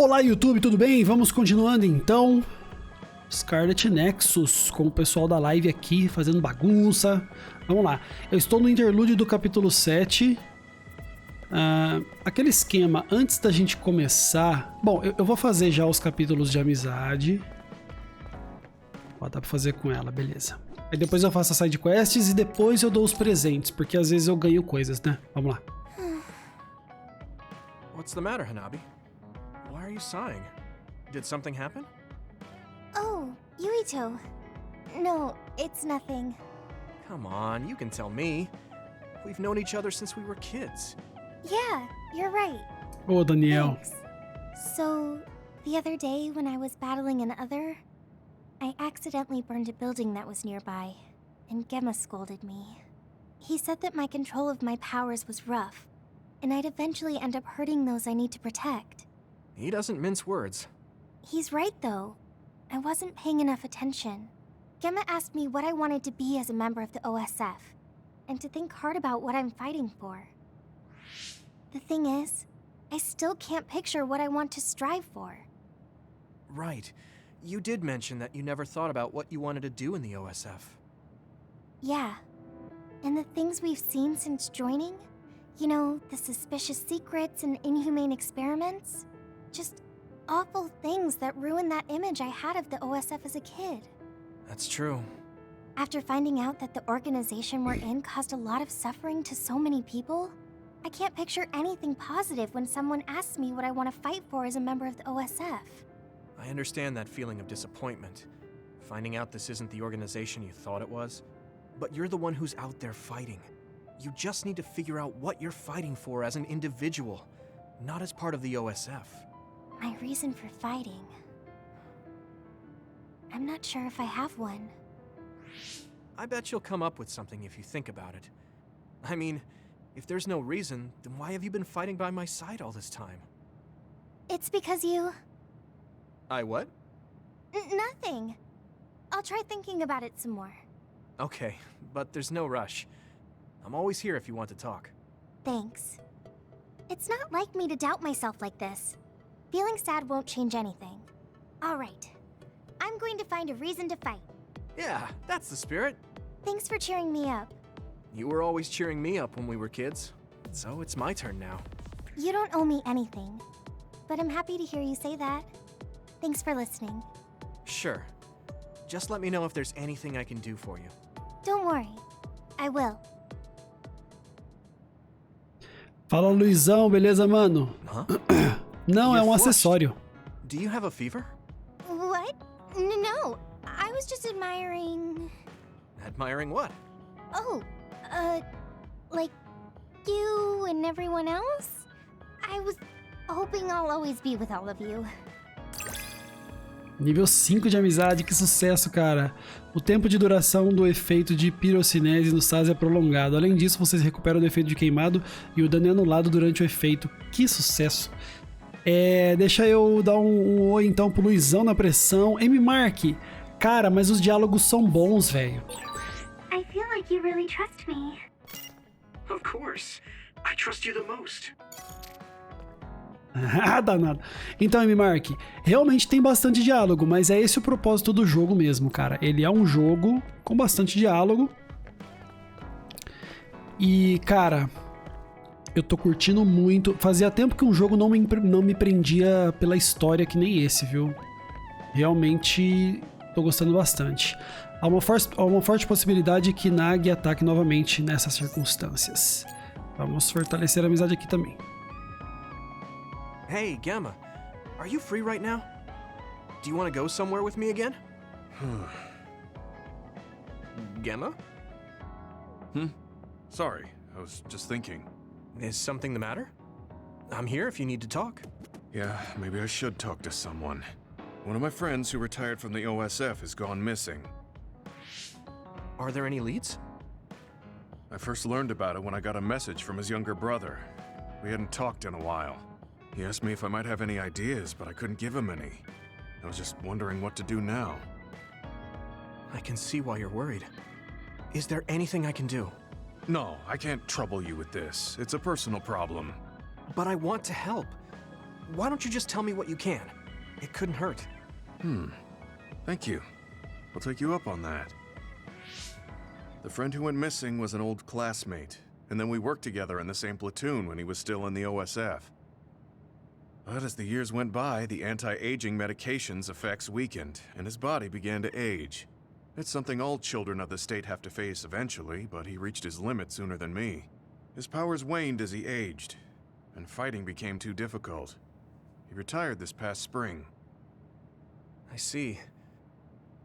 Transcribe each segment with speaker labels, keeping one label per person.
Speaker 1: Olá YouTube, tudo bem? Vamos continuando então. Scarlet Nexus, com o pessoal da live aqui fazendo bagunça. Vamos lá, eu estou no interlúdio do capítulo 7. Aquele esquema, antes da gente começar... Bom, eu vou fazer já os capítulos de amizade. Ó, dá pra fazer com ela, beleza. Aí depois eu faço as side quests e depois eu dou os presentes, porque às vezes eu ganho coisas, né? Vamos lá.
Speaker 2: What's the matter, Hanabi? Why are you sighing? Did something happen?
Speaker 3: Oh, Yuito. No, it's nothing.
Speaker 2: Come on, you can tell me. We've known each other since we were kids.
Speaker 3: Yeah, you're right.
Speaker 1: Ô, Daniel.
Speaker 3: Thanks. So, the other day when I was battling an other, I accidentally burned a building that was nearby, and Gemma scolded me. He said that my control of my powers was rough, and I'd eventually end up hurting those I need to protect.
Speaker 2: He doesn't mince words.
Speaker 3: He's right, though. I wasn't paying enough attention. Gemma asked me what I wanted to be as a member of the OSF, and to think hard about what I'm fighting for. The thing is, I still can't picture what I want to strive for.
Speaker 2: Right. You did mention that you never thought about what you wanted to do in the OSF.
Speaker 3: Yeah. And the things we've seen since joining? You know, the suspicious secrets and inhumane experiments? Just awful things that ruined that image I had of the OSF as a kid.
Speaker 2: That's true.
Speaker 3: After finding out that the organization we're in caused a lot of suffering to so many people, I can't picture anything positive when someone asks me what I want to fight for as a member of the OSF.
Speaker 2: I understand that feeling of disappointment. Finding out this isn't the organization you thought it was. But you're the one who's out there fighting. You just need to figure out what you're fighting for as an individual, not as part of the OSF.
Speaker 3: My reason for fighting... I'm not sure if I have one.
Speaker 2: I bet you'll come up with something if you think about it. I mean, if there's no reason, then why have you been fighting by my side all this time?
Speaker 3: It's because you...
Speaker 2: I what?
Speaker 3: Nothing. I'll try thinking about it some more.
Speaker 2: Okay, but there's no rush. I'm always here if you want to talk.
Speaker 3: Thanks. It's not like me to doubt myself like this. Feeling sad won't change anything. Alright. I'm going to find a reason to fight.
Speaker 2: Yeah, that's the spirit.
Speaker 3: Thanks for cheering me up.
Speaker 2: You were always cheering me up when we were kids, so it's my turn now.
Speaker 3: You don't owe me anything, but I'm happy to hear you say that. Thanks for listening.
Speaker 2: Sure. Just let me know if there's anything I can do for you.
Speaker 3: Don't worry. I will.
Speaker 1: Fala, Luizão, beleza, mano?
Speaker 2: Huh?
Speaker 1: Não, é
Speaker 2: You're
Speaker 1: um
Speaker 2: flushed.
Speaker 1: acessório.
Speaker 2: Do you have a fever?
Speaker 3: What? No. I was just admiring...
Speaker 2: Admiring what?
Speaker 3: Oh, like you and everyone else? I was hoping I'll always be with all of you.
Speaker 1: Nível 5 de amizade, que sucesso, cara. O tempo de duração do efeito de pirocinese no SAS é prolongado. Além disso, vocês recuperam do efeito de queimado e o dano é anulado durante o efeito. Que sucesso. Deixa eu dar um oi então pro Luizão na pressão. Mark, cara, mas os diálogos são bons, velho.
Speaker 4: I feel like you really trust me.
Speaker 5: Of course. I trust you the most.
Speaker 1: Ah, danado. Então, Mark, realmente tem bastante diálogo, mas é esse o propósito do jogo mesmo, cara. Ele é um jogo com bastante diálogo. E, cara, eu tô curtindo muito. Fazia tempo que um jogo não me prendia pela história que nem esse, viu? Realmente tô gostando bastante. Há uma forte possibilidade que Nagi ataque novamente nessas circunstâncias. Vamos fortalecer a amizade aqui também.
Speaker 2: Hey, Gemma. Are you free right now? Do you want to go somewhere with me again? Gemma?
Speaker 6: Sorry, I was just thinking.
Speaker 2: Is something the matter? I'm here if you need to talk.
Speaker 6: Yeah, maybe I should talk to someone. One of my friends who retired from the OSF has gone missing.
Speaker 2: Are there any leads?
Speaker 6: I first learned about it when I got a message from his younger brother. We hadn't talked in a while. He asked me if I might have any ideas, but I couldn't give him any. I was just wondering what to do now.
Speaker 2: I can see why you're worried. Is there anything I can do?
Speaker 6: No, I can't trouble you with this. It's a personal problem.
Speaker 2: But I want to help. Why don't you just tell me what you can? It couldn't hurt.
Speaker 6: Thank you. I'll take you up on that. The friend who went missing was an old classmate, and then we worked together in the same platoon when he was still in the OSF. But as the years went by, the anti-aging medication's effects weakened, and his body began to age. It's something all children of the state have to face eventually, but he reached his limit sooner than me. His powers waned as he aged, and fighting became too difficult. He retired this past spring.
Speaker 2: I see.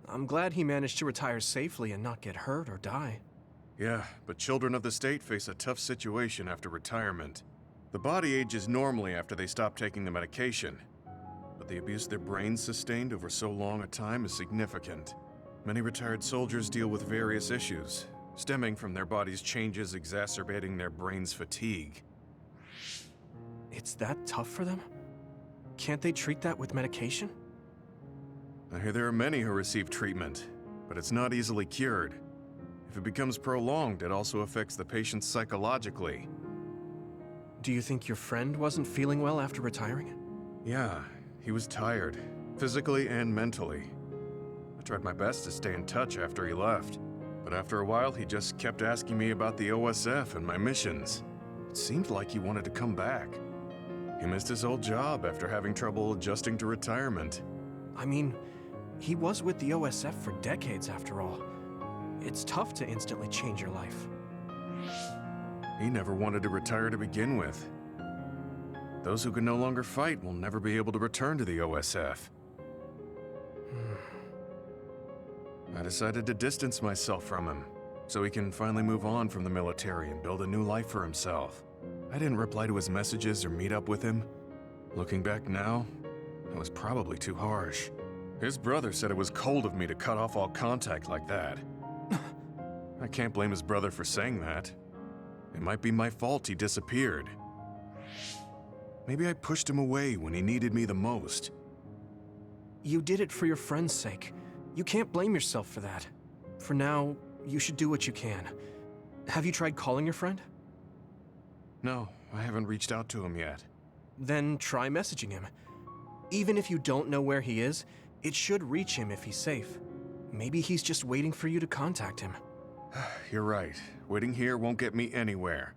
Speaker 2: I'm glad he managed to retire safely and not get hurt or die.
Speaker 6: Yeah, but children of the state face a tough situation after retirement. The body ages normally after they stop taking the medication, but the abuse their brains sustained over so long a time is significant. Many retired soldiers deal with various issues, stemming from their body's changes exacerbating their brain's fatigue.
Speaker 2: It's that tough for them? Can't they treat that with medication?
Speaker 6: I hear there are many who receive treatment, but it's not easily cured. If it becomes prolonged, it also affects the patient psychologically.
Speaker 2: Do you think your friend wasn't feeling well after retiring?
Speaker 6: Yeah, he was tired, physically and mentally. I tried my best to stay in touch after he left, but after a while he just kept asking me about the OSF and my missions. It seemed like he wanted to come back. He missed his old job after having trouble adjusting to retirement.
Speaker 2: I mean, he was with the OSF for decades after all. It's tough to instantly change your life.
Speaker 6: He never wanted to retire to begin with. Those who can no longer fight will never be able to return to the OSF. I decided to distance myself from him, so he can finally move on from the military and build a new life for himself. I didn't reply to his messages or meet up with him. Looking back now, it was probably too harsh. His brother said it was cold of me to cut off all contact like that. I can't blame his brother for saying that. It might be my fault he disappeared. Maybe I pushed him away when he needed me the most.
Speaker 2: You did it for your friend's sake. You can't blame yourself for that. For now, you should do what you can. Have you tried calling your friend?
Speaker 6: No, I haven't reached out to him yet.
Speaker 2: Then try messaging him. Even if you don't know where he is, it should reach him if he's safe. Maybe he's just waiting for you to contact him.
Speaker 6: You're right. Waiting here won't get me anywhere.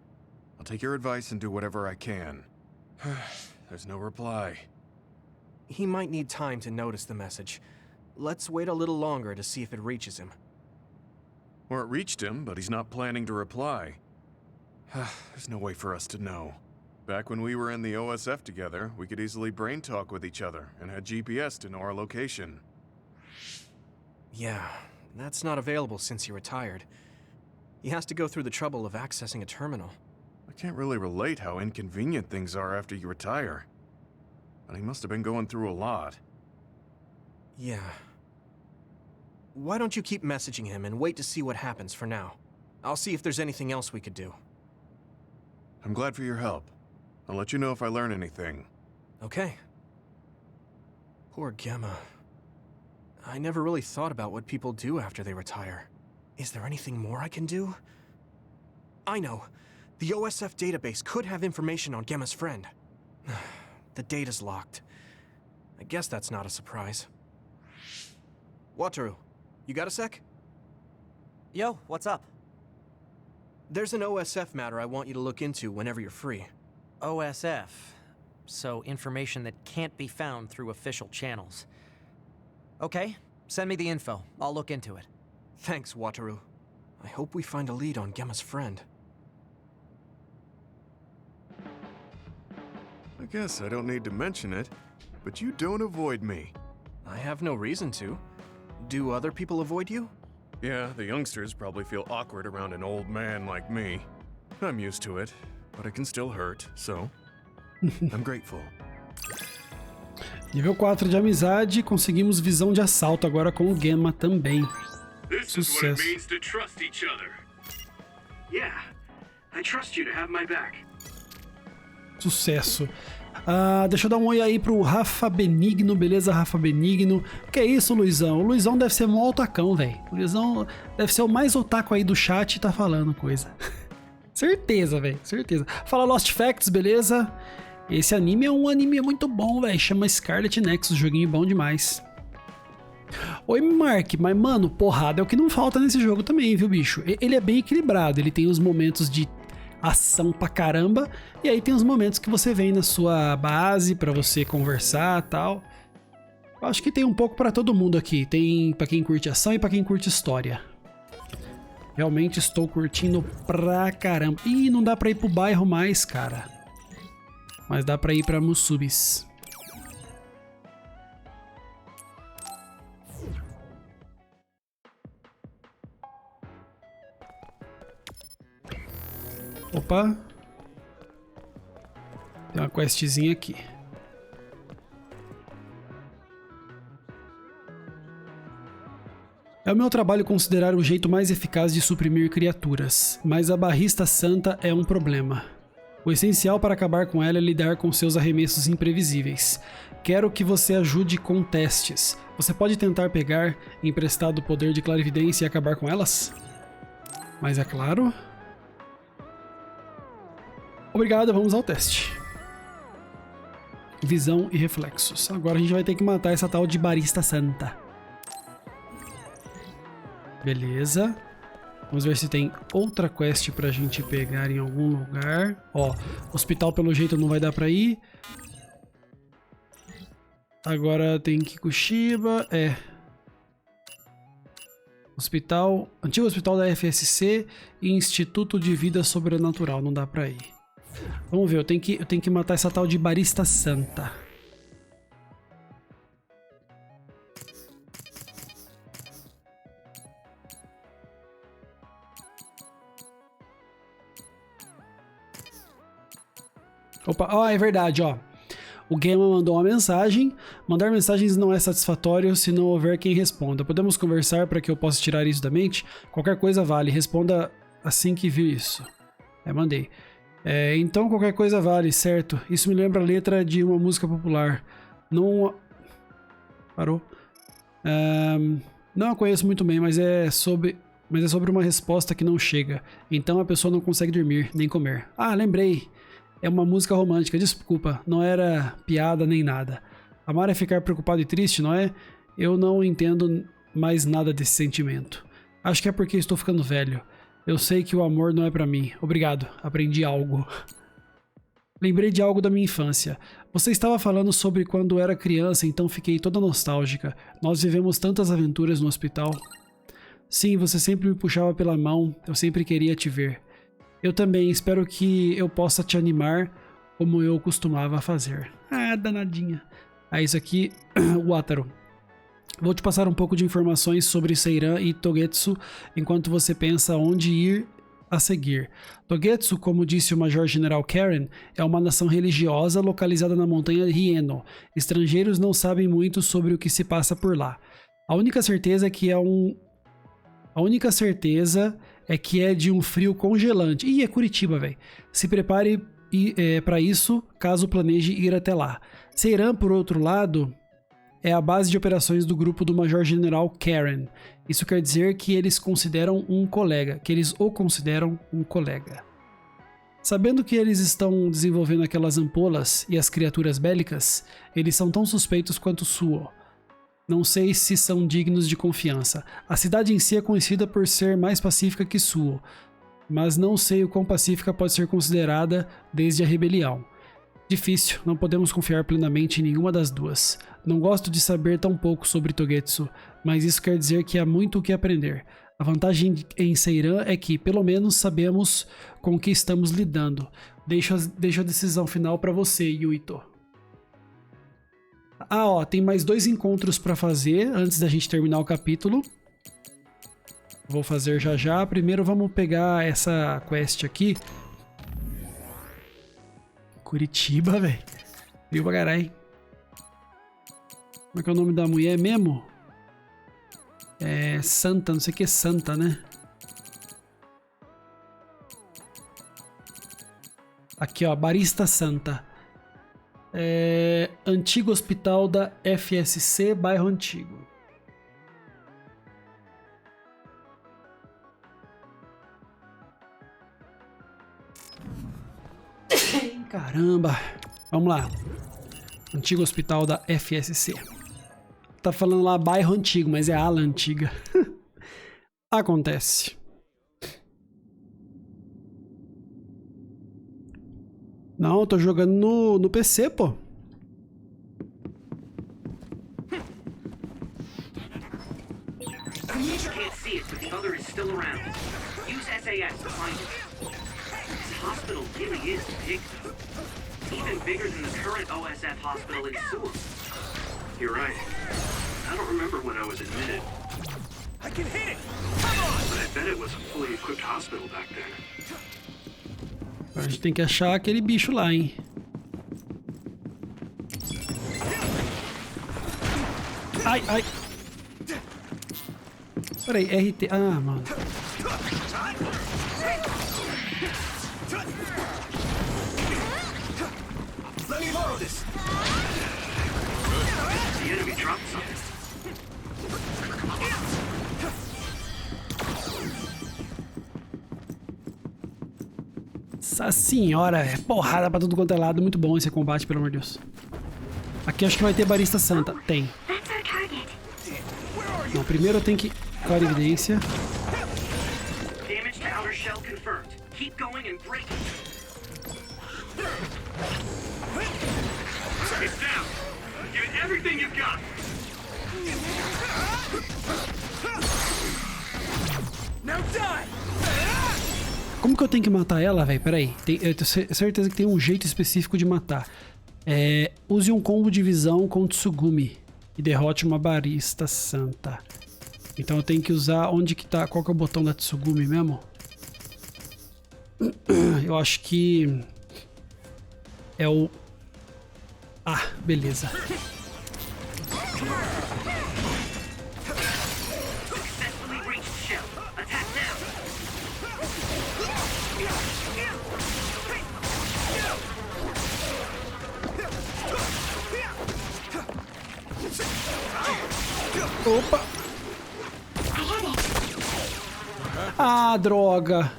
Speaker 6: I'll take your advice and do whatever I can. There's no reply.
Speaker 2: He might need time to notice the message. Let's wait a little longer to see if it reaches him.
Speaker 6: Or it reached him, but he's not planning to reply. There's no way for us to know. Back when we were in the OSF together, we could easily brain talk with each other and had GPS to know our location.
Speaker 2: Yeah, that's not available since he retired. He has to go through the trouble of accessing a terminal.
Speaker 6: I can't really relate how inconvenient things are after you retire. But he must have been going through a lot.
Speaker 2: Yeah. Why don't you keep messaging him and wait to see what happens for now? I'll see if there's anything else we could do.
Speaker 6: I'm glad for your help. I'll let you know if I learn anything.
Speaker 2: Okay. Poor Gemma. I never really thought about what people do after they retire. Is there anything more I can do? I know. The OSF database could have information on Gemma's friend. The data's locked. I guess that's not a surprise. Wataru, you got a sec?
Speaker 7: Yo, what's up?
Speaker 2: There's an OSF matter I want you to look into whenever you're free.
Speaker 7: OSF. So information that can't be found through official channels. Okay, send me the info. I'll look into it.
Speaker 2: Thanks, Wataru. I hope we find a lead on Gemma's friend.
Speaker 6: I guess I don't need to mention it, but you don't avoid me.
Speaker 2: I have no reason to. Do other people avoid you?
Speaker 6: Yeah, the youngsters probably feel awkward around an old man like me. I'm used to it, but it can still hurt, so I'm grateful.
Speaker 1: Nível 4 de amizade, conseguimos visão de assalto agora com o Gemma também.
Speaker 5: This is what it means to trust each other. Yeah, I trust you to have my back.
Speaker 1: Sucesso. Deixa eu dar um oi aí pro Rafa Benigno, beleza, Rafa Benigno? Que é isso, Luizão? O Luizão deve ser mó otacão, velho. O Luizão deve ser o mais otaku aí do chat e tá falando coisa. Certeza, velho, certeza. Fala Lost Facts, beleza? Esse anime é um anime muito bom, velho. Chama Scarlet Nexus, joguinho bom demais. Oi, Mark, mas mano, porrada é o que não falta nesse jogo também, viu, bicho? Ele é bem equilibrado, ele tem os momentos de ação pra caramba, e aí tem os momentos que você vem na sua base pra você conversar e tal. Eu acho que tem um pouco pra todo mundo aqui, tem pra quem curte ação e pra quem curte história. Realmente estou curtindo pra caramba. Ih, não dá pra ir pro bairro mais, cara. Mas dá pra ir pra Musubis. Opa. Tem uma questzinha aqui. É o meu trabalho considerar o jeito mais eficaz de suprimir criaturas, mas a barrista santa é um problema. O essencial para acabar com ela é lidar com seus arremessos imprevisíveis. Quero que você ajude com testes. Você pode tentar pegar emprestado o poder de clarividência e acabar com elas? Mas é claro... Obrigado, vamos ao teste. Visão e reflexos. Agora a gente vai ter que matar essa tal de barista santa. Beleza. Vamos ver se tem outra quest pra gente pegar em algum lugar. Ó, hospital pelo jeito não vai dar pra ir. Agora tem Kikuchiba. Hospital, antigo hospital da FSC e Instituto de Vida Sobrenatural. Não dá pra ir. Vamos ver, eu tenho que matar essa tal de barista santa. Opa, ó, é verdade, ó. O Gema mandou uma mensagem. Mandar mensagens não é satisfatório se não houver quem responda. Podemos conversar para que eu possa tirar isso da mente? Qualquer coisa vale. Responda assim que vir isso. Mandei. Então qualquer coisa vale, certo? Isso me lembra a letra de uma música popular. Não... Parou. Não a conheço muito bem, mas é sobre uma resposta que não chega. Então a pessoa não consegue dormir, nem comer. Ah, lembrei. É uma música romântica, desculpa. Não era piada nem nada. Amar é ficar preocupado e triste, não é? Eu não entendo mais nada desse sentimento. Acho que é porque estou ficando velho. Eu sei que o amor não é pra mim. Obrigado, aprendi algo. Lembrei de algo da minha infância. Você estava falando sobre quando era criança, então fiquei toda nostálgica. Nós vivemos tantas aventuras no hospital. Sim, você sempre me puxava pela mão, eu sempre queria te ver. Eu também espero que eu possa te animar como eu costumava fazer. Ah, danadinha. Isso aqui, Wataru. Vou te passar um pouco de informações sobre Seiran e Togetsu enquanto você pensa onde ir a seguir. Togetsu, como disse o Major-General Karen, é uma nação religiosa localizada na montanha Rieno. Estrangeiros não sabem muito sobre o que se passa por lá. A única certeza é que é de um frio congelante. Ih, é Curitiba, velho. Se prepare para isso, caso planeje ir até lá. Seiran, por outro lado, é a base de operações do grupo do Major-General Karen. Isso quer dizer que eles o consideram um colega. Sabendo que eles estão desenvolvendo aquelas ampolas e as criaturas bélicas, eles são tão suspeitos quanto Suo. Não sei se são dignos de confiança. A cidade em si é conhecida por ser mais pacífica que Suo, mas não sei o quão pacífica pode ser considerada desde a rebelião. Difícil, não podemos confiar plenamente em nenhuma das duas. Não gosto de saber tão pouco sobre Togetsu, mas isso quer dizer que há muito o que aprender. A vantagem em Seiran é que, pelo menos, sabemos com o que estamos lidando. Deixo a decisão final para você, Yuito. Tem mais 2 encontros para fazer antes da gente terminar o capítulo. Vou fazer já. Primeiro vamos pegar essa quest aqui. Curitiba, velho. Viu pra caralho. Como é que é o nome da mulher mesmo? É Santa, não sei o que é Santa, né? Aqui, ó, Barista Santa. Antigo hospital da FSC, bairro Antigo. Caramba. Vamos lá. Antigo hospital da FSC. Tá falando lá bairro antigo, mas é ala antiga. Acontece. Não, eu tô jogando no PC, pô.
Speaker 5: You can't see it, but the other is still around. Use SAS to find it. This hospital really is big, though. Even bigger than the current OSF hospital in Sewell. You're right. I don't remember when I was admitted.
Speaker 2: I can hit it! Come on!
Speaker 5: But I bet it was a fully equipped hospital back then.
Speaker 1: A gente tem que achar aquele bicho lá, hein? Ai, ai. Peraí, RT... Ah, mano.
Speaker 2: Let me borrow this.
Speaker 5: The enemy dropped something.
Speaker 1: Nossa senhora, é porrada pra tudo quanto é lado. Muito bom esse combate, pelo amor de Deus. Aqui acho que vai ter barista santa. Tem.
Speaker 4: That's our target.
Speaker 1: Não, primeiro eu tenho que... Claro, evidência.
Speaker 5: Damage to outer shell confirmed. Keep going and break it. It's down. Give it everything you've got.
Speaker 2: Now die!
Speaker 1: Como que eu tenho que matar ela, velho? Peraí. Eu tenho certeza que tem um jeito específico de matar. Use um combo de visão com Tsugumi e derrote uma barista santa. Então eu tenho que usar onde que tá... Qual que é o botão da Tsugumi mesmo? Eu acho que... É o... Ah, beleza.
Speaker 5: Successfully reached shell. Attack now.
Speaker 1: Opa! Ah, droga!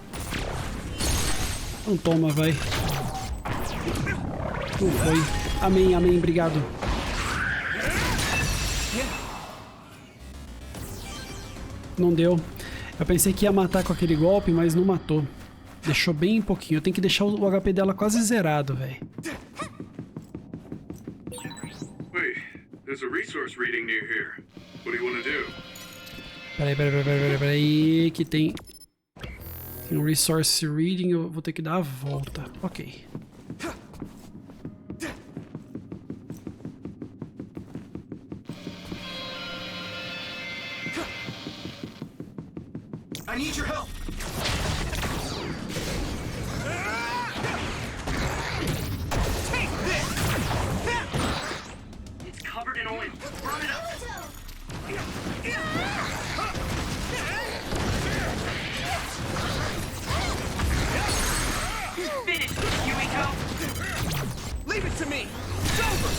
Speaker 1: Não toma, vai. Não foi. Amém, amém, obrigado. Não deu. Eu pensei que ia matar com aquele golpe, mas não matou. Deixou bem pouquinho. Eu tenho que deixar o HP dela quase zerado, velho.
Speaker 6: Wait, there's a resource reading near here. What do you want to do?
Speaker 1: Peraí, que tem um resource reading, eu vou ter que dar a volta. Ok.
Speaker 2: I need your help. Take this.
Speaker 5: It's covered in oil. Burn it up. Finish, Yuito.
Speaker 2: Leave it to me. It's over.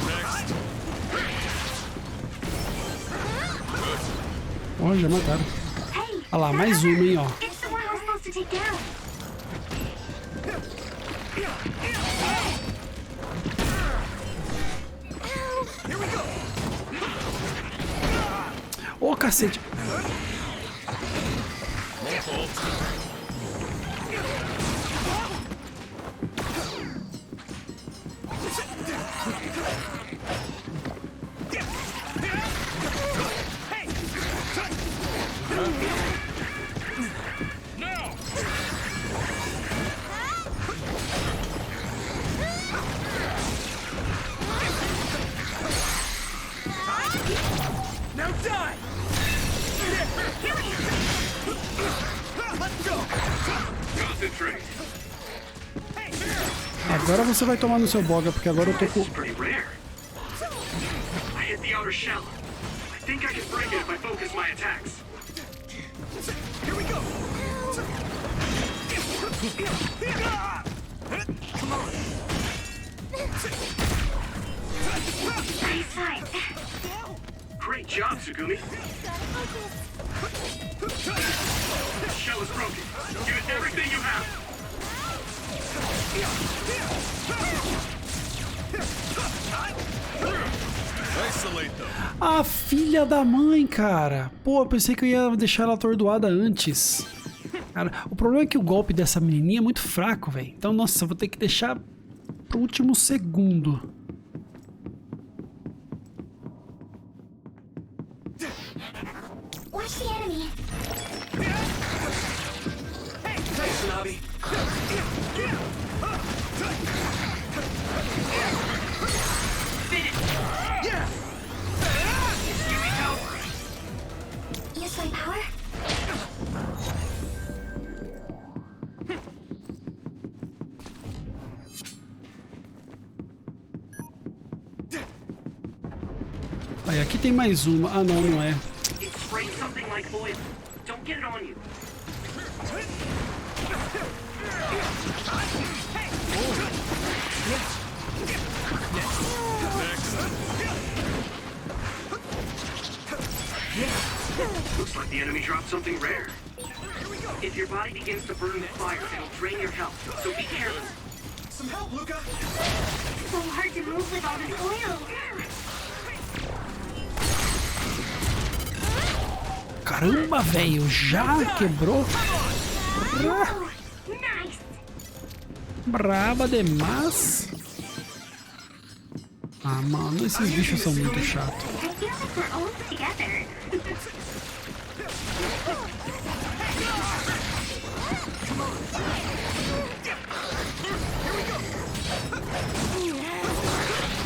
Speaker 2: Next.
Speaker 1: Ó, já mataram.
Speaker 4: Hey,
Speaker 1: Olha lá, mais uma, hein, ó.
Speaker 4: it's the one we're supposed to take down.
Speaker 2: Here we go.
Speaker 1: Ô, cacete.
Speaker 2: Now die. Let's go.
Speaker 5: Concentrate.
Speaker 1: Agora você vai tomar no seu boga, porque agora eu tô com...
Speaker 5: This is pretty rare. I hit the outer shell. I think I can break it if I focus my attacks.
Speaker 2: Here we go. Come on.
Speaker 4: Nice fight.
Speaker 5: Great job, Tsugumi. The shell is broken. Give it everything you have.
Speaker 1: A filha da mãe, cara. Pô, eu pensei que eu ia deixar ela atordoada antes. Cara, o problema é que o golpe dessa menininha é muito fraco, velho. Então, nossa, eu vou ter que deixar pro último segundo.
Speaker 4: Watch the enemy. Use my power.
Speaker 1: Aí, aqui tem mais uma. Ah, não, não é.
Speaker 5: It sprays something like oil. Don't get it on you. Looks like the enemy dropped something rare. If your body begins to burn with fire, it'll drain your health, so be careful.
Speaker 2: Some help, Luca!
Speaker 4: So hard to move with all this oil.
Speaker 1: Caramba, velho, já quebrou?
Speaker 4: Oh, nice.
Speaker 1: Braba demais. Ah, mano, esses bichos são muito chatos.
Speaker 4: I feel like we're all together.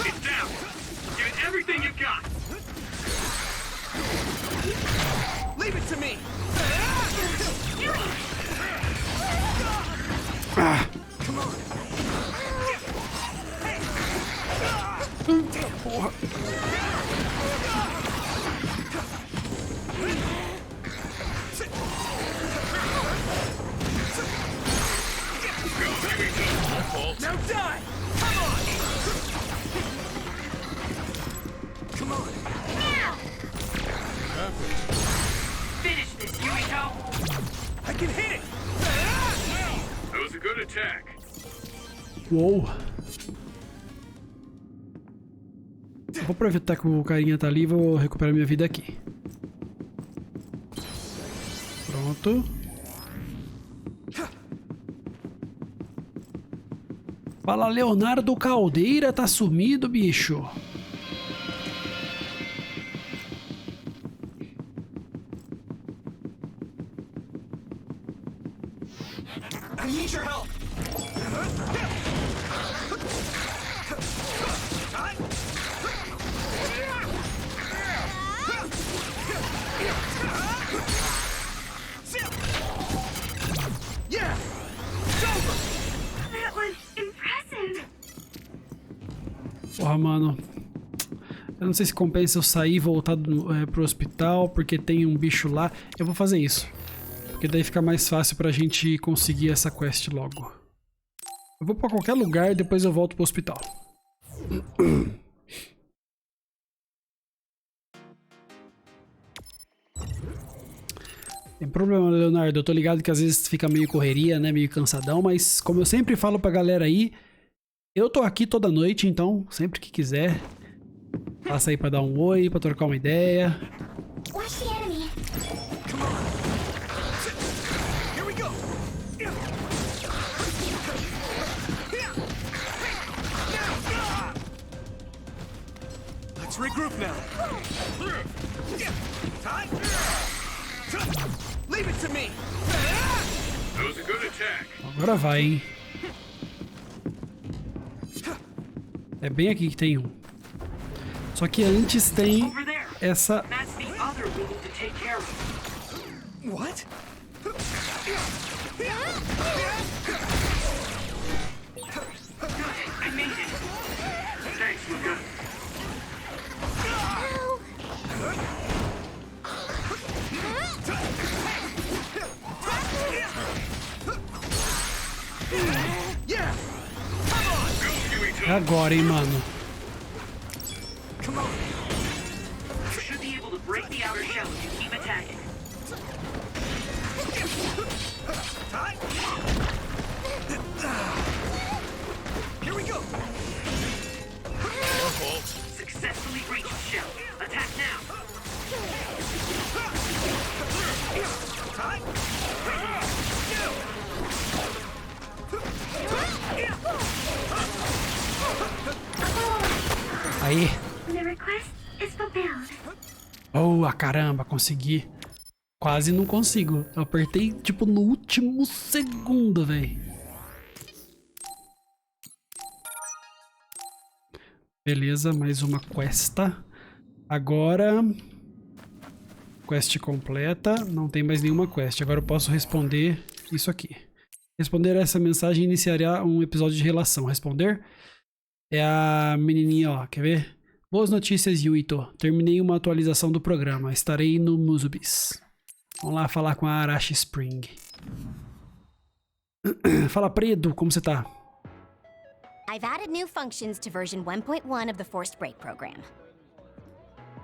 Speaker 5: It's down! Give it everything you've got!
Speaker 2: Leave it to me!
Speaker 1: Ah. Porra.
Speaker 2: Now die! Come on!
Speaker 5: Finish this, Yuito!
Speaker 2: I can hit it!
Speaker 5: That was a good attack.
Speaker 1: Uou. Vou aproveitar que o carinha tá ali e vou recuperar minha vida aqui. Pronto. Fala, Leonardo Caldeira, tá sumido, bicho.
Speaker 2: I need your help! Yeah! It's over!
Speaker 4: That was impressive.
Speaker 1: Porra, mano. Eu não sei se compensa eu sair e voltar pro hospital, porque tem um bicho lá. Eu vou fazer isso. Porque daí fica mais fácil pra gente conseguir essa quest logo. Eu vou pra qualquer lugar e depois eu volto pro hospital. Tem problema, Leonardo. Eu tô ligado que às vezes fica meio correria, né? Meio cansadão, mas como eu sempre falo pra galera aí, eu tô aqui toda noite, então sempre que quiser, passa aí pra dar um oi, pra trocar uma ideia.
Speaker 4: Watch the enemy.
Speaker 2: Come on! Here we go! Let's regroup now! Leave it to me!
Speaker 5: That was a good attack.
Speaker 1: Agora vai, hein? É bem aqui que tem um. Só que antes tem
Speaker 5: Over there!
Speaker 1: essa...
Speaker 5: That's the other we need to take care of.
Speaker 2: What?
Speaker 5: Good, I made it. Thanks, Luca.
Speaker 2: Yeah!
Speaker 1: É agora, hein, mano.
Speaker 2: Come on!
Speaker 5: You should be able to break the outer shell if you keep attacking. Successfully breached shell. Attack now.
Speaker 1: Aí.
Speaker 4: The request is fulfilled.
Speaker 1: Oh, a caramba, consegui. Quase não consigo. Eu apertei, tipo, no último segundo, velho. Beleza, mais uma questa. Agora... Quest completa. Não tem mais nenhuma quest. Agora eu posso responder isso aqui. Responder essa mensagem iniciará um episódio de relação. Responder? É a menininha, ó. Quer ver? Boas notícias, Yuito. Terminei uma atualização do programa. Estarei no Musubis. Vamos lá falar com a Arashi Spring. Fala, Predo, como você tá?
Speaker 8: I've added new functions to version 1.1 of the Forced Break program.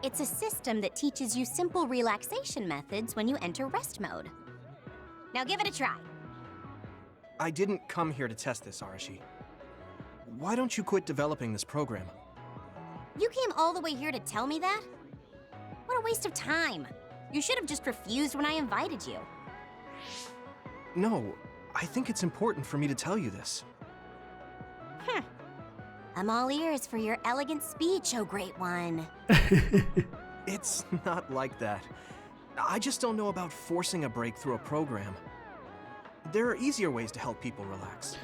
Speaker 8: It's a system that teaches you simple relaxation methods when you enter rest mode. Now give it a try.
Speaker 2: I didn't come here to test this, Arashi. Why don't you quit developing this program?
Speaker 8: You came all the way here to tell me that? What a waste of time. You should have just refused when I invited you.
Speaker 2: No, I think it's important for me to tell you this.
Speaker 8: I'm all ears for your elegant speech, oh great one.
Speaker 2: It's not like that. I just don't know about forcing a break through a program. There are easier ways to help people relax.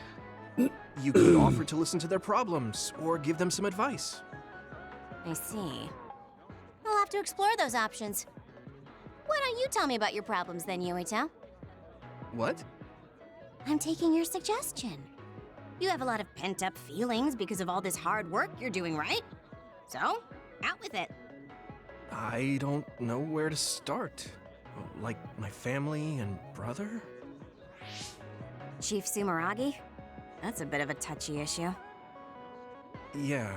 Speaker 2: You could offer to listen to their problems, or give them some advice.
Speaker 8: I see. I'll have to explore those options. Why don't you tell me about your problems then, Yuito?
Speaker 2: What?
Speaker 8: I'm taking your suggestion. You have a lot of pent-up feelings because of all this hard work you're doing, right? So, out with it.
Speaker 2: I don't know where to start. Like my family and brother?
Speaker 8: Chief Sumeragi? That's a bit of a touchy issue.
Speaker 2: Yeah.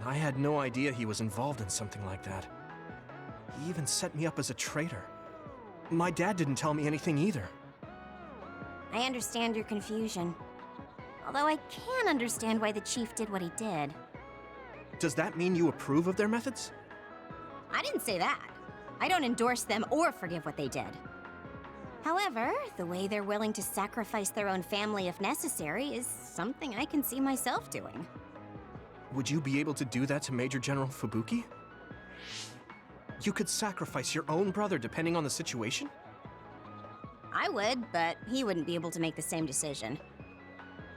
Speaker 2: I had no idea he was involved in something like that. He even set me up as a traitor. My dad didn't tell me anything either.
Speaker 8: I understand your confusion. Although I can understand why the chief did what he did.
Speaker 2: Does that mean you approve of their methods?
Speaker 8: I didn't say that. I don't endorse them or forgive what they did. However, the way they're willing to sacrifice their own family if necessary is something I can see myself doing.
Speaker 2: Would you be able to do that to Major General Fubuki? You could sacrifice your own brother depending on the situation?
Speaker 8: I would, but he wouldn't be able to make the same decision.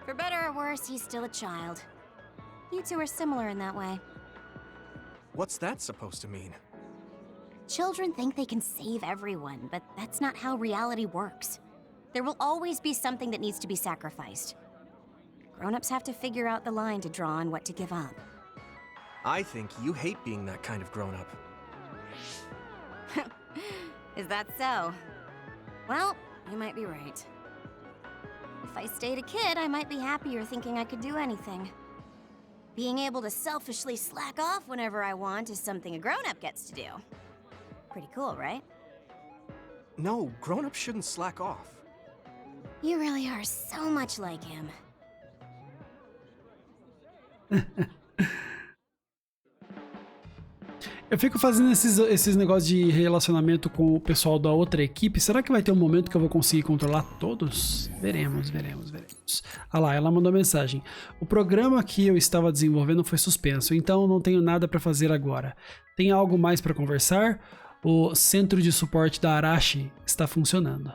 Speaker 8: For better or worse, he's still a child. You two are similar in that way.
Speaker 2: What's that supposed to mean?
Speaker 8: Children think they can save everyone, but that's not how reality works. There will always be something that needs to be sacrificed. Grown-ups have to figure out the line to draw on what to give up.
Speaker 2: I think you hate being that kind of grown-up.
Speaker 8: Is that so? Well, you might be right. If I stayed a kid, I might be happier thinking I could do anything. Being able to selfishly slack off whenever I want is something a grown-up gets to do. Pretty cool, right?
Speaker 2: No, grown-ups shouldn't slack off.
Speaker 8: You really are so much like him.
Speaker 1: Eu fico fazendo esses negócios de relacionamento com o pessoal da outra equipe. Será que vai ter um momento que eu vou conseguir controlar todos? Veremos. Ah lá, ela mandou mensagem. O programa que eu estava desenvolvendo foi suspenso, então não tenho nada para fazer agora. Tem algo mais para conversar? O centro de suporte da Arashi está funcionando.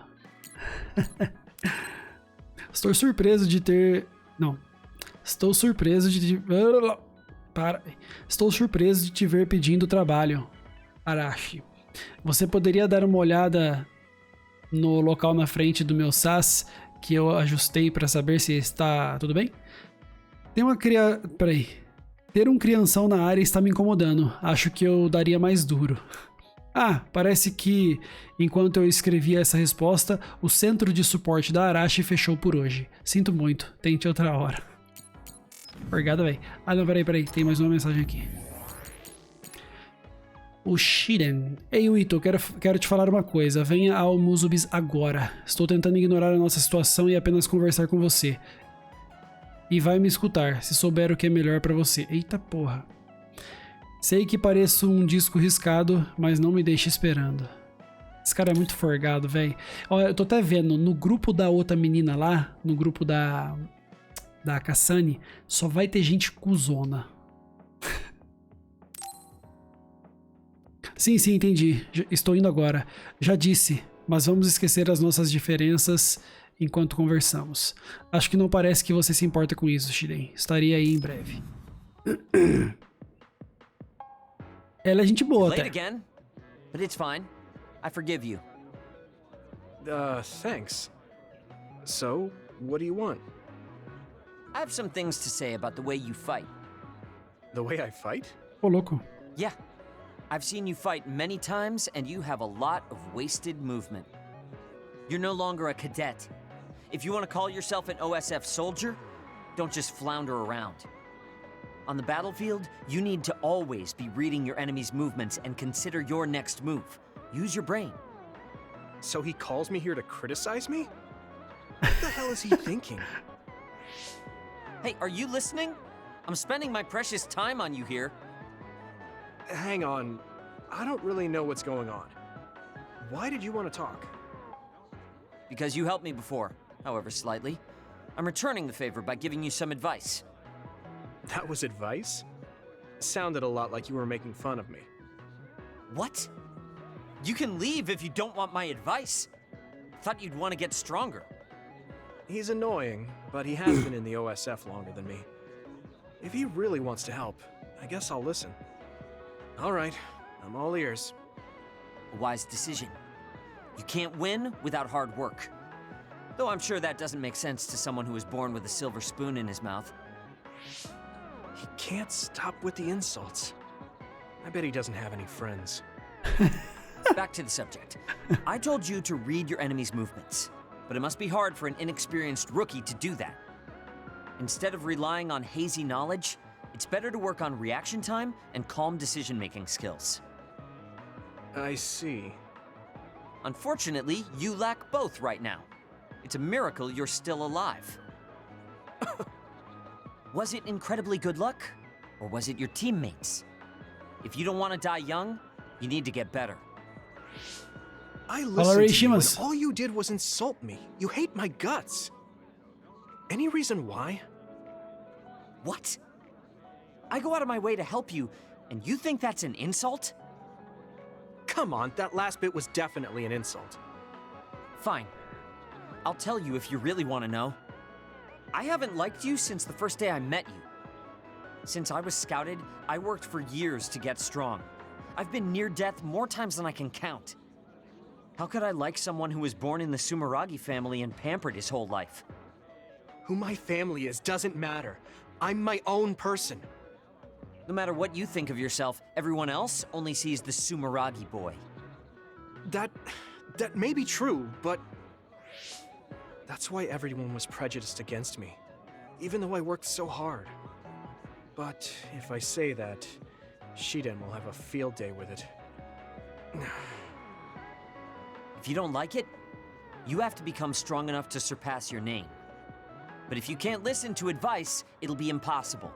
Speaker 1: Estou surpreso de ter... Não. Estou surpreso de... Estou surpreso de te ver pedindo trabalho, Arashi. Você poderia dar uma olhada no local na frente do meu SAS que eu ajustei para saber se está tudo bem? Ter um crianção na área está me incomodando. Acho que eu daria mais duro. Ah, parece que enquanto eu escrevia essa resposta, o centro de suporte da Arashi fechou por hoje. Sinto muito, tente outra hora. Obrigado, velho. Ah, não, peraí. Tem mais uma mensagem aqui. O Shiren. Ei, Yuito, quero te falar uma coisa. Venha ao Musubis agora. Estou tentando ignorar a nossa situação e apenas conversar com você. e vai me escutar, se souber o que é melhor pra você. Eita porra. Sei que pareço um disco riscado, mas não me deixe esperando. Esse cara é muito forgado, velho. Ó, eu tô até vendo, no grupo da outra menina lá, no grupo da Cassani, só vai ter gente cuzona. Sim, entendi. Estou indo agora. Já disse, mas vamos esquecer as nossas diferenças enquanto conversamos. Acho que não parece que você se importa com isso, Shiren. Estarei aí em breve. Ela é gente boa,
Speaker 7: Late
Speaker 1: até.
Speaker 7: again, but it's fine. I forgive you.
Speaker 2: Thanks. So, what do you want?
Speaker 7: I have some things to say about the way you fight.
Speaker 2: The way I fight?
Speaker 1: Ô, louco.
Speaker 7: Yeah. I've seen you fight many times, and you have a lot of wasted movement. You're no longer a cadet. If you want to call yourself an OSF soldier, don't just flounder around. On the battlefield, you need to always be reading your enemy's movements and consider your next move. Use your brain.
Speaker 2: So he calls me here to criticize me? What the hell is he thinking?
Speaker 7: Hey, are you listening? I'm spending my precious time on you here.
Speaker 2: Hang on. I don't really know what's going on. Why did you want to talk?
Speaker 7: Because you helped me before, however slightly. I'm returning the favor by giving you some advice.
Speaker 2: That was advice? Sounded a lot like you were making fun of me.
Speaker 7: What? You can leave if you don't want my advice. Thought you'd want to get stronger.
Speaker 2: He's annoying, but he has been in the OSF longer than me. If he really wants to help, I guess I'll listen. All right, I'm all ears.
Speaker 7: A wise decision. You can't win without hard work. Though I'm sure that doesn't make sense to someone who was born with a silver spoon in his mouth.
Speaker 2: He can't stop with the insults. I bet he doesn't have any friends.
Speaker 7: Back to the subject. I told you to read your enemy's movements, but it must be hard for an inexperienced rookie to do that. Instead of relying on hazy knowledge, it's better to work on reaction time and calm decision-making skills.
Speaker 2: I see.
Speaker 7: Unfortunately, you lack both right now. It's a miracle you're still alive. Was it incredibly good luck? Or was it your teammates? If you don't want to die young, you need to get better.
Speaker 2: I listened to you and
Speaker 1: Shimas.
Speaker 2: all you did was insult me. You hate my guts. Any reason why?
Speaker 7: What? I go out of my way to help you, and you think that's an insult?
Speaker 2: Come on, that last bit was definitely an insult.
Speaker 7: Fine. I'll tell you if you really want to know. I haven't liked you since the first day I met you. Since I was scouted, I worked for years to get strong. I've been near death more times than I can count. How could I like someone who was born in the Sumeragi family and pampered his whole life?
Speaker 2: Who my family is doesn't matter. I'm my own person.
Speaker 7: No matter what you think of yourself, everyone else only sees the Sumeragi boy.
Speaker 2: That may be true, but that's why everyone was prejudiced against me, even though I worked so hard. But if I say that, Shiden will have a field day with it.
Speaker 7: If you don't like it, you have to become strong enough to surpass your name. But if you can't listen to advice, it'll be impossible.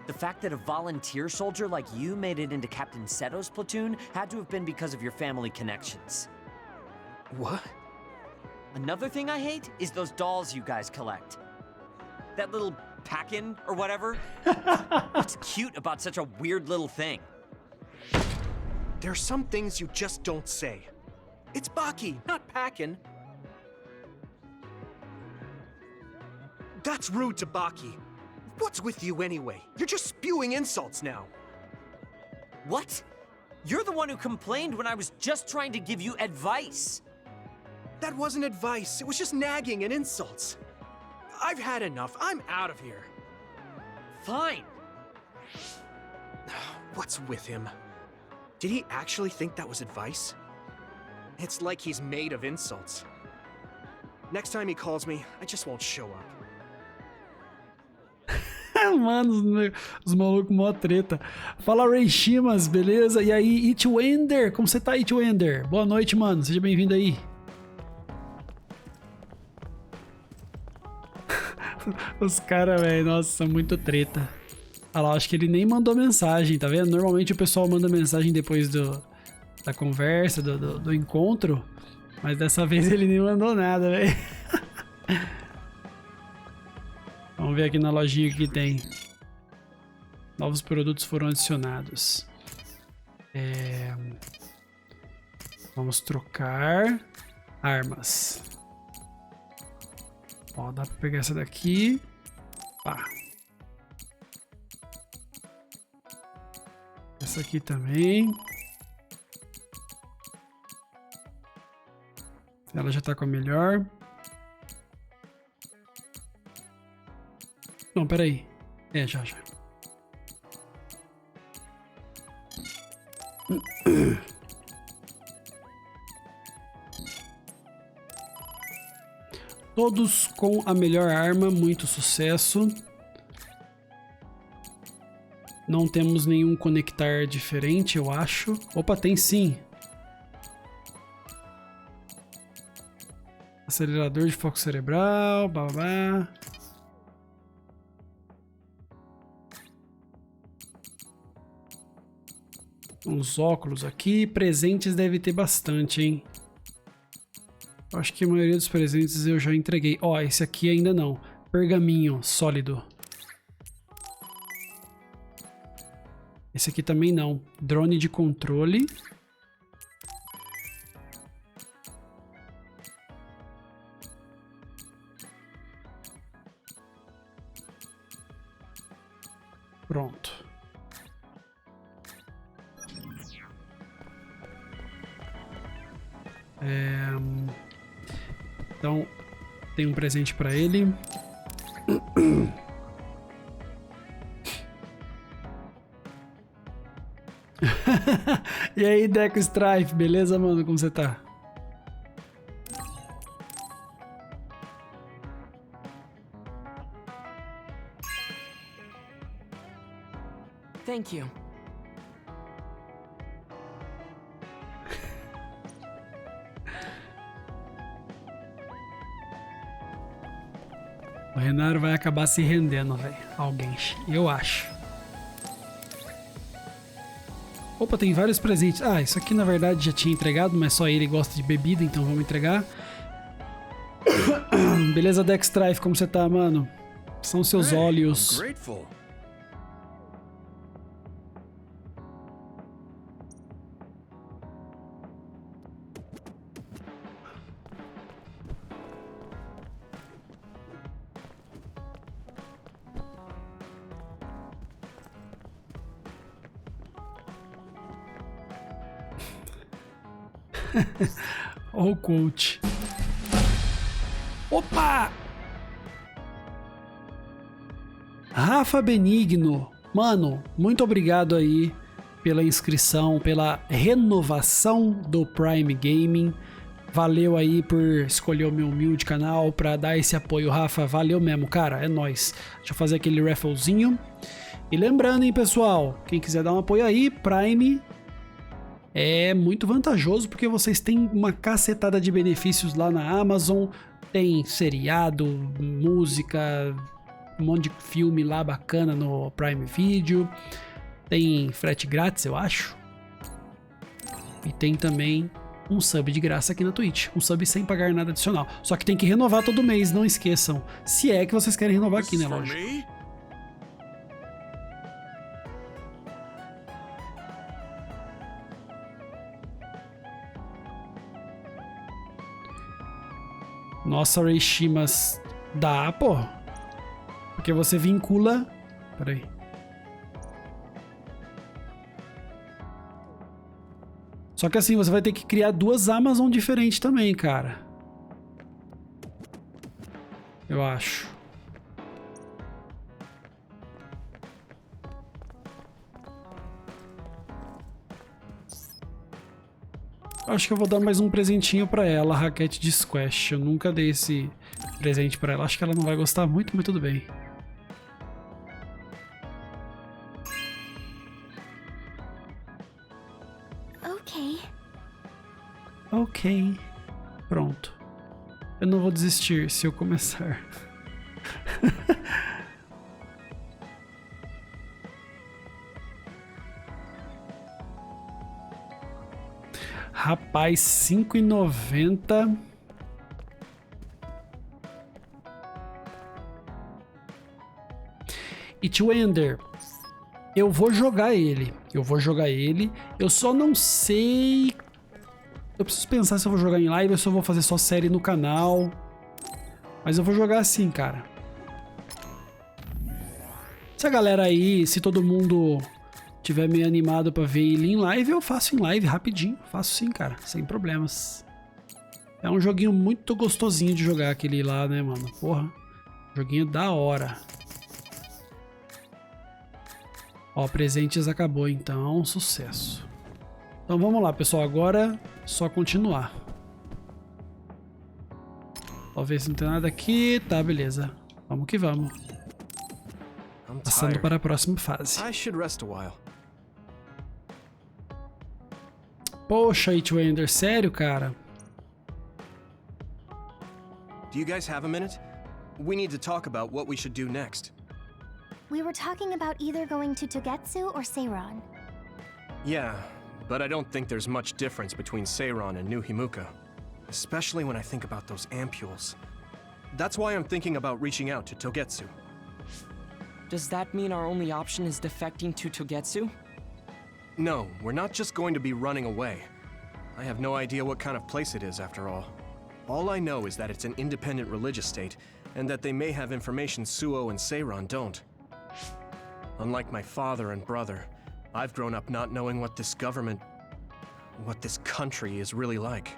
Speaker 7: The fact that a volunteer soldier like you made it into Captain Seto's platoon had to have been because of your family connections.
Speaker 2: What?
Speaker 7: Another thing I hate is those dolls you guys collect. That little pack-in or whatever. What's cute about such a weird little thing?
Speaker 2: There's some things you just don't say. It's Baki, not Packin. That's rude to Baki. What's with you anyway? You're just spewing insults now.
Speaker 7: What? You're the one who complained when I was just trying to give you advice.
Speaker 2: That wasn't advice. It was just nagging and insults. I've had enough. I'm out of here.
Speaker 7: Fine.
Speaker 2: What's with him? Did he actually think that was advice? It's like he's made of insults. Next time he calls me, I just won't show up.
Speaker 1: Mano, os malucos mó treta. Fala, Ray Shimas, beleza? E aí, Itwender, como você tá, Itwender? Boa noite, mano, seja bem-vindo aí. Os caras, velho, nossa, muito treta. Olha lá, acho que ele nem mandou mensagem, tá vendo? Normalmente o pessoal manda mensagem depois da conversa, do encontro. Mas dessa vez ele nem mandou nada, velho. Vamos ver aqui na lojinha o que tem. Novos produtos foram adicionados. Vamos trocar armas. Ó, dá pra pegar essa daqui. Pá. Essa aqui também. Ela já tá com a melhor. Não, peraí. Já. Todos com a melhor arma, muito sucesso. Não temos nenhum conectar diferente, eu acho. Opa, tem sim. Acelerador de foco cerebral, babá. Uns óculos aqui. Presentes deve ter bastante, hein? Acho que a maioria dos presentes eu já entreguei. Ó, esse aqui ainda não. Pergaminho sólido. Esse aqui também não. Drone de controle. Pronto. Então, tem um presente para ele. E aí, Deco Strife, beleza, mano? Como você tá?
Speaker 9: Thank you.
Speaker 1: O Renaro vai acabar se rendendo, velho. Alguém, eu acho. Opa, tem vários presentes. Ah, isso aqui na verdade já tinha entregado, mas só ele gosta de bebida, então vamos entregar. Beleza, Dextrife, como você tá, mano? São seus olhos. Olha o coach. Opa! Rafa Benigno. Mano, muito obrigado aí pela inscrição, pela renovação do Prime Gaming. Valeu aí por escolher o meu humilde canal pra dar esse apoio, Rafa. Valeu mesmo, cara. É nóis. Deixa eu fazer aquele rafflezinho. E lembrando, hein, pessoal, quem quiser dar um apoio aí, Prime é muito vantajoso porque vocês têm uma cacetada de benefícios lá na Amazon. Tem seriado, música, um monte de filme lá bacana no Prime Video. Tem frete grátis, eu acho. E tem também um sub de graça aqui na Twitch. Um sub sem pagar nada adicional. Só que tem que renovar todo mês, não esqueçam. Se é que vocês querem renovar aqui, né, lógico. Nossa, Reishimas dá, pô. Porque você vincula... Peraí. Só que assim, você vai ter que criar duas Amazon diferentes também, cara. Eu acho. Acho que eu vou dar mais um presentinho pra ela, raquete de squash. Eu nunca dei esse presente pra ela. Acho que ela não vai gostar muito, mas tudo bem. Ok. Pronto. Eu não vou desistir se eu começar. Rapaz, 5,90. E Tio Ender, eu vou jogar ele. Eu só não sei. Eu preciso pensar se eu vou jogar em live ou se eu vou fazer só série no canal. Mas eu vou jogar assim, cara. Se a galera aí, se todo mundo tiver meio animado pra ver ele em live, eu faço em live rapidinho. Faço sim, cara, sem problemas. É um joguinho muito gostosinho de jogar aquele lá, né, mano? Porra, joguinho da hora. Ó, presentes acabou, então, sucesso. Então vamos lá, pessoal, agora só continuar. Ó, ver se não tem nada aqui. Tá, beleza. Vamos que vamos. Passando para a próxima fase.
Speaker 2: I should rest a while.
Speaker 1: Poxa, Tio Ender, sério, cara?
Speaker 2: Do you guys have a minute? We need to talk about what we should do next.
Speaker 3: We were talking about either going to Togetsu or Seiron.
Speaker 2: Yeah, but I don't think there's much difference between Seiron and New Himuka. Especially when I think about those ampules. That's why I'm thinking about reaching out to Togetsu.
Speaker 9: Does that mean our only option is defecting to Togetsu?
Speaker 2: No, we're not just going to be running away. I have no idea what kind of place it is, after all. All I know is that it's an independent religious state, and that they may have information Suo and Seiron don't. Unlike my father and brother, I've grown up not knowing what this government, what this country is really like.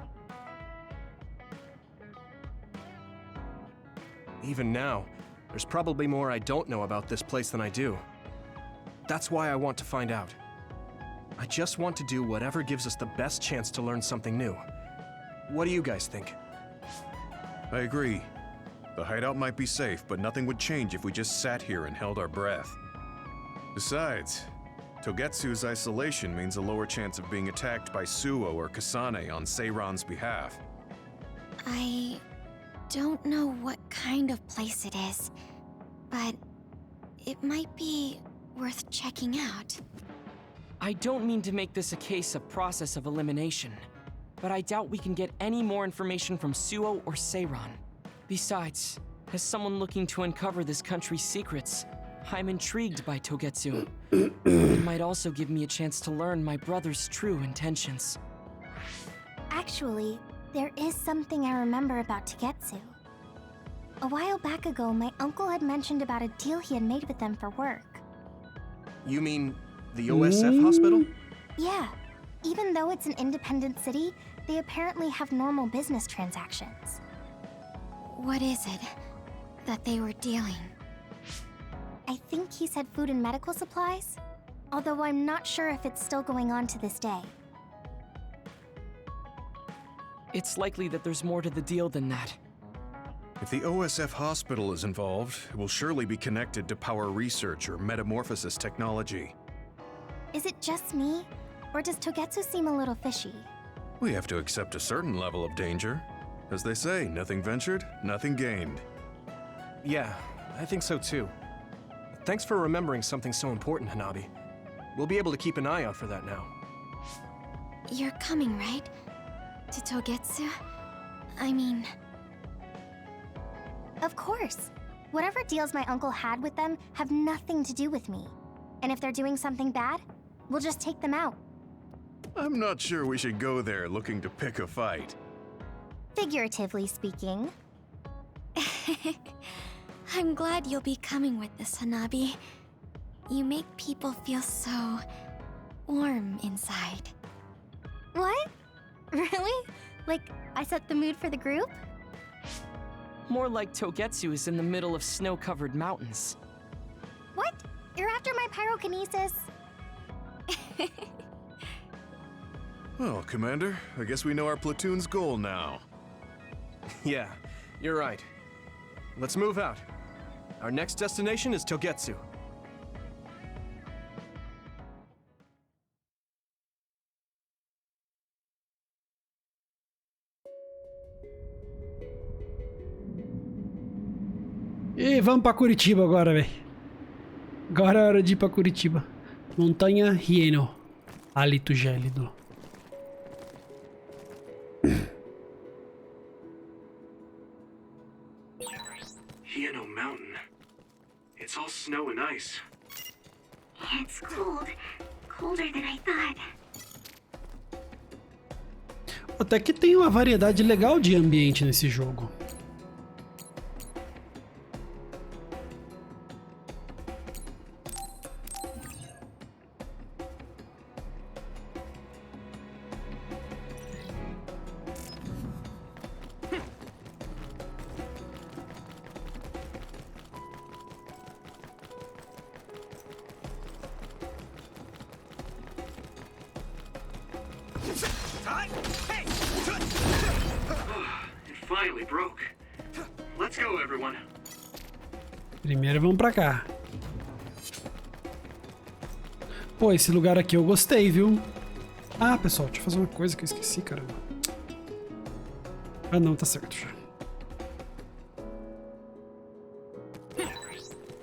Speaker 2: Even now, there's probably more I don't know about this place than I do. That's why I want to find out. I just want to do whatever gives us the best chance to learn something new. What do you guys think?
Speaker 6: I agree. The hideout might be safe, but nothing would change if we just sat here and held our breath. Besides, Togetsu's isolation means a lower chance of being attacked by Suo or Kasane on Seiron's behalf.
Speaker 8: I don't know what kind of place it is, but it might be worth checking out.
Speaker 9: I don't mean to make this a case of process of elimination, but I doubt we can get any more information from Suo or Seiron. Besides, as someone looking to uncover this country's secrets, I'm intrigued by Togetsu. It might also give me a chance to learn my brother's true intentions.
Speaker 3: Actually, there is something I remember about Togetsu. A while back ago, my uncle had mentioned about a deal he had made with them for work.
Speaker 2: You mean the OSF hospital?
Speaker 3: Yeah. Even though it's an independent city, they apparently have normal business transactions.
Speaker 8: What is it that they were dealing?
Speaker 3: I think he said food and medical supplies, although I'm not sure if it's still going on to this day.
Speaker 9: It's likely that there's more to the deal than that.
Speaker 6: If the OSF hospital is involved, it will surely be connected to power research or metamorphosis technology.
Speaker 3: Is it just me, or does Togetsu seem a little fishy?
Speaker 6: We have to accept a certain level of danger. As they say, nothing ventured, nothing gained.
Speaker 2: Yeah, I think so too. Thanks for remembering something so important, Hanabi. We'll be able to keep an eye out for that now.
Speaker 8: You're coming, right? To Togetsu? I mean...
Speaker 3: Of course. Whatever deals my uncle had with them have nothing to do with me. And if they're doing something bad, we'll just take them out.
Speaker 6: I'm not sure we should go there looking to pick a fight.
Speaker 3: Figuratively speaking.
Speaker 8: I'm glad you'll be coming with us, Hanabi. You make people feel so... warm inside.
Speaker 3: What? Really? Like, I set the mood for the group?
Speaker 9: More like Togetsu is in the middle of snow-covered mountains.
Speaker 3: What? You're after my pyrokinesis?
Speaker 6: Well, Commander, I guess we know our platoon's goal now.
Speaker 2: Yeah, you're right. Let's move out. Our next destination is Togetsu.
Speaker 1: E vamos pra Curitiba agora, velho. Agora é hora de ir pra Curitiba. Montanha Hieno. Hálito gélido.
Speaker 6: Hieno Mountain. It's all snow and ice.
Speaker 4: It's cold. Colder than I thought.
Speaker 1: Até que tem uma variedade legal de ambiente nesse jogo.
Speaker 6: It finally broke. Let's go, everyone.
Speaker 1: Primeiro vamos pra cá. Pô, esse lugar aqui eu gostei, viu? Ah, pessoal, deixa eu fazer uma coisa que eu esqueci, caramba. Ah, não, tá certo já.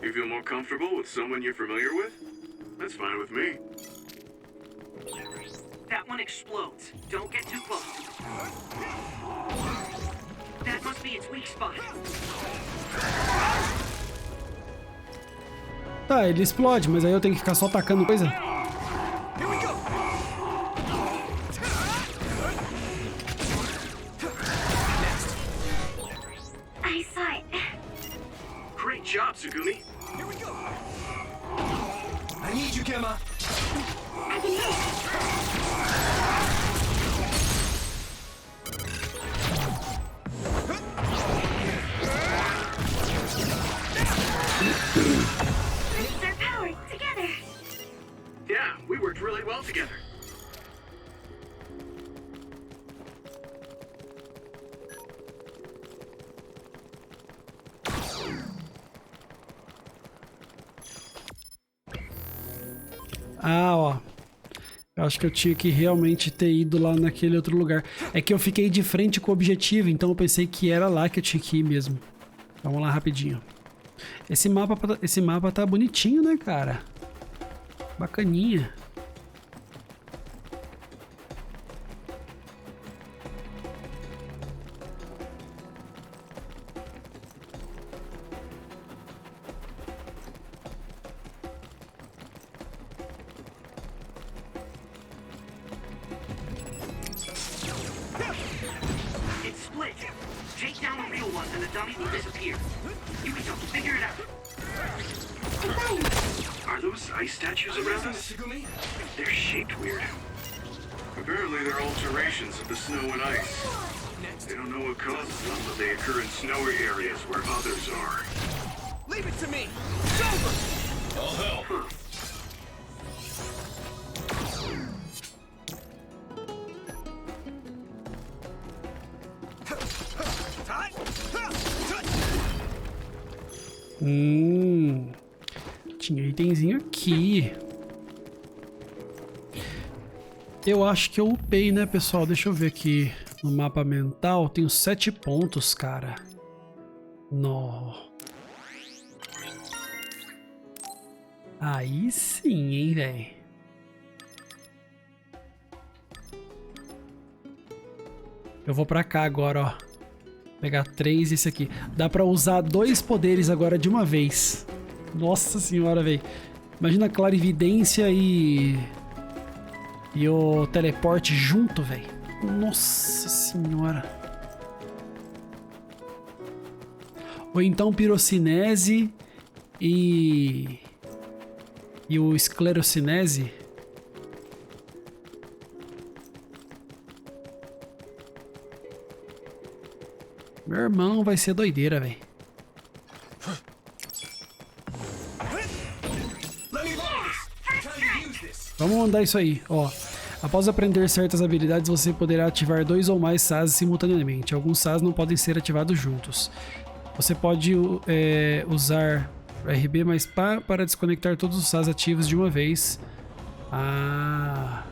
Speaker 6: You feel more comfortable with someone you're familiar with? That's fine with me.
Speaker 5: That one explodes. Don't get too close. That must be its weak spot.
Speaker 1: Tá, ele explode, mas aí eu tenho que ficar só atacando coisa?
Speaker 4: I saw it.
Speaker 6: Great job, Sugumi.
Speaker 9: I need you, Gemma.
Speaker 4: I can hit it. They're powered together.
Speaker 6: Yeah, we worked really well together.
Speaker 1: Ah, ó. Eu acho que eu tinha que realmente ter ido lá naquele outro lugar. É que eu fiquei de frente com o objetivo, então eu pensei que era lá que eu tinha que ir mesmo. Vamos lá rapidinho. Esse mapa tá bonitinho, né, cara? Bacaninha.
Speaker 5: It's split. Take down the real ones and the dummy will disappear. Yuito, figure it out.
Speaker 6: Are those ice statues around us? They're shaped weird. Apparently they're alterations of the snow and ice. They don't know what causes them, but they occur in snowy areas where others are.
Speaker 9: Leave it to me. It's over.
Speaker 6: I'll help.
Speaker 1: Tinha itemzinho aqui. Eu acho que eu upei, né, pessoal? Deixa eu ver aqui no mapa mental. Tenho 7 pontos, cara. Nó. Aí sim, hein, velho. Eu vou pra cá agora, ó. Pegar 3 e esse aqui. Dá pra usar 2 poderes agora de uma vez. Nossa senhora, velho. Imagina a clarividência e o teleporte junto, velho. Nossa senhora. Ou então pirocinese e o esclerocinese. Meu irmão, vai ser doideira, velho. Vamos mandar isso aí, ó. Após aprender certas habilidades, você poderá ativar 2 ou mais SAS simultaneamente. Alguns SAS não podem ser ativados juntos. Você pode usar RB mais pá para desconectar todos os SAS ativos de uma vez. Ah...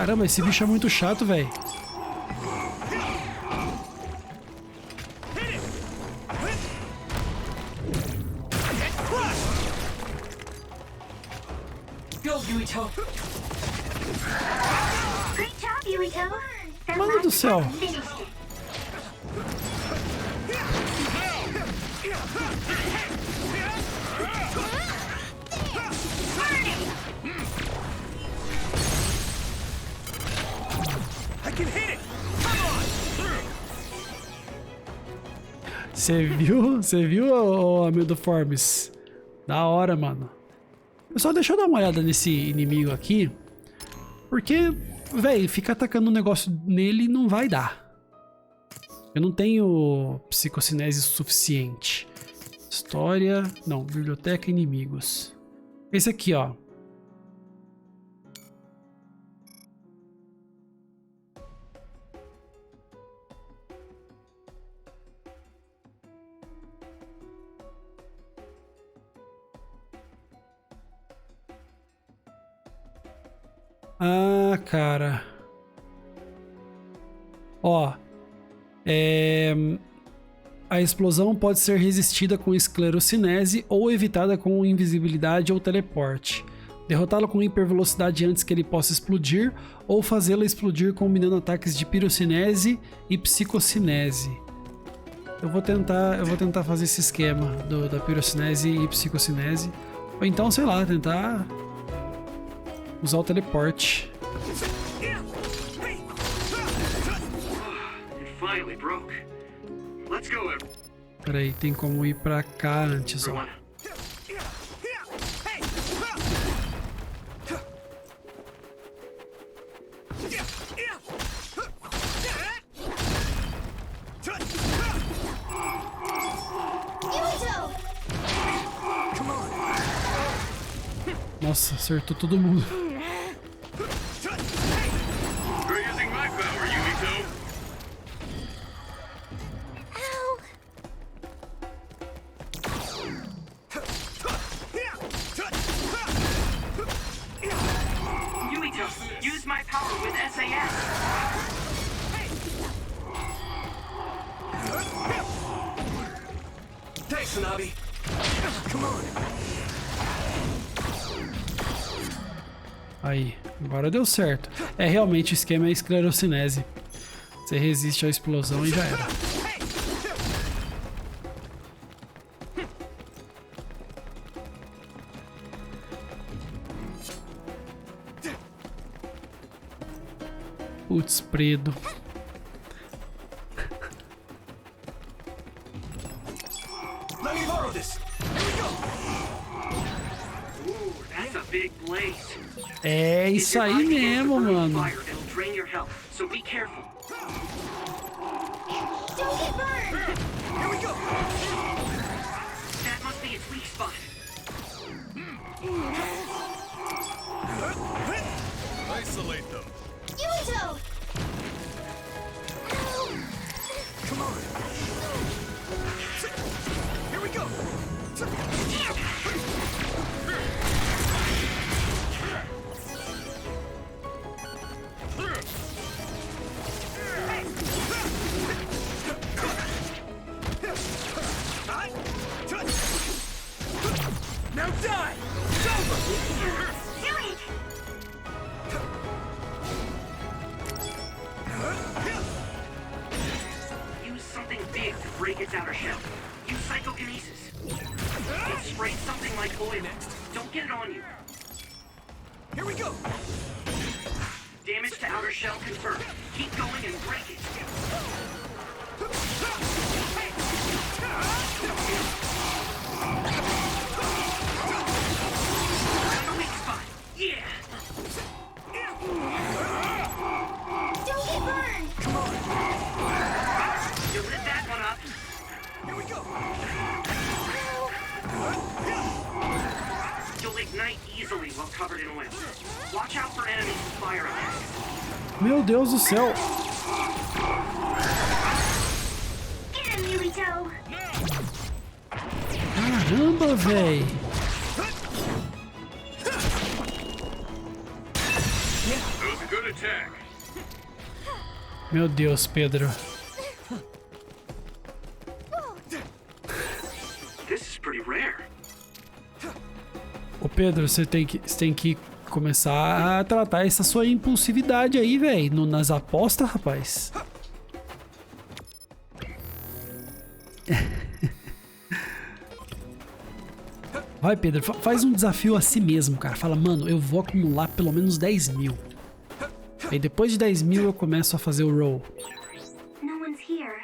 Speaker 1: Caramba, esse bicho é muito chato, velho.
Speaker 4: Great job, Yuito. That
Speaker 1: Mano do
Speaker 4: last
Speaker 1: céu.
Speaker 4: attack finished it.
Speaker 1: Você viu, ô amigo Formes? Da hora, mano. Só deixa eu dar uma olhada nesse inimigo aqui. Porque, velho, ficar atacando um negócio nele não vai dar. Eu não tenho psicocinese suficiente. História... Não, biblioteca inimigos. Esse aqui, ó. Ah, cara. Ó. A explosão pode ser resistida com esclerocinese ou evitada com invisibilidade ou teleporte. Derrotá-lo com hipervelocidade antes que ele possa explodir ou fazê-lo explodir combinando ataques de pirocinese e psicocinese. Eu vou tentar fazer esse esquema da pirocinese e psicocinese. Ou então, sei lá, tentar usar o teleporte. Peraí, tem como ir pra cá antes, ó. Nossa, acertou todo mundo.
Speaker 5: Use my power with SAS. Thanks, Sanabi. Come on.
Speaker 1: Aí, agora deu certo. É, realmente o esquema é esclerocinese. Você resiste à explosão e já era. Putz, preto.
Speaker 5: Let me borrow this. Here we go. Ooh, that's a big blaze.
Speaker 1: É isso aí mesmo, mano.
Speaker 5: It'll drain your health, so be careful.
Speaker 4: Don't get burned!
Speaker 5: Here we go. That must be its weak spot.
Speaker 6: Isolate them.
Speaker 4: Yuito!
Speaker 5: Come on. Here we go. Now die! It's over!
Speaker 4: Do it!
Speaker 5: Use something big to break its outer shell. Use psychokinesis. It sprays something like oil. Don't get it on you. Here we go. Damage to outer shell confirmed. Keep going and break it. Weak spot. Yeah.
Speaker 4: Don't get burned!
Speaker 5: Come on. You lit that one up. Here we go. You'll ignite easily while covered in oil. Watch out for enemies with fire attacks.
Speaker 1: Meu Deus do céu.
Speaker 4: Get him, Yuito!
Speaker 1: Caramba, véi.
Speaker 6: That was a good attack.
Speaker 1: Meu Deus, Pedro.
Speaker 5: This is pretty rare.
Speaker 1: Ô Pedro, você tem que começar a tratar essa sua impulsividade aí, velho, nas apostas, rapaz. Vai, Pedro, faz um desafio a si mesmo, cara. Fala, mano, eu vou acumular pelo menos 10 mil. Aí depois de 10 mil eu começo a fazer o roll.
Speaker 4: No one's here.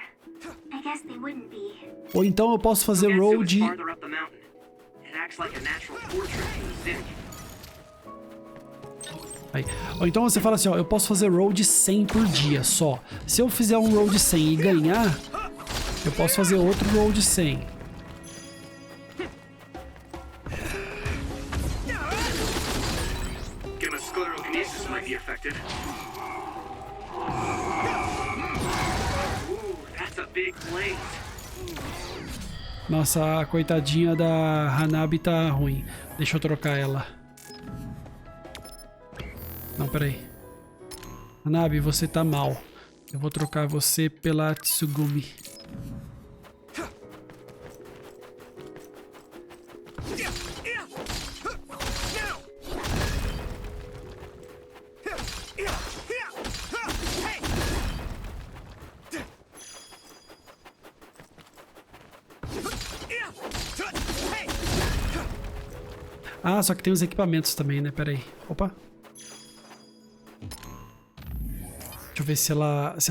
Speaker 4: I guess they wouldn't be.
Speaker 1: Ou então eu posso fazer roll de... Aí. Ou então você fala assim, ó, eu posso fazer roll de 100 por dia só. Se eu fizer um roll de 100 e ganhar, eu posso fazer outro roll de 100. Nossa, a coitadinha da Hanabi tá ruim. Deixa eu trocar ela. Não, peraí. Hanabi, você tá mal. Eu vou trocar você pela Tsugumi. Ah, só que tem os equipamentos também, né? Pera aí. Opa. Deixa eu ver se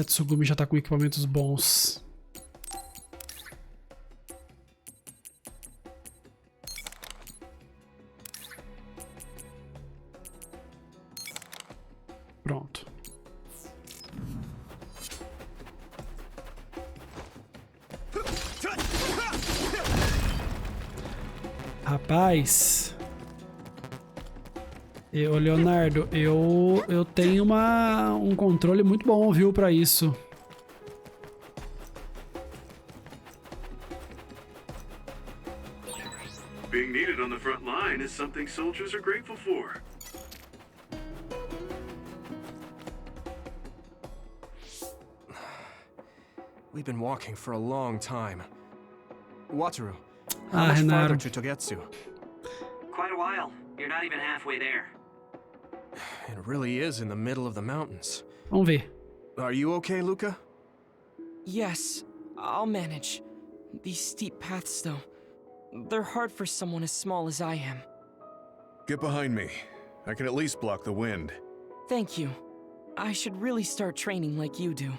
Speaker 1: a Tsugumi já tá com equipamentos bons. Pronto. Rapaz... Ô Leonardo, eu tenho um controle muito bom, viu, pra isso.
Speaker 6: Being needed on the front line is something soldiers are grateful for.
Speaker 2: We've been walking for a long time. Wataru, how much
Speaker 1: Renato.
Speaker 2: farther to Togetsu?
Speaker 5: Quite a while. You're not even halfway there.
Speaker 2: It really is in the middle of the mountains.
Speaker 1: Vamos ver.
Speaker 2: Are you okay, Luca?
Speaker 9: Yes, I'll manage. These steep paths, though, they're hard for someone as small as I am.
Speaker 6: Get behind me. I can at least block the wind.
Speaker 9: Thank you. I should really start training like you do.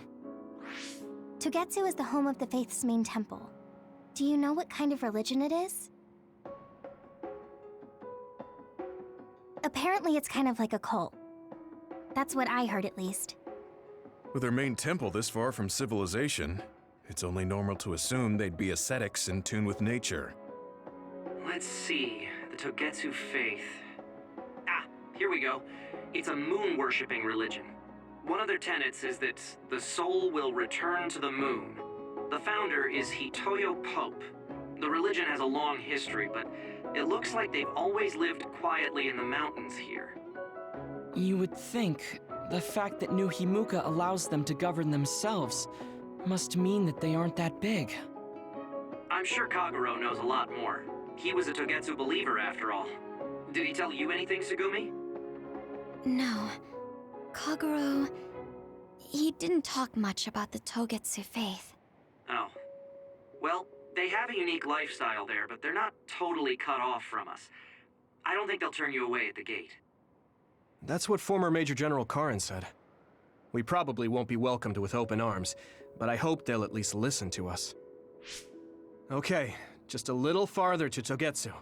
Speaker 3: Togetsu is the home of the Faith's main temple. Do you know what kind of religion it is? Apparently it's kind of like a cult. That's what I heard, at least.
Speaker 6: With their main temple this far from civilization, it's only normal to assume they'd be ascetics in tune with nature.
Speaker 5: Let's see. The Togetsu faith. Ah, here we go. It's a moon-worshipping religion. One of their tenets is that the soul will return to the moon. The founder is Hitoyo Pope. The religion has a long history, but it looks like they've always lived quietly in the mountains here.
Speaker 9: You would think the fact that New Himuka allows them to govern themselves must mean that they aren't that big.
Speaker 5: I'm sure Kagero knows a lot more. He was a Togetsu believer after all. Did he tell you anything, Tsugumi?
Speaker 3: No. Kagero... he didn't talk much about the Togetsu faith.
Speaker 5: Oh. Well, they have a unique lifestyle there, but they're not totally cut off from us. I don't think they'll turn you away at the gate.
Speaker 2: That's what former Major General Karin said. We probably won't be welcomed with open arms, but I hope they'll at least listen to us. Okay, just a little farther to Togetsu.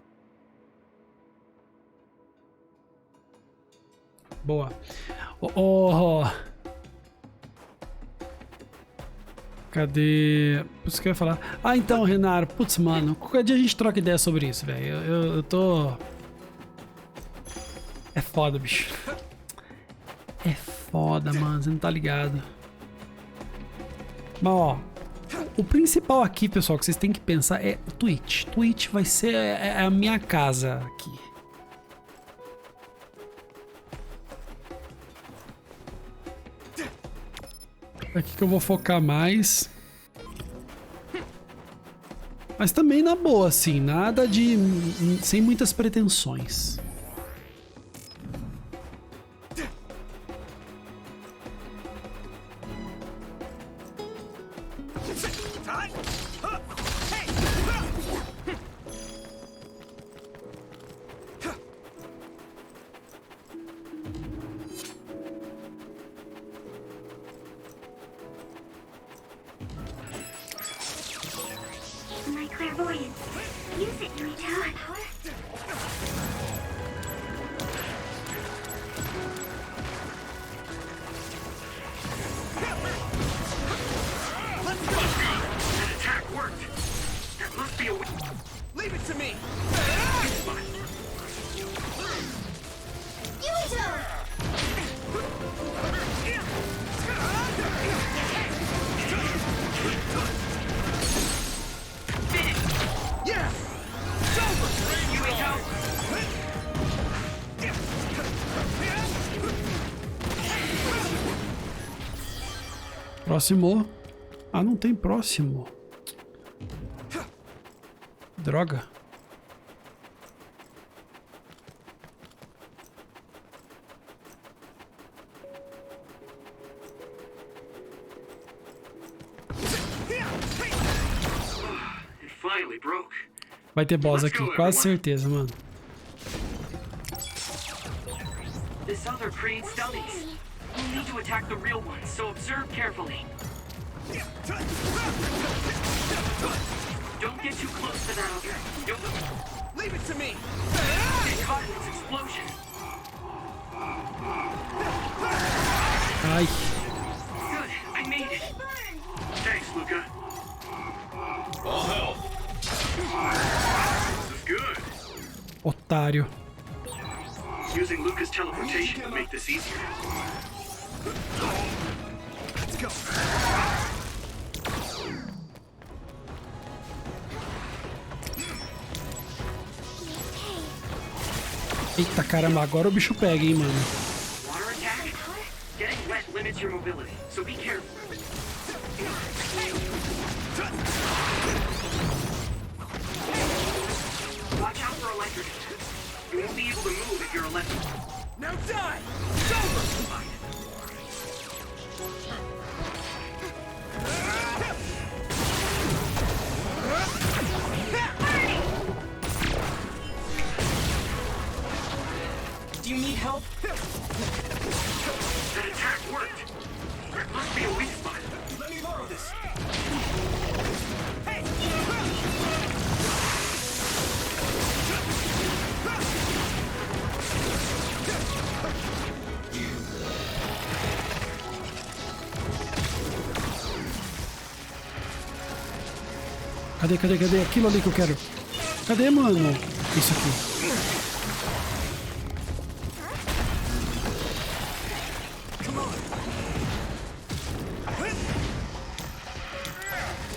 Speaker 1: Boa. Oh. Cadê? Isso que eu ia falar. Ah, então, Renato. Putz, mano. Qualquer dia a gente troca ideia sobre isso, velho. Eu tô... É foda, bicho. É foda, mano. Você não tá ligado. Mas, ó. O principal aqui, pessoal, que vocês têm que pensar é Twitch. Twitch vai ser a minha casa aqui. Aqui que eu vou focar mais. Mas também na boa, assim, nada de... sem muitas pretensões.
Speaker 4: My clairvoyance. Use it, Yuito.
Speaker 5: That attack worked. That must be a way.
Speaker 2: Leave it to me!
Speaker 5: Yeah! It's over! Yuito!
Speaker 1: Próximo. Ah, não tem próximo. Droga.
Speaker 5: It finally broke.
Speaker 1: Vai ter boss aqui, quase certeza, mano.
Speaker 5: This other creates dummies. You need to attack the real ones, so observe carefully. Don't get too close to that other. Don't
Speaker 2: Leave it to me!
Speaker 5: get caught in its explosion.
Speaker 1: Ai.
Speaker 5: Good, I made it. Thanks, Luca.
Speaker 6: All help.
Speaker 5: This is good.
Speaker 1: Otário.
Speaker 5: Using Luca's teleportation to make this easier.
Speaker 2: Let's go!
Speaker 1: Eita caramba, agora o bicho pega, hein, mano.
Speaker 5: Water attack? Getting wet limits your mobility, so be careful. Watch out for electric. You won't be able to move if you're electric.
Speaker 2: Now die! It's over!
Speaker 9: Do you need help?
Speaker 5: That attack worked. There must be a weak spot.
Speaker 2: Let me borrow this! Hey!
Speaker 1: Cadê? Aquilo ali que eu quero. Cadê, mano? Isso aqui.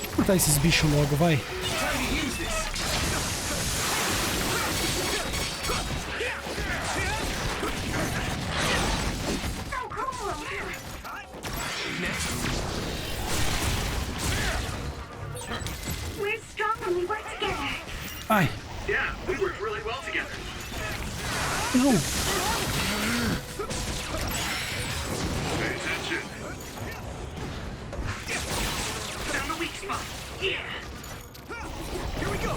Speaker 1: Vou cortar esses bichos logo, vai.
Speaker 4: We're strong when we work together.
Speaker 1: Ai.
Speaker 5: Yeah, we worked really well together.
Speaker 1: Não.
Speaker 5: Pay attention. Found the weak spot. Yeah.
Speaker 2: Here we go!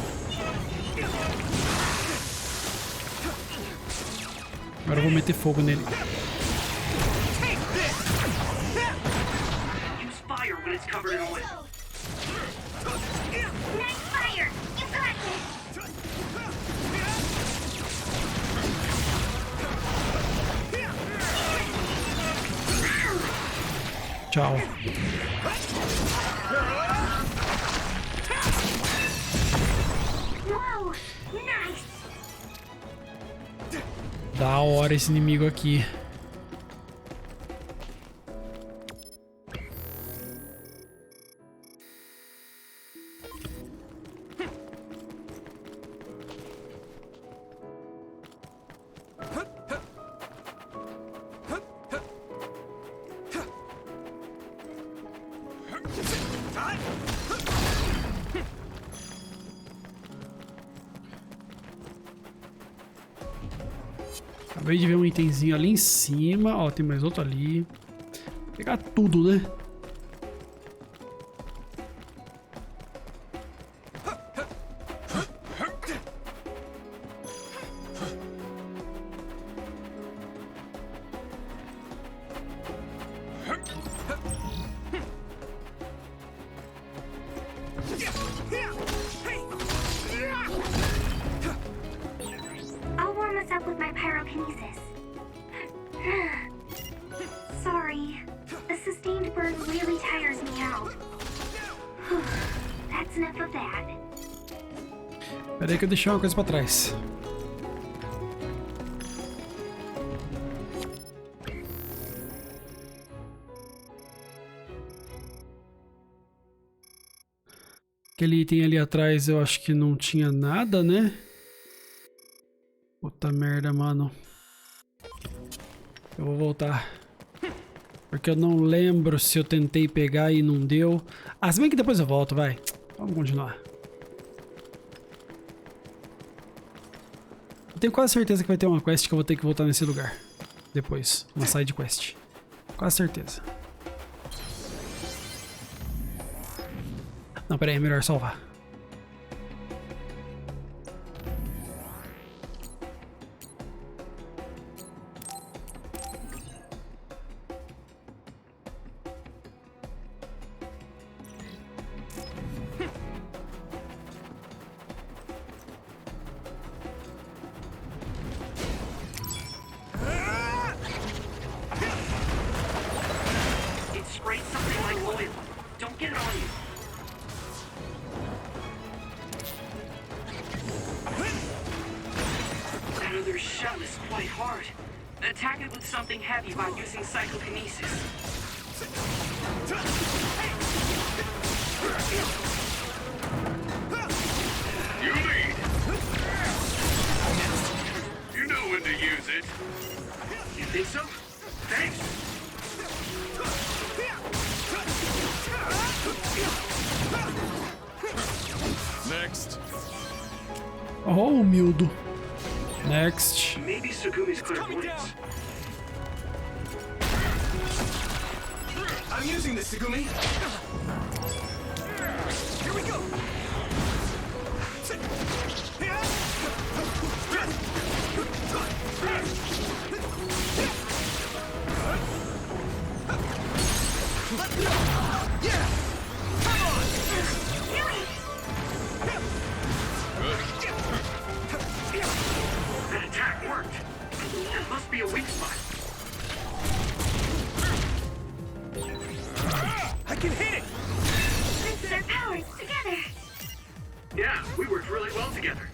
Speaker 1: Agora eu vou meter fogo nele.
Speaker 5: Use fire when it's covered in oil.
Speaker 4: Nice fire! You got this!
Speaker 1: Tchau.
Speaker 4: Whoa! Nice!
Speaker 1: Da hora esse inimigo aqui. Acabei de ver um itemzinho ali em cima. Ó, tem mais outro ali. Vou pegar tudo, né?
Speaker 4: I'll warm us up with my pyrokinesis. Sorry. The sustained burn really tires me out. That's enough of that.
Speaker 1: Pera aí que eu deixei uma coisa pra trás. Aquele item ali atrás eu acho que não tinha nada, né? Puta merda, mano. Eu vou voltar. Porque eu não lembro se eu tentei pegar e não deu. Ah, se bem que depois eu volto, vai. Vamos continuar. Eu tenho quase certeza que vai ter uma quest que eu vou ter que voltar nesse lugar. Depois, uma side quest. Quase certeza. Não, pera aí, é melhor salvar.
Speaker 5: It sprayed something like oil. Don't get it on you. That other shell is quite hard. Attack it with something heavy by using psychokinesis.
Speaker 6: You lead. You know when to use it.
Speaker 5: You think so? Thanks.
Speaker 6: Next.
Speaker 1: Oh, humildo. Next.
Speaker 5: Maybe Sugumi's clairvoyance. I'm using this, Sugumi. Here we go. Yeah. Come on. That attack worked. That must be a weak spot. I can hit it!
Speaker 4: Let's put our powers together.
Speaker 5: Yeah, we worked really well together.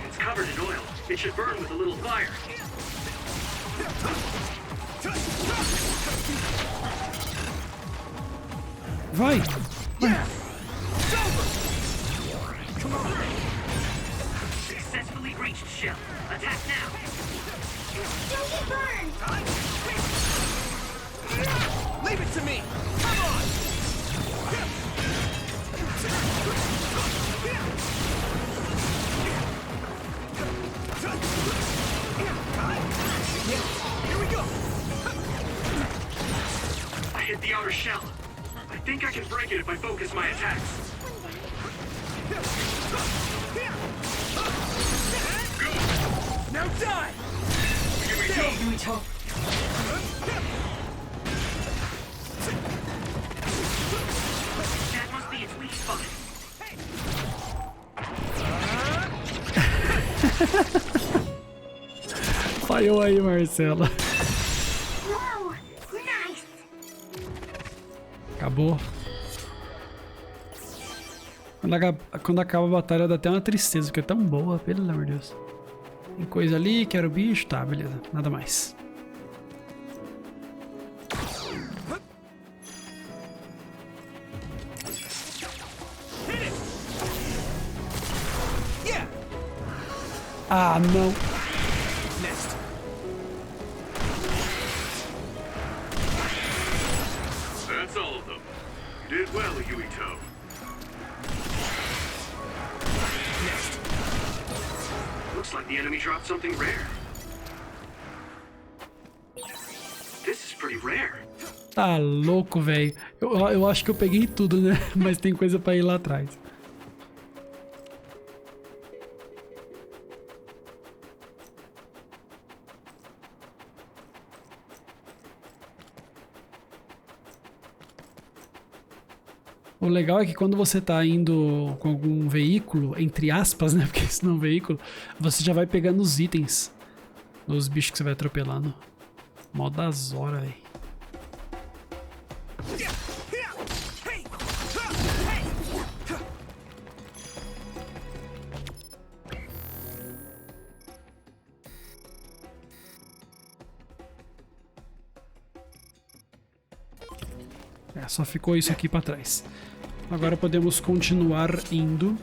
Speaker 5: It's covered in oil. It should burn with a little fire.
Speaker 1: Vai.
Speaker 5: Yeah. It's over. Come on. Successfully breached shell. Attack now.
Speaker 4: Don't get burned.
Speaker 5: Leave it to me. Come on. Here we go. I hit the outer shell. I think I can break it if I focus my attacks. Good. Now die! Here we go, Yuito. That must be its weak spot.
Speaker 1: Falhou aí, Marcelo.
Speaker 4: Whoa, nice.
Speaker 1: Acabou. Quando acaba a batalha dá até uma tristeza, porque é tão boa, pelo amor de Deus. Tem coisa ali, quero bicho, tá, beleza, nada mais. Ah, não.
Speaker 6: did well, Yuito.
Speaker 5: Looks like the enemy dropped something rare. This is pretty rare.
Speaker 1: Tá louco, velho. Eu acho que eu peguei tudo, né? Mas tem coisa pra ir lá atrás. O legal é que quando você tá indo com algum veículo, entre aspas, né? Porque isso não é um veículo, você já vai pegando os itens dos bichos que você vai atropelando. Mó das horas, velho. Só ficou isso aqui pra trás. Agora podemos continuar indo.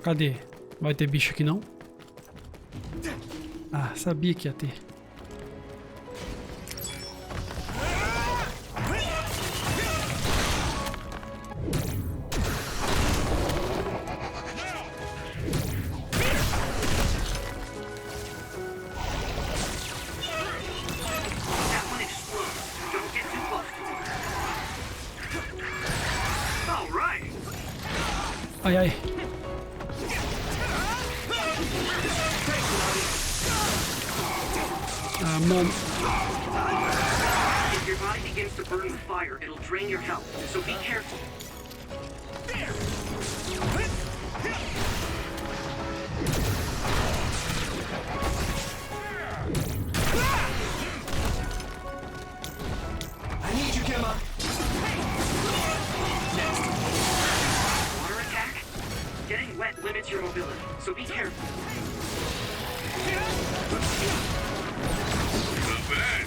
Speaker 1: Cadê? Vai ter bicho aqui não? Ah, sabia que ia ter. Ai, ai. Ah, mano.
Speaker 5: If your body begins to burn with fire, it'll drain your health, so be careful.
Speaker 9: I need you, Gemma.
Speaker 5: Water attack? Getting wet limits your mobility, so be careful.
Speaker 6: Not bad.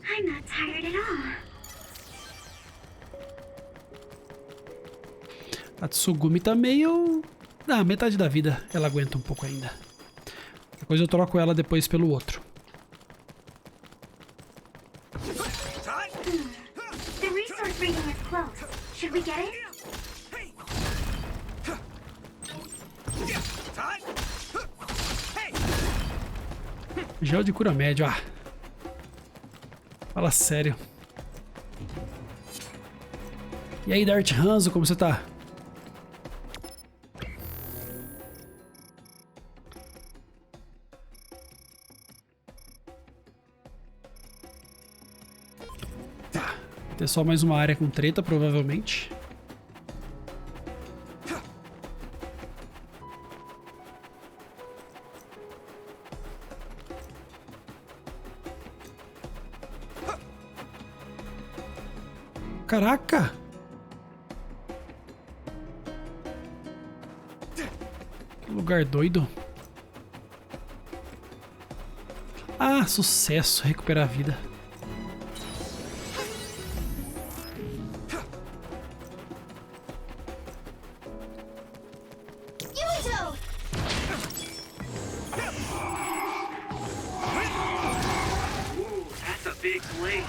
Speaker 4: I'm not tired at all.
Speaker 1: A Tsugumi tá meio... Ah, metade da vida ela aguenta um pouco ainda. Depois eu troco ela depois pelo outro.
Speaker 4: The resource rating is close. Should we get it?
Speaker 1: Gel de cura médio, ah. Fala sério. E aí, Dart Hanzo, como você tá? Tá. Vai ter só mais uma área com treta, provavelmente. Caraca! Que lugar doido. Ah, sucesso, recuperar a vida.
Speaker 3: Yuito!
Speaker 5: Ooh, that's a big blaze.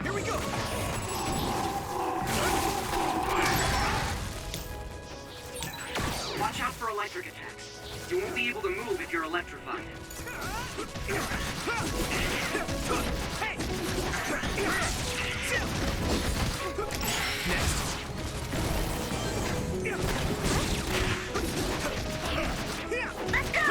Speaker 9: Here we go.
Speaker 5: Watch out for electric attacks. You won't be able to move if you're electrified.
Speaker 9: Next.
Speaker 4: Let's go!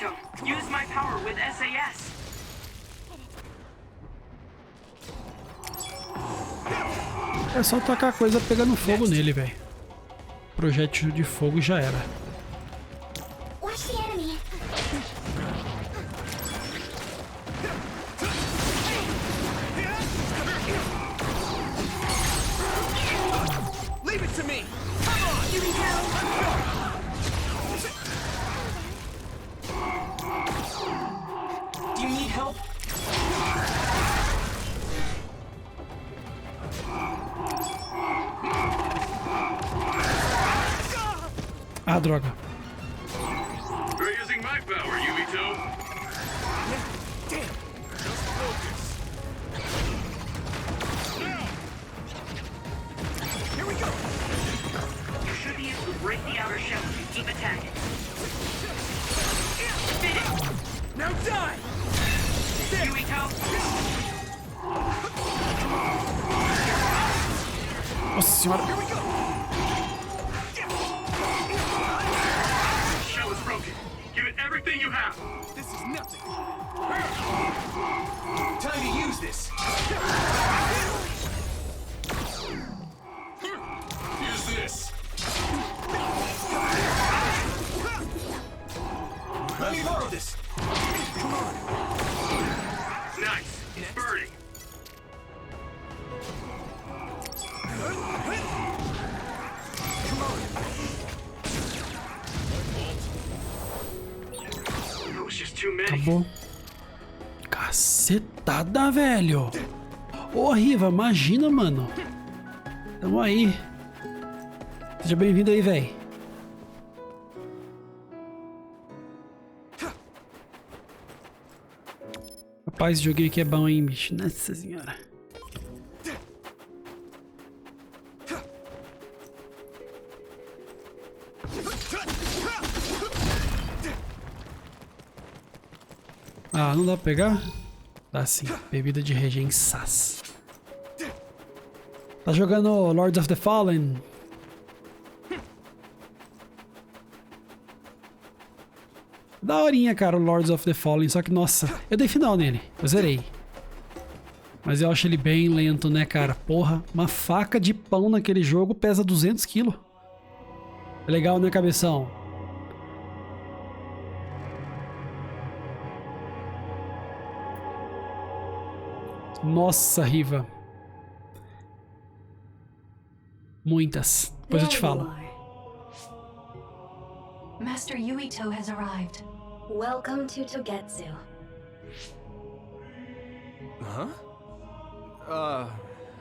Speaker 5: Yuito, use my power with SAS.
Speaker 1: É só tacar coisa pegando fogo nele, velho. Projétil de fogo já era.
Speaker 4: Watch the enemy.
Speaker 2: Leave it to me! Come on!
Speaker 4: Here we go.
Speaker 9: Do you need help?
Speaker 1: Ah, droga.
Speaker 6: You're using my power, Yuito.
Speaker 2: Damn! Just focus. Here we go!
Speaker 5: You should be able to break the outer shell if you keep attacking. Fit it!
Speaker 2: Now die!
Speaker 5: Yuito!
Speaker 1: Nossa senhora.
Speaker 2: Here we go!
Speaker 6: Shell is broken. Give it everything you have.
Speaker 2: This is nothing. Time to use this.
Speaker 6: Use this.
Speaker 2: Let me borrow this. Come on.
Speaker 6: Nice. It's burning.
Speaker 2: Come on.
Speaker 6: That was just too many.
Speaker 1: Acabou. Cacetada, velho. Ô, Riva, imagina, mano. Tamo aí. Seja bem-vindo aí, velho. Rapaz, esse joguinho aqui é bom, hein, bicho. Nossa senhora. Ah, não dá pra pegar? Dá sim. Bebida de regen sas. Tá jogando Lords of the Fallen? Daorinha, cara, o Lords of the Fallen. Só que, nossa, eu dei final nele. Eu zerei. Mas eu acho ele bem lento, né, cara? Porra, uma faca de pão naquele jogo pesa 200 kg. É legal, né, cabeção? Nossa, Riva. Muitas. Depois eu te falo.
Speaker 10: Master Yuito has arrived.
Speaker 4: Welcome to Togetsu.
Speaker 2: Huh?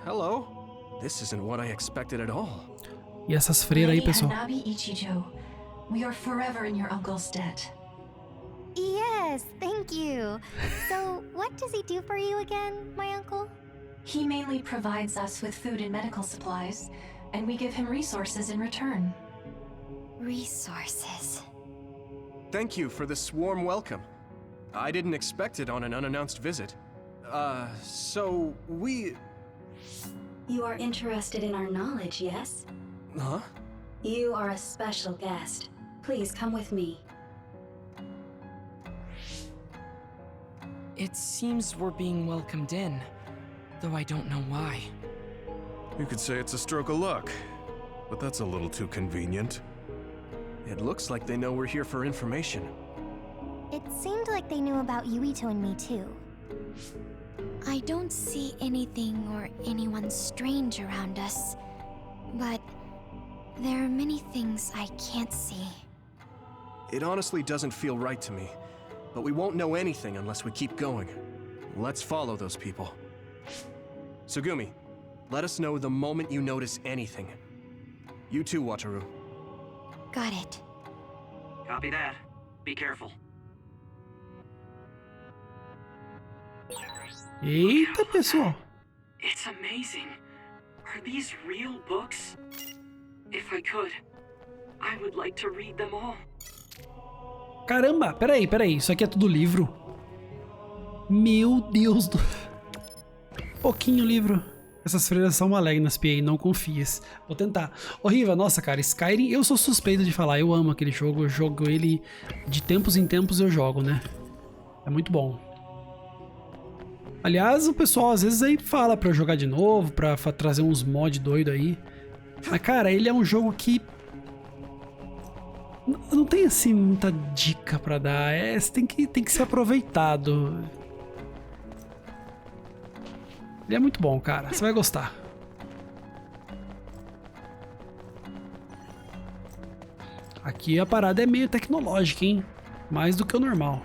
Speaker 2: Hello? This isn't what I expected at all.
Speaker 1: E essas freiras aí,
Speaker 10: Lady
Speaker 1: pessoal?
Speaker 10: Hanabi Ichijo, we are forever in your uncle's debt.
Speaker 3: Yes, thank you. So, what does he do for you again, my uncle?
Speaker 10: He mainly provides us with food and medical supplies, and we give him resources in return.
Speaker 3: Resources.
Speaker 2: Thank you for this warm welcome. I didn't expect it on an unannounced visit. So we...
Speaker 4: You are interested in our knowledge, yes?
Speaker 2: Huh?
Speaker 4: You are a special guest. Please come with me.
Speaker 9: It seems we're being welcomed in, though I don't know why.
Speaker 6: You could say it's a stroke of luck, but that's a little too convenient.
Speaker 2: It looks like they know we're here for information.
Speaker 3: It seemed like they knew about Yuito and me too. I don't see anything or anyone strange around us, but there are many things I can't see.
Speaker 2: It honestly doesn't feel right to me, but we won't know anything unless we keep going. Let's follow those people. Tsugumi, let us know the moment you notice anything. You too, Wataru.
Speaker 3: Got it.
Speaker 5: Copy that. Be careful.
Speaker 1: Eita, pessoal.
Speaker 5: It's amazing. Are these real books? If I could, I would like to read them all.
Speaker 1: Caramba, peraí. Isso aqui é tudo livro? Meu Deus do... Pouquinho livro. Essas freiras são malignas, PA, não confies. Vou tentar. Ô, Riva, nossa, cara, Skyrim, eu sou suspeito de falar. Eu amo aquele jogo, eu jogo ele de tempos em tempos, eu jogo, né? É muito bom. Aliás, o pessoal às vezes aí fala pra eu jogar de novo, pra trazer uns mod doido aí. Mas, cara, ele é um jogo que... não tem, assim, muita dica pra dar. Tem que ser aproveitado. Ele é muito bom, cara. Você vai gostar. Aqui a parada é meio tecnológica, hein? Mais do que o normal.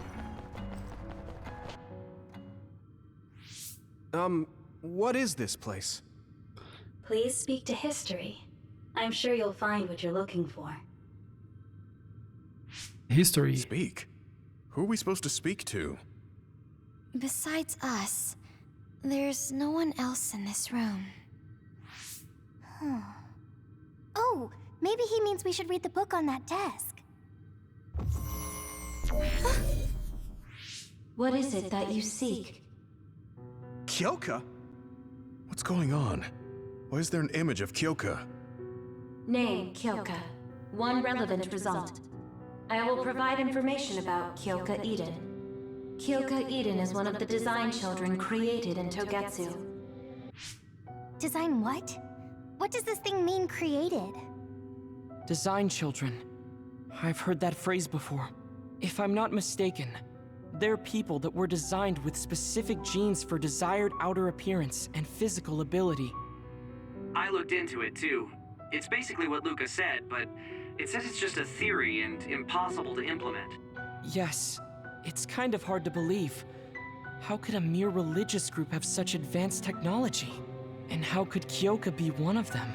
Speaker 2: What is this place?
Speaker 11: Please speak to history. I'm sure you'll find what you're looking for.
Speaker 1: History.
Speaker 6: Speak? Who are we supposed to speak to?
Speaker 3: Besides us, there's no one else in this room. Oh, maybe he means we should read the book on that desk.
Speaker 11: What is it that you seek?
Speaker 2: Kyoka?
Speaker 6: What's going on? Why is there an image of Kyoka?
Speaker 11: Name, Kyoka. One relevant result. I will provide information about Kyoka Eden. Kyoka Eden is one of the design children created in Togetsu.
Speaker 3: Design what? What does this thing mean, created?
Speaker 9: Design children. I've heard that phrase before. If I'm not mistaken, they're people that were designed with specific genes for desired outer appearance and physical ability.
Speaker 5: I looked into it too. It's basically what Luca said, but it says it's just a theory and impossible to implement.
Speaker 9: Yes, it's kind of hard to believe. How could a mere religious group have such advanced technology? And how could Kyoka be one of them?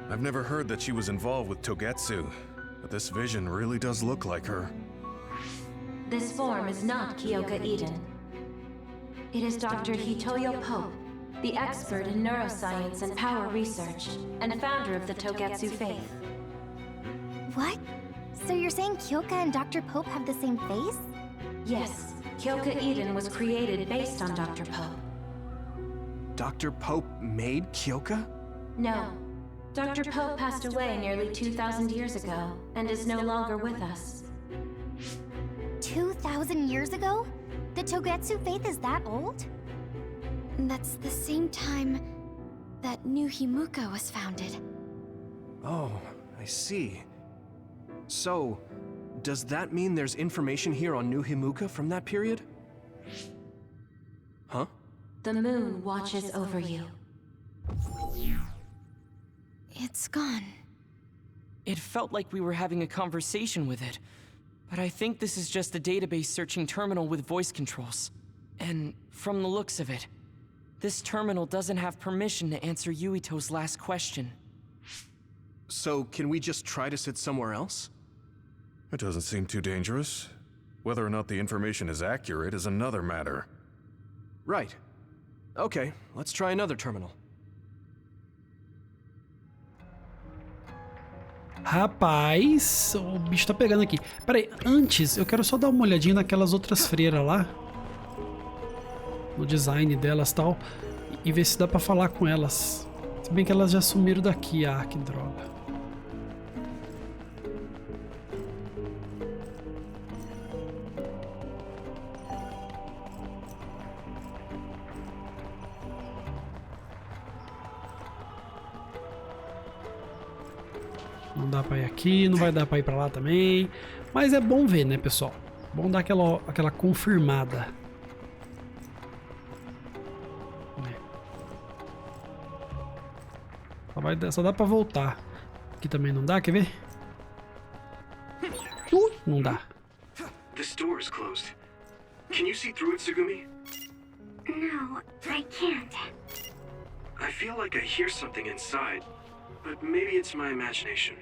Speaker 6: I've never heard that she was involved with Togetsu, but this vision really does look like her.
Speaker 11: This form is not Kyoka Eden. It is Dr. Hitoyo Pope, the expert in neuroscience and power research, and founder of the Togetsu faith.
Speaker 3: What? So you're saying Kyoka and Dr. Pope have the same face?
Speaker 11: Yes, Kyoka Eden was created based on Dr. Pope.
Speaker 2: Dr. Pope made Kyoka?
Speaker 11: No. Dr. Pope passed away nearly 2,000 years ago, and is no longer with us.
Speaker 3: 2,000 years ago? The Togetsu faith is that old? That's the same time that New Himuka was founded.
Speaker 2: Oh, I see. So, does that mean there's information here on New Himuka from that period? Huh?
Speaker 11: The moon watches over you.
Speaker 3: It's gone.
Speaker 9: It felt like we were having a conversation with it, but I think this is just a database searching terminal with voice controls. And from the looks of it, this terminal doesn't have permission to answer Yuito's last question.
Speaker 2: So, can we just try to sit somewhere else?
Speaker 6: It doesn't seem too dangerous. Whether or not the information is accurate is another matter.
Speaker 2: Right. Okay, let's try another terminal.
Speaker 1: Rapaz, o bicho tá pegando aqui. Pera aí, antes eu quero só dar uma olhadinha naquelas outras freiras lá. No design delas e tal. E ver se dá pra falar com elas. Se bem que elas já sumiram daqui. Ah, que droga. Não dá pra ir aqui, não vai dar pra ir pra lá também. Mas é bom ver, né, pessoal? Bom dar aquela confirmada. Só dá pra voltar. Aqui também não dá, quer ver? Não dá.
Speaker 5: This door is closed. Can you see through it, Tsugumi?
Speaker 4: No, I can't.
Speaker 5: I feel like I hear something inside, but maybe it's my imagination.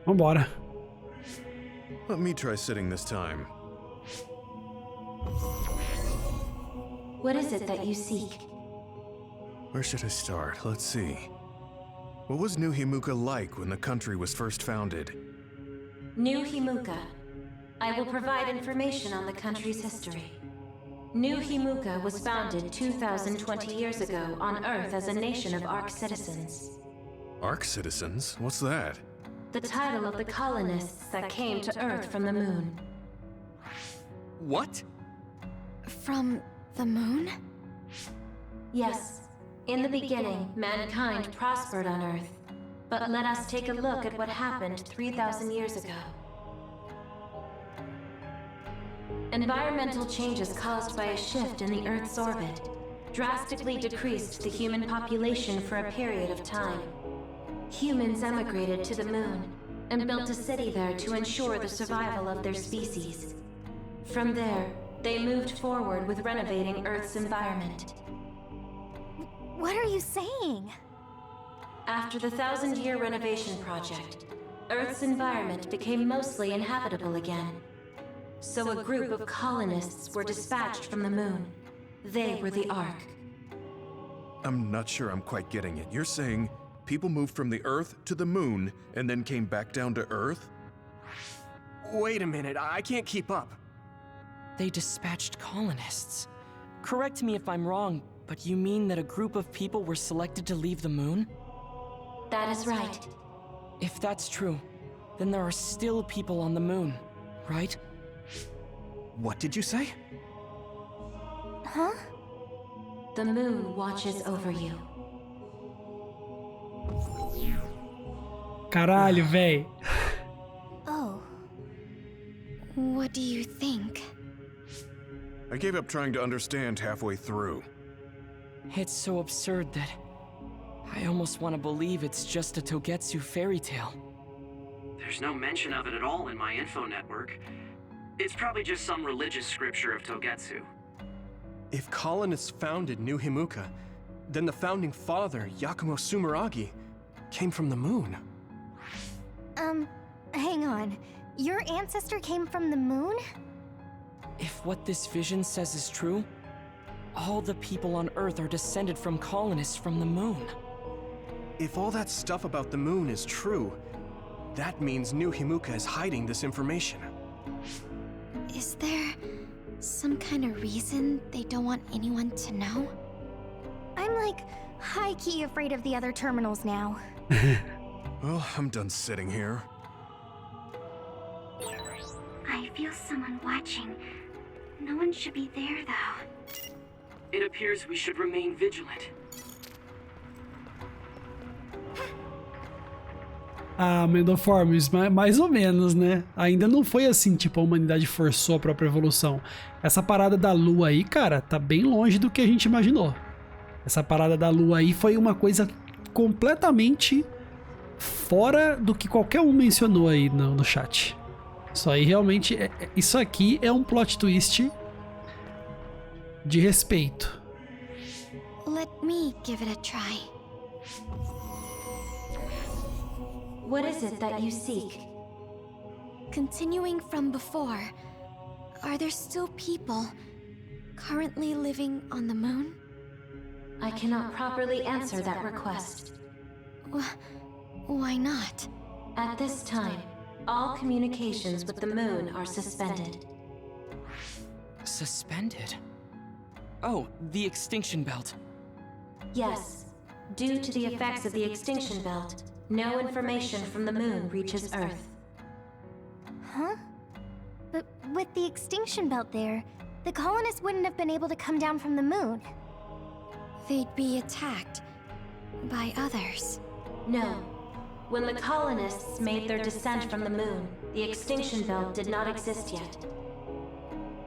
Speaker 1: Vambora.
Speaker 6: Let me try sitting this time.
Speaker 11: What is it that you seek?
Speaker 6: Where should I start? Let's see. What was New Himuka like when the country was first founded?
Speaker 11: New Himuka. I will provide information on the country's history. New Himuka was founded 2,020 years ago on Earth as a nation of Ark citizens.
Speaker 6: Ark citizens? What's that?
Speaker 11: The title of the colonists that came to Earth from the moon.
Speaker 9: What?
Speaker 3: From the moon?
Speaker 11: Yes. In the beginning, mankind prospered on Earth. But let us take a look at what happened 3,000 years ago. Environmental changes caused by a shift in the Earth's orbit drastically decreased the human population for a period of time. Humans emigrated to the moon and built a city there to ensure the survival of their species. From there, they moved forward with renovating Earth's environment.
Speaker 3: What are you saying?
Speaker 11: After the 1,000-year renovation project, Earth's environment became mostly inhabitable again. So a group of colonists were dispatched from the moon. They were the Ark.
Speaker 6: I'm not sure I'm quite getting it. You're saying people moved from the Earth to the moon and then came back down to Earth?
Speaker 2: Wait a minute, I can't keep up.
Speaker 9: They dispatched colonists. Correct me if I'm wrong, but you mean that a group of people were selected to leave the moon?
Speaker 11: That is right.
Speaker 9: If that's true, then there are still people on the moon, right?
Speaker 2: What did you say?
Speaker 3: Huh?
Speaker 11: The moon watches over you.
Speaker 1: Caralho, véi.
Speaker 3: Oh. What do you think?
Speaker 6: I gave up trying to understand halfway through.
Speaker 9: It's so absurd that I almost want to believe it's just a Togetsu fairy tale.
Speaker 5: There's no mention of it at all in my info network. It's probably just some religious scripture of Togetsu.
Speaker 2: If colonists founded New Himuka, then the founding father, Yakumo Sumeragi, came from the moon.
Speaker 3: Hang on. Your ancestor came from the moon?
Speaker 9: If what this vision says is true, all the people on Earth are descended from colonists from the moon.
Speaker 2: If all that stuff about the moon is true, that means New Himuka is hiding this information.
Speaker 3: Is there some kind of reason they don't want anyone to know? I'm like high-key afraid of the other terminals now.
Speaker 6: Well, I'm done sitting here.
Speaker 4: I feel someone watching. No one should be there, though.
Speaker 5: It appears we should remain vigilant.
Speaker 1: Ah, Mendoformes, mais ou menos, né? Ainda não foi assim, tipo, a humanidade forçou a própria evolução. Essa parada da lua aí, cara, tá bem longe do que a gente imaginou. Essa parada da lua aí foi uma coisa completamente fora do que qualquer um mencionou aí no chat. Isso aí realmente, isso aqui é um plot twist de respeito.
Speaker 3: Let me give it a try.
Speaker 11: What is it that you seek?
Speaker 3: Continuing from before, are there still people currently living on the moon?
Speaker 11: I cannot properly answer that request.
Speaker 3: Why not?
Speaker 11: At this time, all communications with the moon are suspended.
Speaker 9: Suspended? Oh, the extinction belt.
Speaker 11: Yes. Due to the effects of the extinction belt, no information from the moon reaches Earth.
Speaker 3: Huh? But with the extinction belt there, the colonists wouldn't have been able to come down from the moon. They'd be attacked by others.
Speaker 11: No. When the colonists made their descent from the moon, the extinction belt did not exist yet.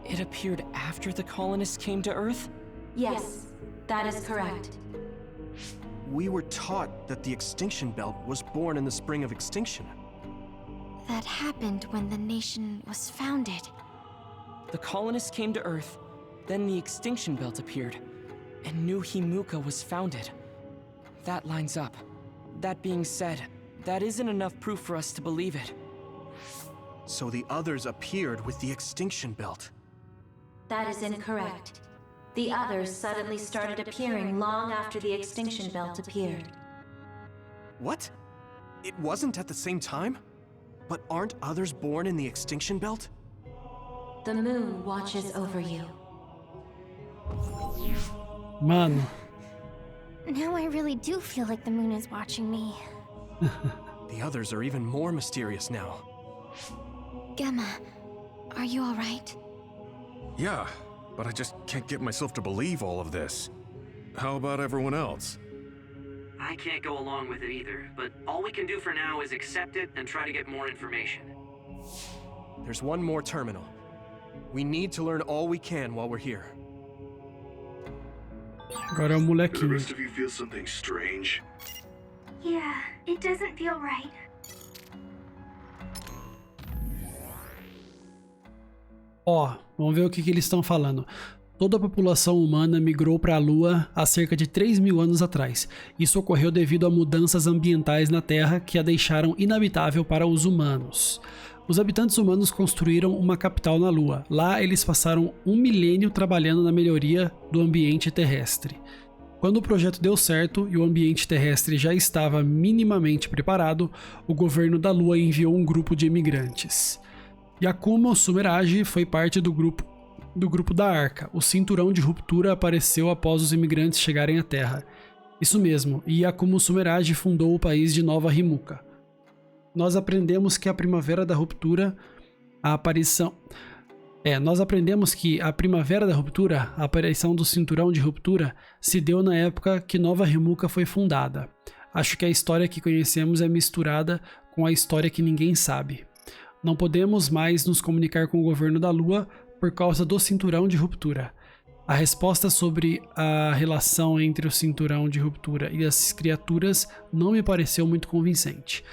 Speaker 9: It appeared after the colonists came to Earth?
Speaker 11: Yes, that is correct.
Speaker 2: We were taught that the extinction belt was born in the spring of extinction.
Speaker 3: That happened when the nation was founded.
Speaker 9: The colonists came to Earth, then the extinction belt appeared, and New Himuka was founded. That lines up. That being said, that isn't enough proof for us to believe it.
Speaker 2: So the others appeared with the extinction belt.
Speaker 11: That is incorrect. The others suddenly started appearing long after the extinction belt appeared.
Speaker 2: What? It wasn't at the same time? But aren't others born in the extinction belt?
Speaker 11: The moon watches over you.
Speaker 1: Mano.
Speaker 3: Now I really do feel like the moon is watching me.
Speaker 2: The others are even more mysterious now.
Speaker 3: Gemma, are you alright?
Speaker 6: Yeah, but I just can't get myself to believe all of this. How about everyone else?
Speaker 5: I can't go along with it either, but all we can do for now is accept it and try to get more information.
Speaker 2: There's one more terminal. We need to learn all we can while we're here.
Speaker 1: Agora é o
Speaker 12: Do the
Speaker 1: molequinho.
Speaker 12: rest of you feel something strange?
Speaker 4: Yeah, it doesn't feel right.
Speaker 1: Ó, vamos ver o que eles estão falando. Toda a população humana migrou para a Lua há cerca de 3.000 anos atrás. Isso ocorreu devido a mudanças ambientais na Terra que a deixaram inabitável para os humanos. Os habitantes humanos construíram uma capital na Lua. Lá eles passaram 1 milênio trabalhando na melhoria do ambiente terrestre. Quando o projeto deu certo e o ambiente terrestre já estava minimamente preparado, o governo da Lua enviou um grupo de imigrantes. Yakumo Sumeragi foi parte do grupo da Arca. O cinturão de ruptura apareceu após os imigrantes chegarem à Terra. Isso mesmo, e Yakumo Sumeragi fundou o país de Nova Himuka. Nós aprendemos que a primavera da ruptura, a aparição do cinturão de ruptura, se deu na época que Nova Himuka foi fundada. Acho que a história que conhecemos é misturada com a história que ninguém sabe. Não podemos mais nos comunicar com o governo da Lua por causa do cinturão de ruptura. A resposta sobre a relação entre o cinturão de ruptura e as criaturas não me pareceu muito convincente.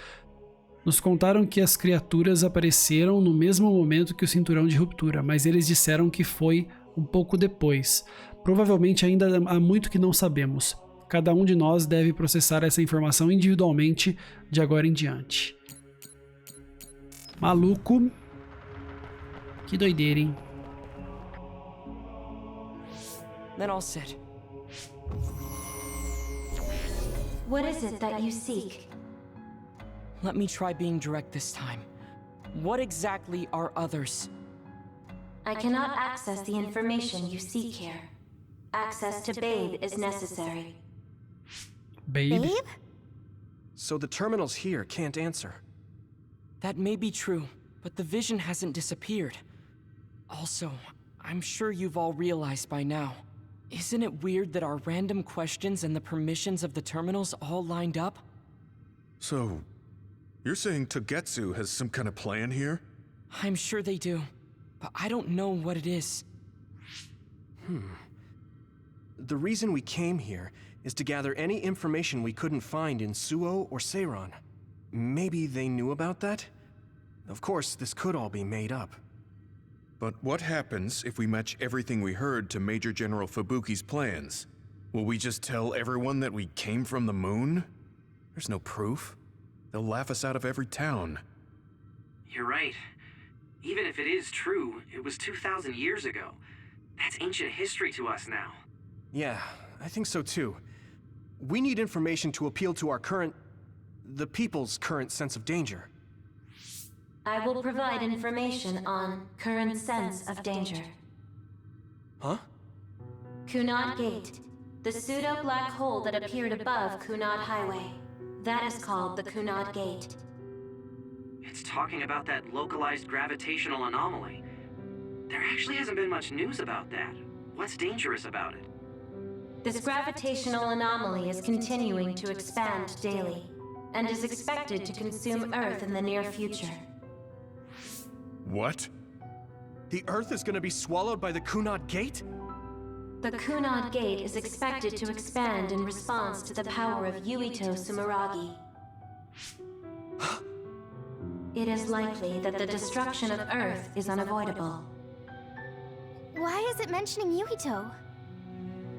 Speaker 1: Nos contaram que as criaturas apareceram no mesmo momento que o cinturão de ruptura, mas eles disseram que foi um pouco depois. Provavelmente ainda há muito que não sabemos. Cada um de nós deve processar essa informação individualmente de agora em diante. Maluco. Que doideira, hein?
Speaker 9: Then all said.
Speaker 11: What is it that you seek?
Speaker 9: Let me try being direct this time. What exactly are others?
Speaker 11: I cannot access the information you seek here. Access to Babe is necessary.
Speaker 1: Babe?
Speaker 2: So the terminals here can't answer.
Speaker 9: That may be true, but the vision hasn't disappeared. Also, I'm sure you've all realized by now. Isn't it weird that our random questions and the permissions of the terminals all lined up?
Speaker 6: So, you're saying Togetsu has some kind of plan here?
Speaker 9: I'm sure they do, but I don't know what it is.
Speaker 2: The reason we came here is to gather any information we couldn't find in Suo or Seiron. Maybe they knew about that? Of course, this could all be made up.
Speaker 6: But what happens if we match everything we heard to Major General Fubuki's plans? Will we just tell everyone that we came from the moon? There's no proof. They'll laugh us out of every town.
Speaker 5: You're right. Even if it is true, it was 2,000 years ago. That's ancient history to us now.
Speaker 2: Yeah, I think so too. We need information to appeal to the people's current sense of danger.
Speaker 11: I will provide information on current sense of danger.
Speaker 2: Huh?
Speaker 11: Kunad Gate, the pseudo-black hole that appeared above Kunad Highway. That is called the Kunad Gate.
Speaker 5: It's talking about that localized gravitational anomaly. There actually hasn't been much news about that. What's dangerous about it?
Speaker 11: This gravitational anomaly is continuing to expand daily, and is expected to consume Earth in the near future.
Speaker 6: What?
Speaker 2: The Earth is gonna be swallowed by the Kunad Gate?
Speaker 11: The Kunad Gate is expected to expand in response to the power of Yuito Sumeragi. It is likely that the destruction of Earth is unavoidable.
Speaker 3: Why is it mentioning Yuito?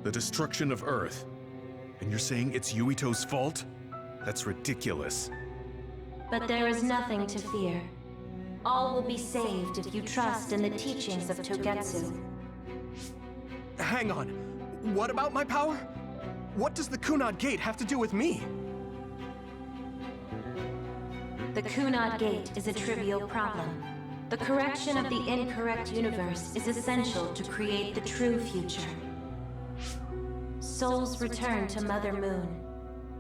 Speaker 6: The destruction of Earth. And you're saying it's Yuito's fault? That's ridiculous.
Speaker 11: But there is nothing to fear. All will be saved if you trust in the teachings of Togetsu.
Speaker 2: Hang on. What about my power? What does the Kunad Gate have to do with me?
Speaker 11: The Kunad Gate is a trivial problem. The correction of the incorrect universe is essential to create the true future. Souls return to Mother Moon.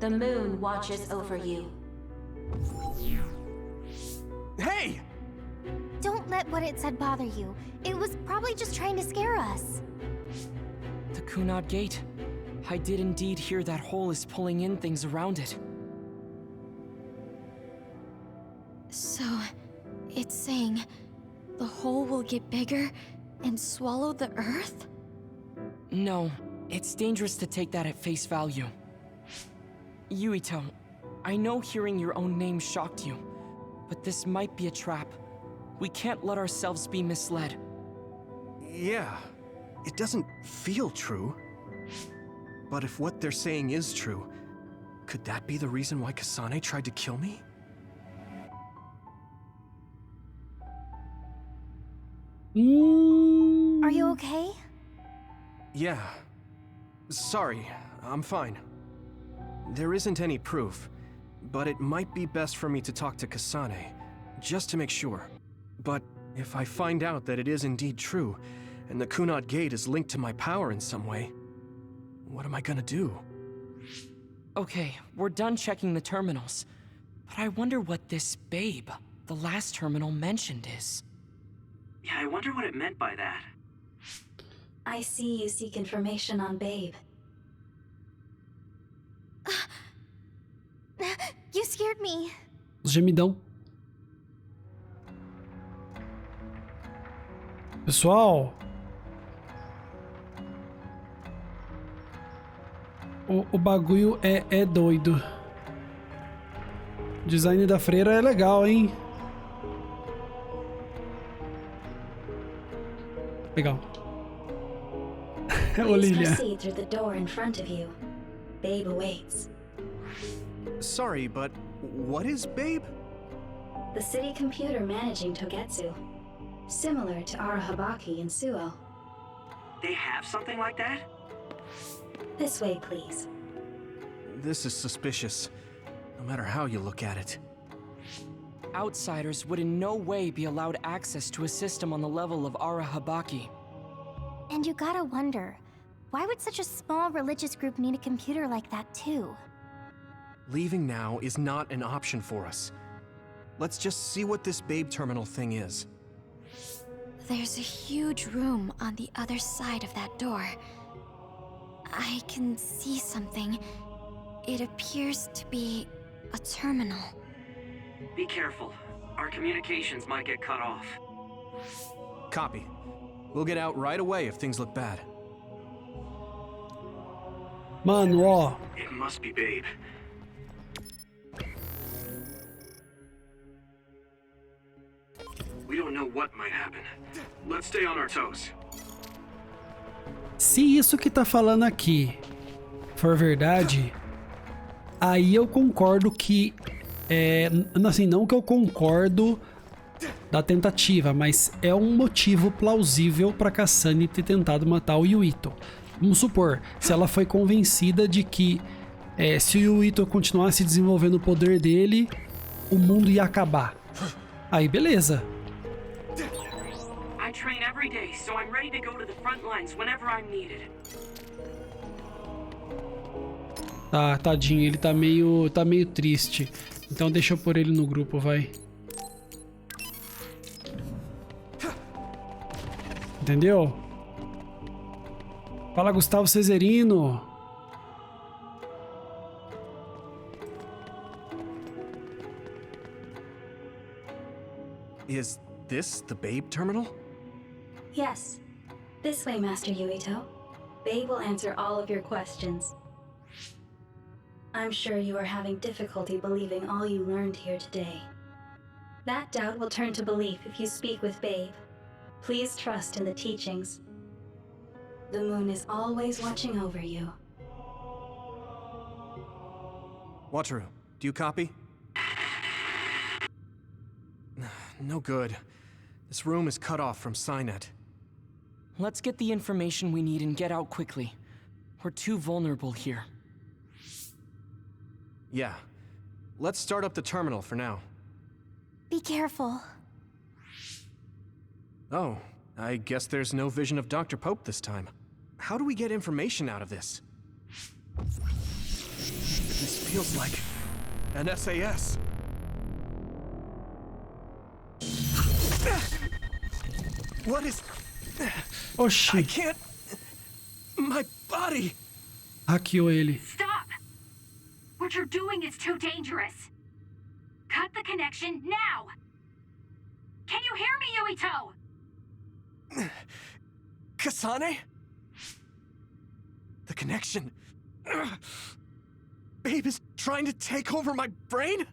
Speaker 11: The moon watches over you.
Speaker 2: Hey!
Speaker 3: Don't let what it said bother you. It was probably just trying to scare us.
Speaker 9: The Kunad Gate. I did indeed hear that hole is pulling in things around it.
Speaker 13: So, it's saying the hole will get bigger and swallow the Earth?
Speaker 9: No, it's dangerous to take that at face value. Yuito, I know hearing your own name shocked you, but this might be a trap. We can't let ourselves be misled.
Speaker 2: Yeah, it doesn't feel true. But if what they're saying is true, could that be the reason why Kasane tried to kill me?
Speaker 3: Are you okay?
Speaker 2: Yeah. Sorry, I'm fine. There isn't any proof, but it might be best for me to talk to Kasane, just to make sure. But if I find out that it is indeed true, and the Kunad Gate is linked to my power in some way, what am I gonna do?
Speaker 9: Okay, we're done checking the terminals. But I wonder what this Babe, the last terminal mentioned, is.
Speaker 5: Yeah, I wonder what it meant by that.
Speaker 10: I see you seek information on Babe.
Speaker 3: You scared me.
Speaker 1: Gemidão. Pessoal, o bagulho é doido. O design da freira é legal, hein? Legal. Ô, Lilia.
Speaker 10: Proceed through the door in front of you. Babe awaits.
Speaker 2: Sorry, but what is Babe?
Speaker 10: The city computer managing Togetsu. Similar to Arahabaki and Suo.
Speaker 5: They have something like that?
Speaker 10: This way, please.
Speaker 2: This is suspicious, no matter how you look at it.
Speaker 9: Outsiders would in no way be allowed access to a system on the level of Arahabaki.
Speaker 3: And you gotta wonder, why would such a small religious group need a computer like that too?
Speaker 2: Leaving now is not an option for us. Let's just see what this Babe terminal thing is.
Speaker 13: There's a huge room on the other side of that door. I can see something. It appears to be a terminal.
Speaker 5: Be careful. Our communications might get cut off.
Speaker 2: Copy. We'll get out right away if things look bad.
Speaker 1: Mano, ó.
Speaker 12: It must be Babe. We don't know what might happen. Let's stay on our toes.
Speaker 1: Se isso que tá falando aqui for verdade, aí eu concordo que assim, não que eu concordo da tentativa, mas é um motivo plausível pra Kasane ter tentado matar o Yuito. Vamos supor, se ela foi convencida de que se o Yuito continuasse desenvolvendo o poder dele, o mundo ia acabar. Aí beleza.
Speaker 5: I train every day, so I'm ready to go to the front lines whenever I'm needed.
Speaker 1: Tá, tadinho, ele tá meio triste. Então deixa eu pôr ele no grupo, vai. Entendeu? Fala, Gustavo Cesarino.
Speaker 2: Is this the Babe terminal?
Speaker 10: Yes. This way, Master Yuito. Babe will answer all of your questions. I'm sure you are having difficulty believing all you learned here today. That doubt will turn to belief if you speak with Babe. Please trust in the teachings. The moon is always watching over you.
Speaker 2: Wataru, do you copy? No good. This room is cut off from Cynet.
Speaker 9: Let's get the information we need and get out quickly. We're too vulnerable here.
Speaker 2: Yeah. Let's start up the terminal for now.
Speaker 3: Be careful.
Speaker 2: Oh, I guess there's no vision of Dr. Pope this time. How do we get information out of this? This feels like an SAS. What is...
Speaker 1: Oxi.
Speaker 2: I can't... My body...
Speaker 1: Hackeou ele.
Speaker 4: Stop! What you're doing is too dangerous. Cut the connection now! Can you hear me, Yuito?
Speaker 2: Kasane? The connection... Babe is trying to take over my brain?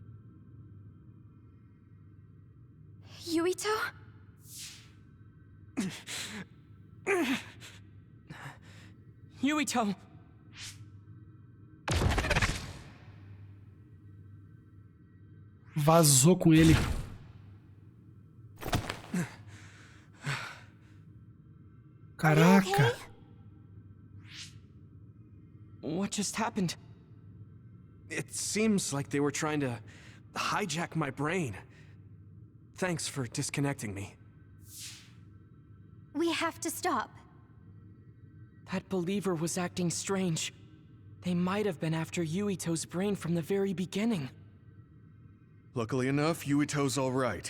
Speaker 13: Yuito?
Speaker 9: Yuito!
Speaker 1: Vazou com ele. Caraca.
Speaker 9: What just happened?
Speaker 2: It seems like they were trying to hijack my brain. Thanks for disconnecting me.
Speaker 3: We have to stop.
Speaker 9: That believer was acting strange. They might have been after Yuito's brain from the very beginning.
Speaker 6: Luckily enough, Yuito's all right.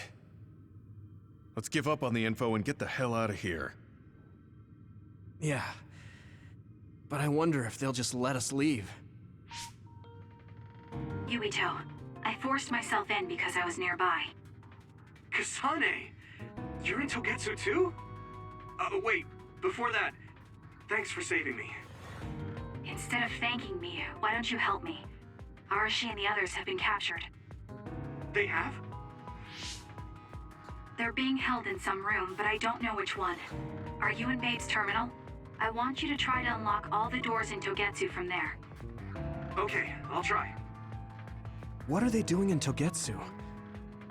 Speaker 6: Let's give up on the info and get the hell out of here.
Speaker 2: Yeah. But I wonder if they'll just let us leave.
Speaker 4: Yuito, I forced myself in because I was nearby.
Speaker 12: Kasane! You're in Togetsu too? Wait, before that, thanks for saving me.
Speaker 4: Instead of thanking me, why don't you help me? Arashi and the others have been captured.
Speaker 12: They have?
Speaker 4: They're being held in some room, but I don't know which one. Are you in Babe's terminal? I want you to try to unlock all the doors in Togetsu from there.
Speaker 12: Okay, I'll try.
Speaker 2: What are they doing in Togetsu?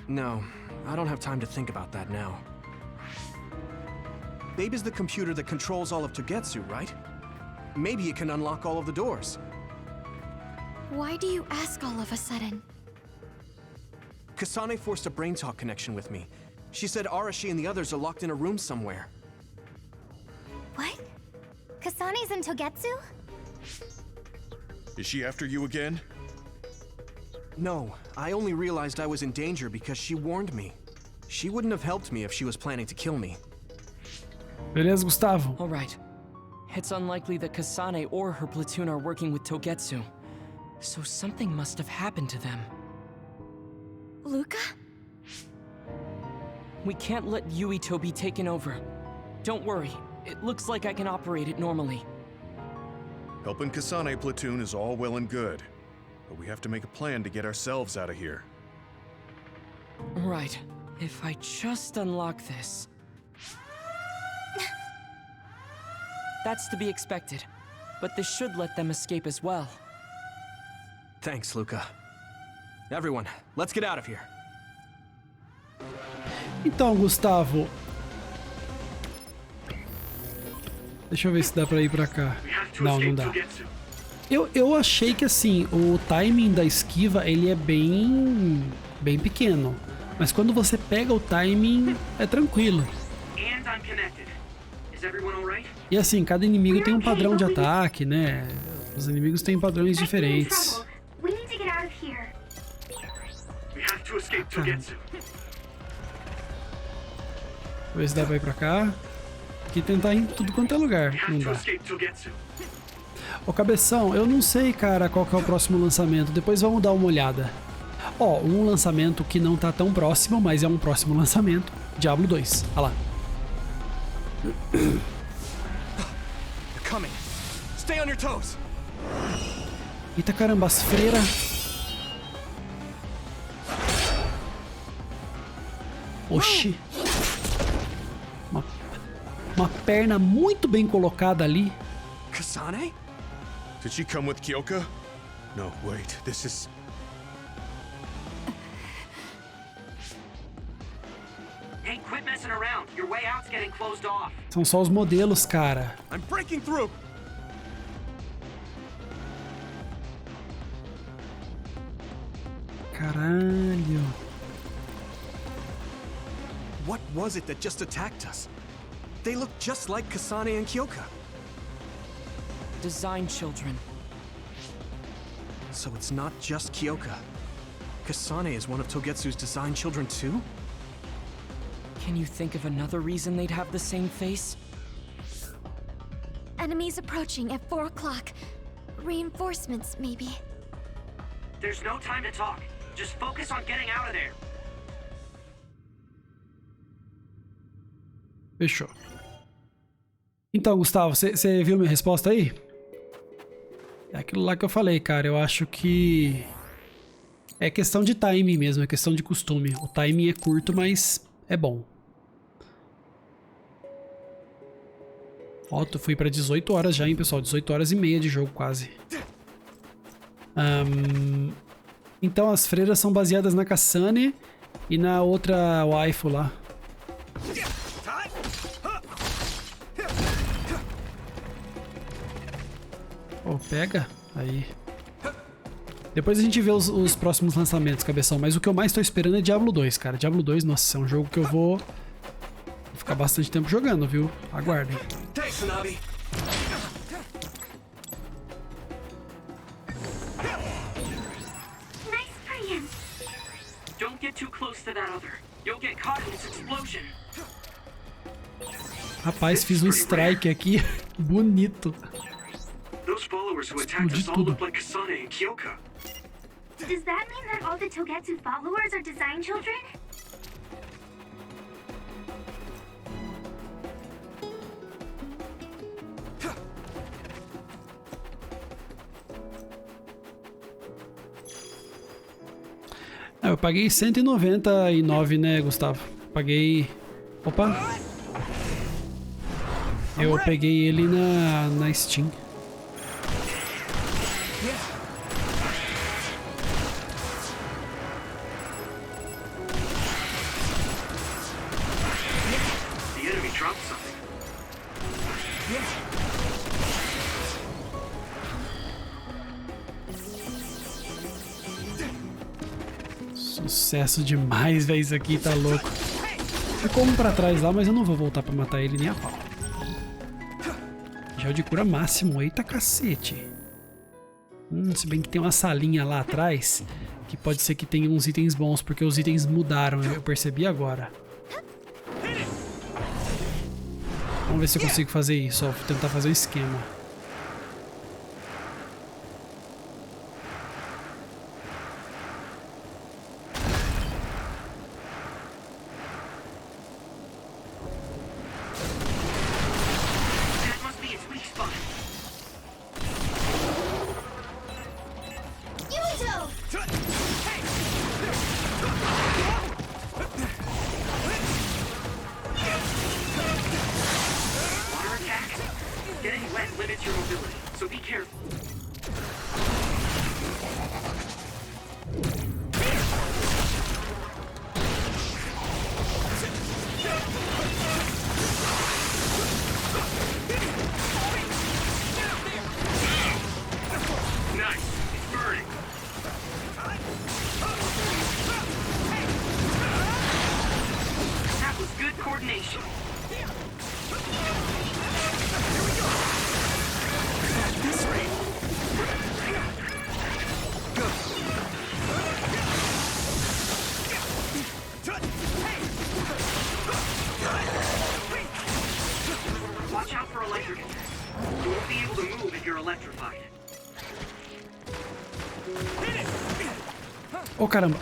Speaker 2: No, I don't have time to think about that now. Babe is the computer that controls all of Togetsu, right? Maybe it can unlock all of the doors.
Speaker 13: Why do you ask all of a sudden?
Speaker 2: Kasane forced a brain talk connection with me. She said Arashi and the others are locked in a room somewhere.
Speaker 3: What? Kasane's in Togetsu?
Speaker 6: Is she after you again?
Speaker 2: No, I only realized I was in danger because she warned me. She wouldn't have helped me if she was planning to kill me.
Speaker 1: Beleza, Gustavo?
Speaker 9: All right. It's unlikely that Kasane or her platoon are working with Togetsu. So something must have happened to them.
Speaker 13: Luca?
Speaker 9: We can't let Yuito be taken over. Don't worry. It looks like I can operate it normally.
Speaker 6: Helping Kasane platoon is all well and good, but we have to make a plan to get ourselves out of here.
Speaker 9: Right. If I just unlock this... That's to be expected, but this should let them escape as well.
Speaker 2: Thanks, Luca. Everyone, let's get out of here.
Speaker 1: Então, Gustavo. Deixa eu ver se dá pra ir pra cá. Não, não dá. Eu achei que assim, o timing da esquiva ele é bem pequeno. Mas quando você pega o timing, é tranquilo. E assim, cada inimigo tem um padrão de ataque, né? Os inimigos têm padrões diferentes. Ver se dá pra ir pra cá. Aqui tentar ir em tudo quanto é lugar. Não dá. Ô Cabeção, eu não sei, cara, qual que é o próximo lançamento. Depois vamos dar uma olhada. Ó, um lançamento que não tá tão próximo, mas é um próximo lançamento. Diablo 2. Olha lá.
Speaker 2: Coming. Stay on your toes.
Speaker 1: Eita caramba, as freiras. Oxi. Uma perna muito bem colocada ali.
Speaker 2: Kasane?
Speaker 6: Did she come with Kyoka? No, wait, this is...
Speaker 5: Hey, quit messing around. Your way out's getting closed off.
Speaker 1: São só os modelos, cara.
Speaker 2: I'm breaking through.
Speaker 1: Caralho.
Speaker 2: What was it that just attacked us? They look just like Kasane and Kyoka.
Speaker 9: Design children.
Speaker 2: So it's not just Kyoka. Kasane is one of Togetsu's design children too?
Speaker 9: Can you think of another reason they'd have the same face?
Speaker 13: Enemies approaching at 4 o'clock. Reinforcements, maybe.
Speaker 5: There's no time to talk. Just focus on getting out of there.
Speaker 1: Fechou. Então, Gustavo, você viu minha resposta aí? É aquilo lá que eu falei, cara. Eu acho que é questão de timing mesmo, é questão de costume. O timing é curto, mas é bom. Ó, eu fui pra 18 horas já, hein, pessoal? 18 horas e meia de jogo, quase. Então as freiras são baseadas na Kasane e na outra waifu lá. Oh, pega. Aí. Depois a gente vê os próximos lançamentos, cabeção. Mas o que eu mais tô esperando é Diablo 2, cara. Diablo 2, nossa, é um jogo que eu vou ficar bastante tempo jogando, viu? Aguardem.
Speaker 5: Don't get too close to that other. You'll get caught in this explosion.
Speaker 1: Rapaz, fiz um strike aqui. Bonito.
Speaker 12: Those followers who attacked us all look like Kasane and Kyoka.
Speaker 4: Does that mean that all the Togetsu followers are design children?
Speaker 1: Eu paguei 199, né, Gustavo? Paguei... Opa! Eu peguei ele na Steam.
Speaker 12: The enemy dropped something.
Speaker 1: Sucesso demais, velho. Isso aqui tá louco. Ficou um pra trás lá, mas eu não vou voltar pra matar ele nem a pau. Gel de cura máximo. Eita cacete. Se bem que tem uma salinha lá atrás que pode ser que tenha uns itens bons, porque os itens mudaram, eu percebi agora. Vamos ver se eu consigo fazer isso, ó. Vou tentar fazer um esquema. Oh, caramba.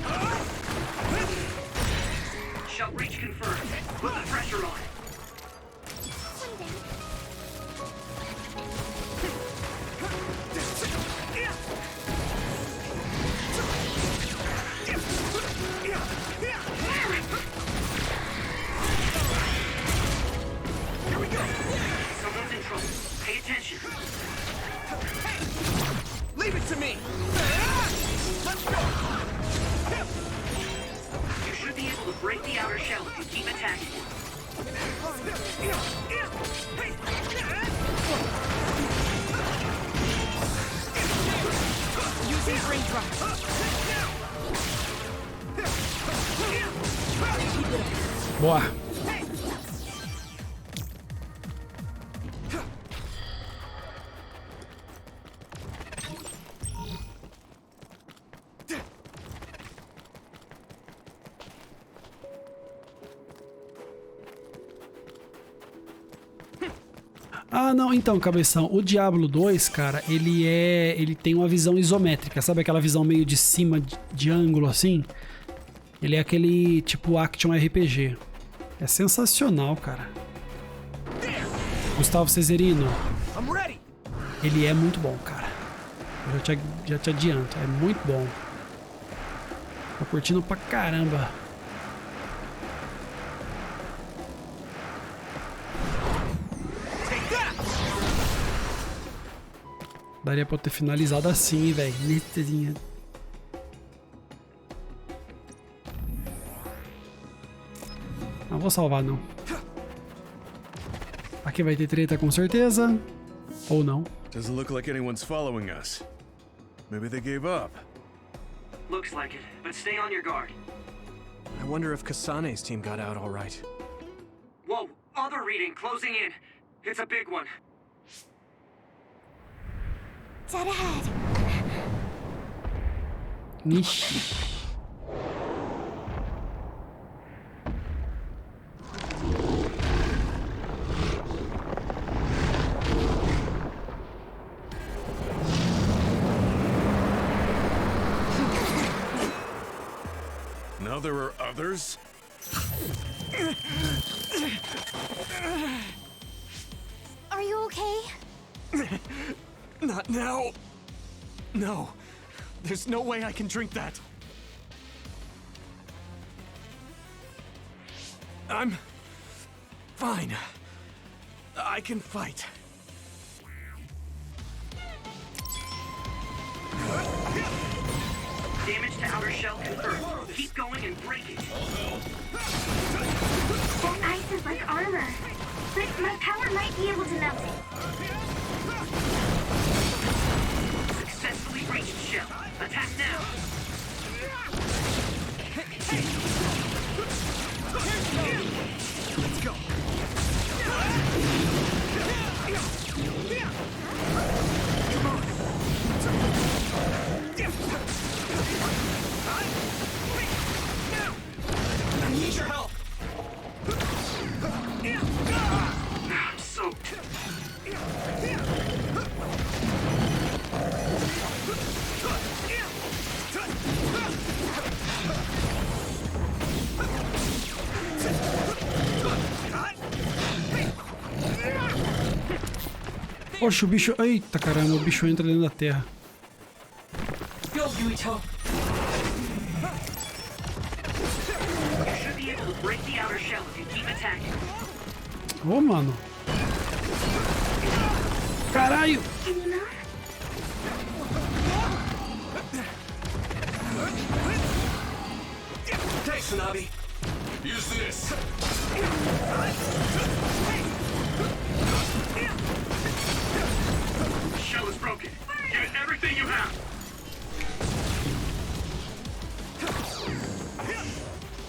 Speaker 5: Shut reach confirmed. Put the pressure on. Here we go. Someone's in trouble. Pay attention.
Speaker 2: Leave it to me. Let's go.
Speaker 5: You should be able to break the outer shell if you keep attacking.
Speaker 9: Use these raindrops.
Speaker 1: Boa. Ah, não, então, cabeção, o Diablo 2, cara, ele tem uma visão isométrica, sabe aquela visão meio de cima, de ângulo, assim? Ele é aquele tipo action RPG. É sensacional, cara. Gustavo Cesarino, ele é muito bom, cara. Eu já te adianto, é muito bom. Tô curtindo pra caramba. Daria pra eu ter finalizado assim, velho. Letrinha. Não vou salvar, não. Aqui vai ter treta com certeza. Ou não.
Speaker 6: Doesn't look like anyone's following us. Maybe they gave up.
Speaker 5: Looks like it, but stay on your guard.
Speaker 2: I wonder if Kasane's team got out all right.
Speaker 5: Whoa, other reading closing in. It's a big one.
Speaker 3: Dead ahead.
Speaker 1: Ixi.
Speaker 6: Now there are others?
Speaker 3: Are you okay?
Speaker 2: Not now. No. There's no way I can drink that. I'm fine. I can fight.
Speaker 5: Damage to outer shell confirmed. Keep going and break it.
Speaker 4: That ice is like armor, but my power might be able to melt it.
Speaker 5: Successfully breached shell. Attack now.
Speaker 2: Let's go. I need your help.
Speaker 5: I'm soaked.
Speaker 1: Poxa, o bicho... Eita, caramba, o bicho entra dentro da terra.
Speaker 9: Go, Yuito.
Speaker 5: You should be able to break the outer shell if you keep attacking.
Speaker 1: Ô, mano. Caralho!
Speaker 2: Thanks, Tsunabi. Use this.
Speaker 5: The shell is broken. Give it everything you have.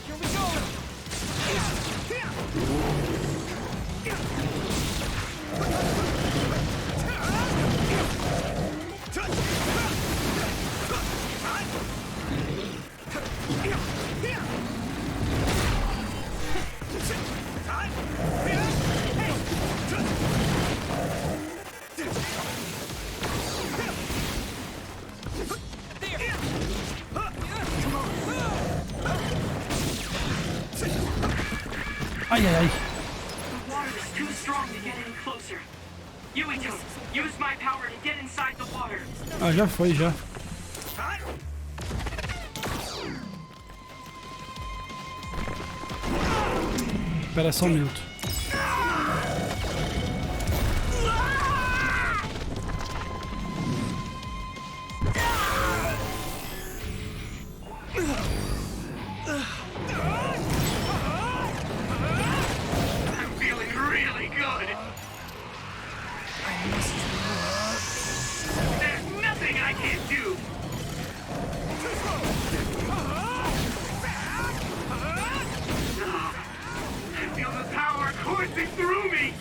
Speaker 2: Here we go.
Speaker 1: Ai, ai, ai.
Speaker 5: The water is too strong to get any closer. Yuito, use my power to get inside the water.
Speaker 1: Ah, já foi, já. Espera só um minuto.
Speaker 5: I'm feeling really good. There's nothing I can't do. I feel the power coursing through me.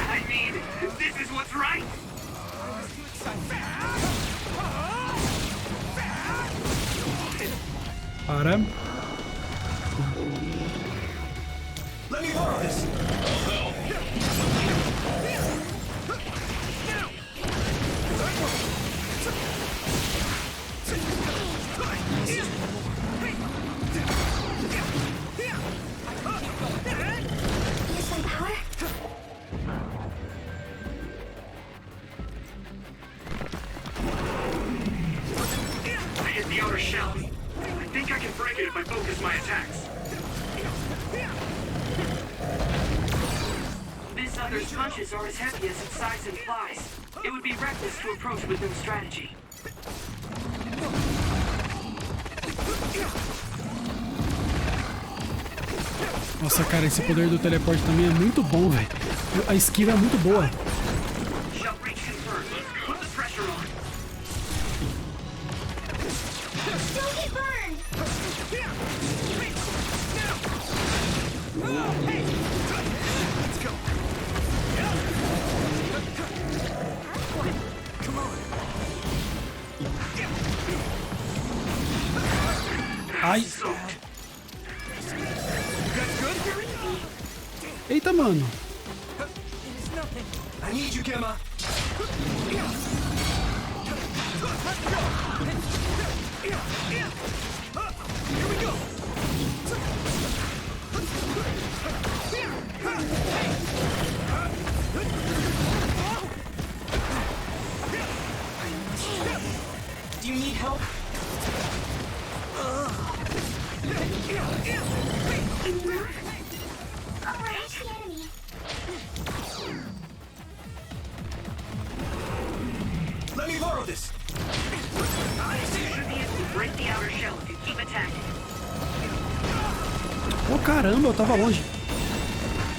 Speaker 5: I mean, this is what's right.
Speaker 1: Para.
Speaker 5: Punches are as heavy as its size implies. It would be reckless to approach with no strategy.
Speaker 1: Nossa, cara, esse poder do teleporte também é muito bom, velho. A esquiva é muito boa. Ai. Eita, mano.
Speaker 12: I need you, Gemma. Here we go.
Speaker 9: Do you need help?
Speaker 12: Let me borrow this.
Speaker 5: You should be able to break the outer shell if you keep attacking.
Speaker 1: Oh, caramba, eu tava longe.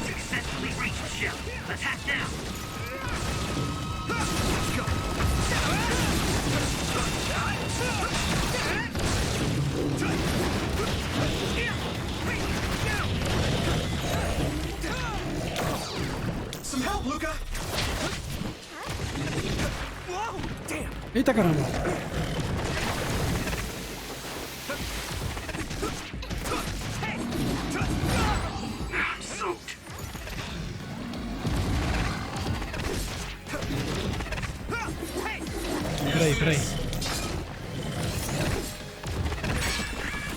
Speaker 5: Successfully reach the shell. Attack now.
Speaker 12: Some help, Luca.
Speaker 1: Eita, caramba.
Speaker 5: I'm soaked.
Speaker 1: Peraí.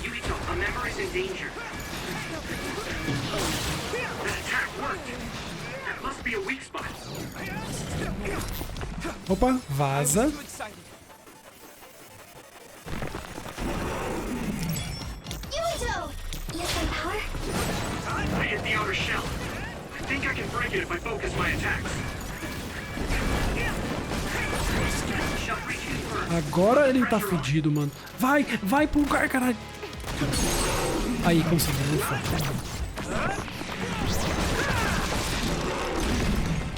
Speaker 5: Yuito, a member is in danger. That attack worked. That must be a weak spot.
Speaker 1: Opa, vaza.
Speaker 3: Yuito! You have some power?
Speaker 5: I hit the outer shell. I think I can break it if I focus my attacks. Shall reach you first.
Speaker 1: Agora ele tá fudido, mano. Vai pro lugar, caralho. Aí, conseguiu. Ufa.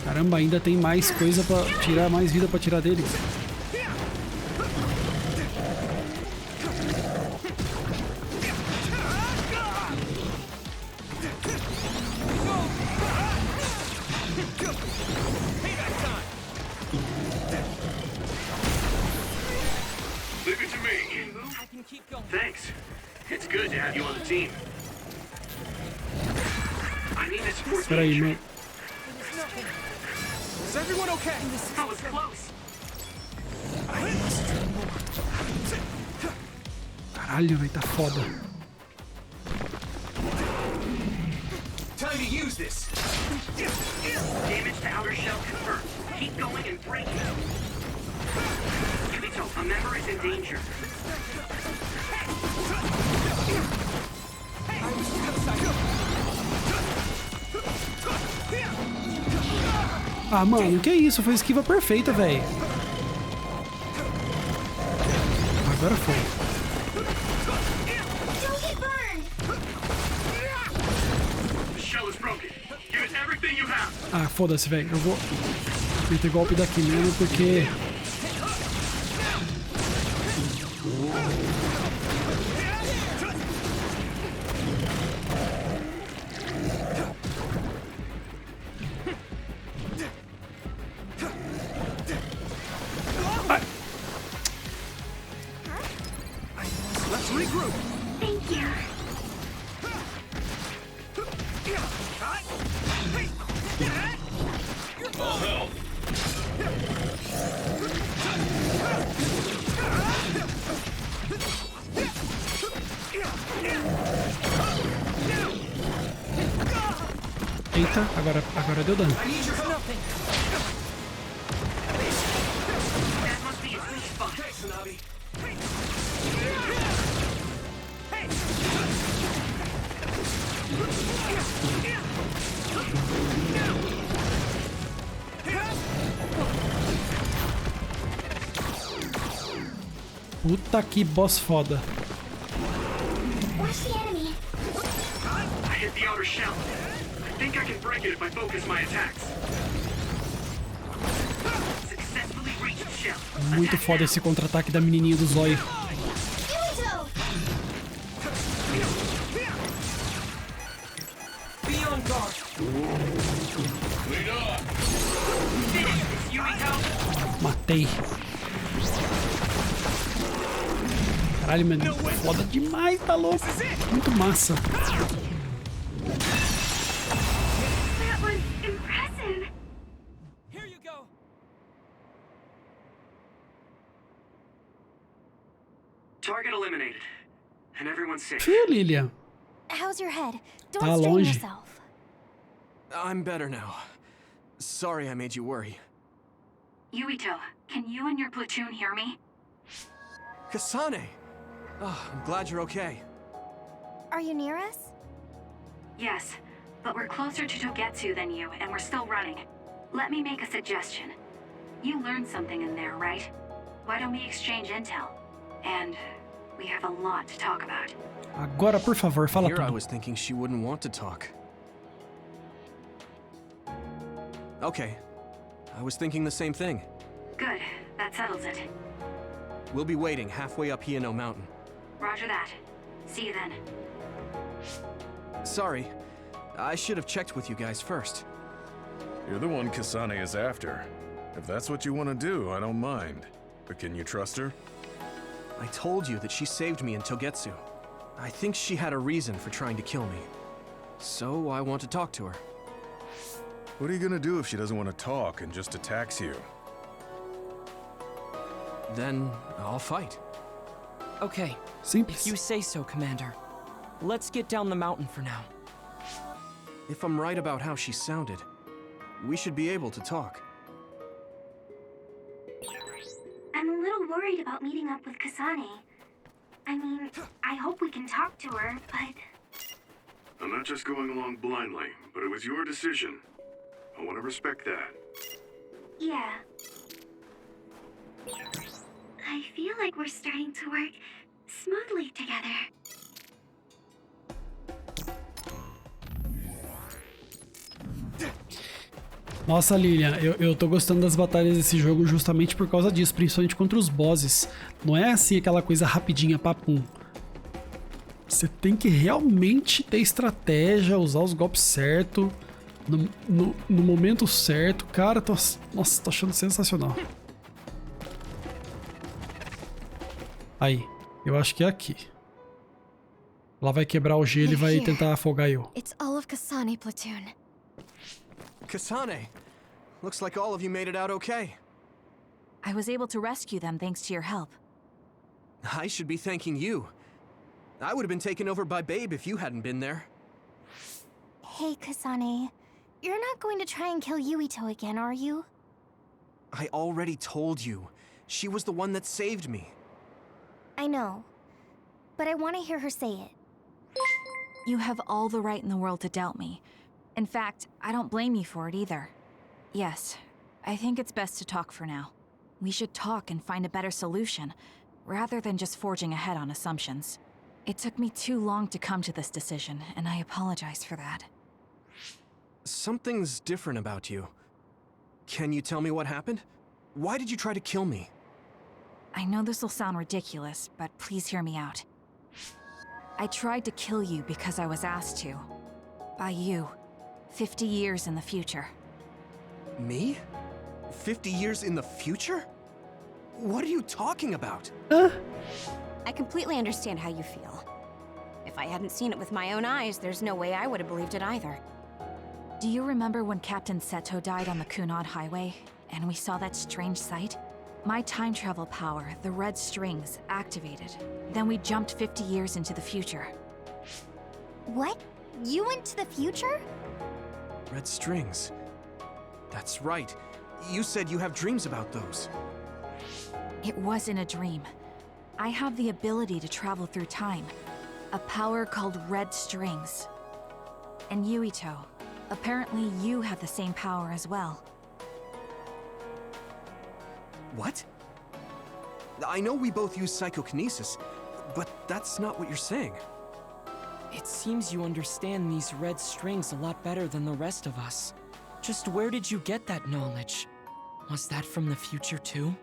Speaker 1: Caramba, ainda tem mais coisa pra tirar, mais vida pra tirar dele.
Speaker 12: Leave it to me.
Speaker 5: Thanks. It's good to have you on the team. I need to support
Speaker 1: Espera aí, mano.
Speaker 12: Is everyone okay?
Speaker 5: That was close.
Speaker 1: Caralho, velho, tá foda.
Speaker 12: Time to use this.
Speaker 5: Damage to outer shell confirmed. Keep going and break it. Yuito, a member is in danger.
Speaker 1: Ah, mano, que isso? Foi esquiva perfeita, velho. Agora foi. Ah, foda-se, velho. Eu vou meter golpe daqui mesmo, porque... Eita, agora deu dano. Puta que boss foda.
Speaker 3: Watch the enemy.
Speaker 12: I hit the outer shell. I think I can break it if I focus my attacks. Successfully reached shell.
Speaker 1: Muito foda esse contra-ataque da menininha do zóio.
Speaker 9: Be on guard.
Speaker 1: Matei. Caralho, mano. Foda demais, tá louco. Muito massa.
Speaker 4: That was impressive.
Speaker 9: Here you go.
Speaker 12: Target eliminated. And everyone's safe.
Speaker 1: Fio, Lilia.
Speaker 3: How's your head? Don't
Speaker 1: Tá
Speaker 3: strain
Speaker 1: longe.
Speaker 3: yourself.
Speaker 2: I'm better now. Sorry I made you worry.
Speaker 4: Yuito, can you and your platoon hear me?
Speaker 2: Kasane! Oh, I'm glad you're okay.
Speaker 3: Are you near us?
Speaker 4: Yes, but we're closer to Togetsu than you, and we're still running. Let me make a suggestion. You learned something in there, right? Why don't we exchange intel? And we have a lot to talk about.
Speaker 1: Agora, por favor, fala
Speaker 2: Here I
Speaker 1: tudo.
Speaker 2: was thinking she wouldn't want to talk. Okay. I was thinking the same thing.
Speaker 4: Good, that settles it.
Speaker 2: We'll be waiting halfway up Hieno Mountain.
Speaker 4: Roger that. See you then.
Speaker 2: Sorry. I should have checked with you guys first.
Speaker 6: You're the one Kasane is after. If that's what you want to do, I don't mind. But can you trust her?
Speaker 2: I told you that she saved me in Togetsu. I think she had a reason for trying to kill me. So I want to talk to her.
Speaker 6: What are you gonna do if she doesn't want to talk and just attacks you?
Speaker 2: Then I'll fight.
Speaker 9: Okay,
Speaker 1: Simples.
Speaker 9: if you say so, Commander. Let's get down the mountain for now.
Speaker 2: If I'm right about how she sounded, we should be able to talk.
Speaker 3: I'm a little worried about meeting up with Kasane. I mean, I hope we can talk to her, but...
Speaker 6: I'm not just going along blindly, but it was your decision. I want to respect that.
Speaker 3: yeah. I feel like we're starting to work smoothly together.
Speaker 1: Nossa, Lilian, eu tô gostando das batalhas desse jogo justamente por causa disso, principalmente contra os bosses. Não é assim aquela coisa rapidinha, papum. Você tem que realmente ter estratégia, usar os golpes certos, no momento certo. Cara, nossa, tô achando sensacional. Aí, eu acho que é aqui. Ela vai quebrar o gelo e vai tentar afogar eu.
Speaker 13: It's all of Kasane, platoon.
Speaker 2: Kasane! Looks like all of you made it out okay.
Speaker 14: I was able to rescue them thanks to your help.
Speaker 2: I should be thanking you. I would have been taken over by Babe if you hadn't been there.
Speaker 3: Hey, Kasane. You're not going to try and kill Yuito again, are you?
Speaker 2: I already told you. She was the one that saved me.
Speaker 3: I know. But I want to hear her say it.
Speaker 14: You have all the right in the world to doubt me. In fact, I don't blame you for it either. Yes, I think it's best to talk for now. We should talk and find a better solution, rather than just forging ahead on assumptions. It took me too long to come to this decision, and I apologize for that.
Speaker 2: Something's different about you. Can you tell me what happened? Why did you try to kill me?
Speaker 14: I know this will sound ridiculous, but please hear me out. I tried to kill you because I was asked to. By you. 50 years in the future.
Speaker 2: Me? 50 years in the future? What are you talking about?
Speaker 8: I completely understand how you feel. If I hadn't seen it with my own eyes, there's no way I would have believed it either.
Speaker 14: Do you remember when Captain Seto died on the Kunad Highway, and we saw that strange sight? My time travel power, the red strings, activated. Then we jumped 50 years into the future.
Speaker 3: What? You went to the future?
Speaker 2: Red strings. That's right. You said you have dreams about those.
Speaker 14: It wasn't a dream. I have the ability to travel through time. A power called red strings. And Yuito, apparently you have the same power as well.
Speaker 2: What? I know we both use psychokinesis, but that's not what you're saying.
Speaker 9: It seems you understand these red strings a lot better than the rest of us. Just where did you get that knowledge? Was that from the future too?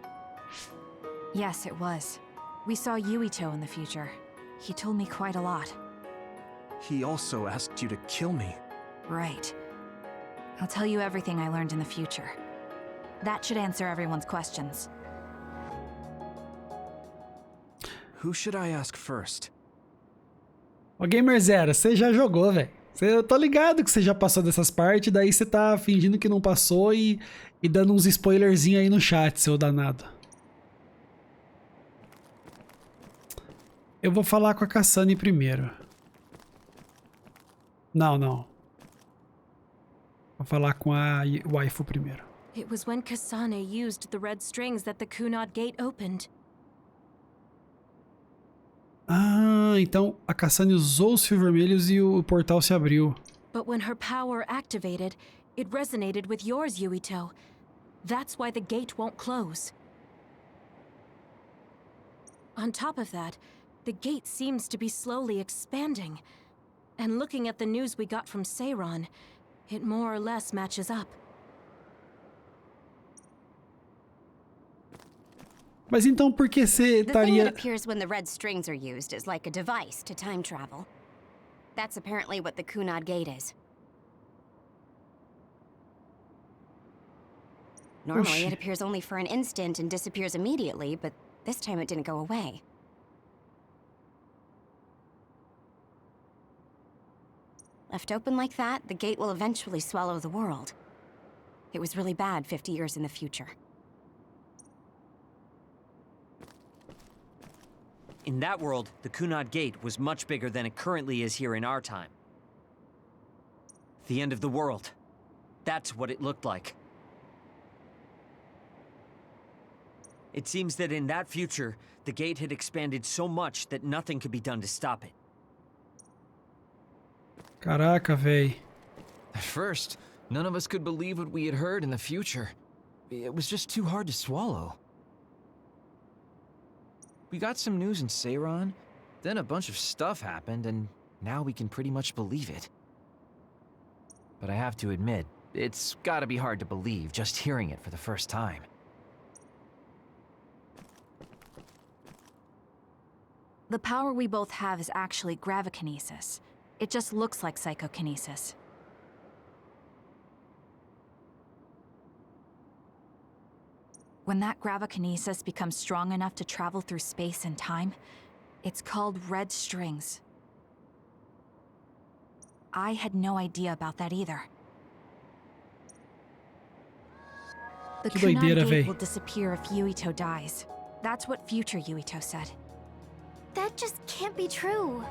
Speaker 14: Yes, it was. We saw Yuito in the future. He told me quite a lot.
Speaker 2: He also asked you to kill me.
Speaker 14: Right. I'll tell you everything I learned in the future. That should answer everyone's questions.
Speaker 2: Who should I ask first?
Speaker 1: Ô Gamer Zero, você já jogou, velho. Eu tô ligado que você já passou dessas partes, daí você tá fingindo que não passou e dando uns spoilerzinhos aí no chat, seu danado. Eu vou falar com a Kasane primeiro. Não. Vou falar com a waifu primeiro.
Speaker 11: It was when Kasane used the red strings that the Kunad Gate opened.
Speaker 1: Ah, então a Kasane usou os fios vermelhos e o portal se abriu.
Speaker 11: But when her power activated, it resonated with yours, Yuito. That's why the gate won't close. On top of that, the gate seems to be slowly expanding. And looking at the news we got from Seiron, it more or less matches up.
Speaker 1: Mas então por que você
Speaker 8: The thing that
Speaker 1: estaria...
Speaker 8: appears when the red strings are used is like a device to time travel. That's apparently what the Kunad Gate is. Normally, it appears only for an instant and disappears immediately, but this time it didn't go away. Left open like that, the gate will eventually swallow the world. It was really bad 50 years in the future.
Speaker 7: In that world, the Kunad Gate was much bigger than it currently is here in our time. The end of the world. That's what it looked like. It seems that in that future, the gate had expanded so much that nothing could be done to stop it.
Speaker 1: Caraca, véi.
Speaker 15: At first, none of us could believe what we had heard in the future. It was just too hard to swallow. We got some news in Seiron, then a bunch of stuff happened, and now we can pretty much believe it. But I have to admit, it's gotta be hard to believe just hearing it for the first time.
Speaker 14: The power we both have is actually gravikinesis. It just looks like psychokinesis. When that gravikinesis becomes strong enough to travel through space and time, it's called red strings. I had no idea about that either. The Kunad Gate will disappear if Yuito dies. That's what future Yuito said.
Speaker 3: That just can't be true.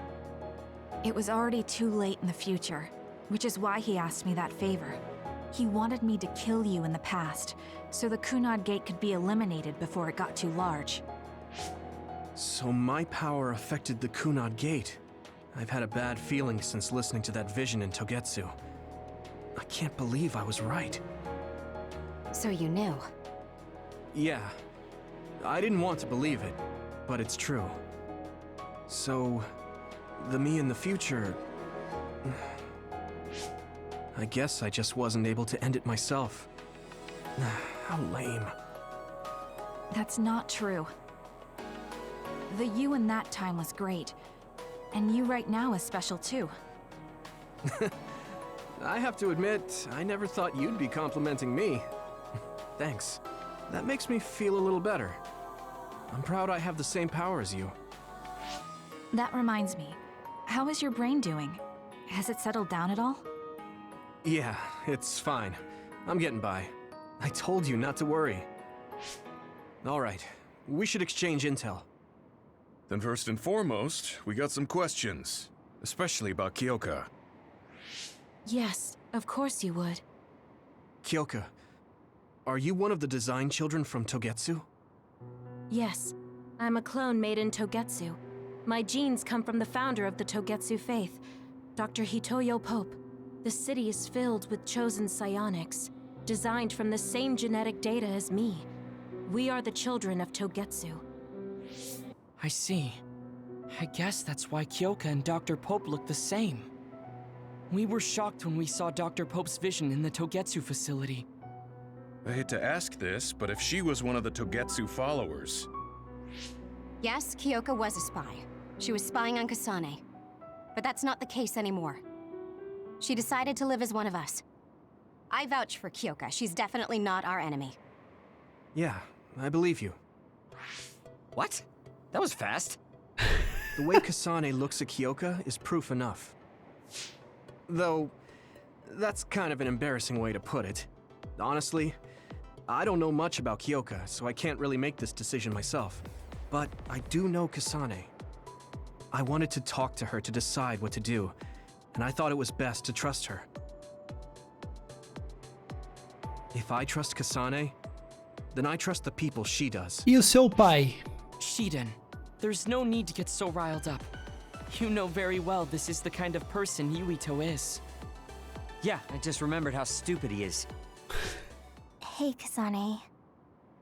Speaker 14: It was already too late in the future, which is why he asked me that favor. He wanted me to kill you in the past, so the Kunad Gate could be eliminated before it got too large.
Speaker 2: So my power affected the Kunad Gate. I've had a bad feeling since listening to that vision in Togetsu. I can't believe I was right.
Speaker 8: So you knew?
Speaker 2: Yeah. I didn't want to believe it, but it's true. So, the me in the future... I guess I just wasn't able to end it myself. How lame.
Speaker 14: That's not true. The you in that time was great, and you right now is special too.
Speaker 2: I have to admit, I never thought you'd be complimenting me. Thanks. That makes me feel a little better. I'm proud I have the same power as you.
Speaker 14: That reminds me, how is your brain doing? Has it settled down at all?
Speaker 2: Yeah, it's fine. I'm getting by. I told you not to worry. All right, we should exchange intel.
Speaker 6: Then first and foremost, we got some questions. Especially about Kyoka.
Speaker 11: Yes, Of course you would.
Speaker 2: Kyoka, are you one of the design children from Togetsu?
Speaker 11: Yes, I'm a clone made in Togetsu. My genes come from the founder of the Togetsu faith, Dr. Hitoyo Pope. The city is filled with chosen psionics, designed from the same genetic data as me. We are the children of Togetsu.
Speaker 9: I see. I guess that's why Kyoka and Dr. Pope look the same. We were shocked when we saw Dr. Pope's vision in the Togetsu facility.
Speaker 6: I hate to ask this, but if she was one of the Togetsu followers...
Speaker 8: Yes, Kyoka was a spy. She was spying on Kasane. But that's not the case anymore. She decided to live as one of us. I vouch for Kyoka. She's definitely not our enemy.
Speaker 2: Yeah, I believe you.
Speaker 7: What? That was fast.
Speaker 2: The way Kasane looks at Kyoka is proof enough. Though, that's kind of an embarrassing way to put it. Honestly, I don't know much about Kyoka, so I can't really make this decision myself. But I do know Kasane. I wanted to talk to her to decide what to do, and I thought it was best to trust her. If I trust Kasane, then I trust the people she does.
Speaker 1: E o seu pai?
Speaker 9: Shiden, there's no need to get so riled up. You know very well this is the kind of person Yuito is.
Speaker 7: Yeah, I just remembered how stupid he is.
Speaker 3: Hey, Kasane.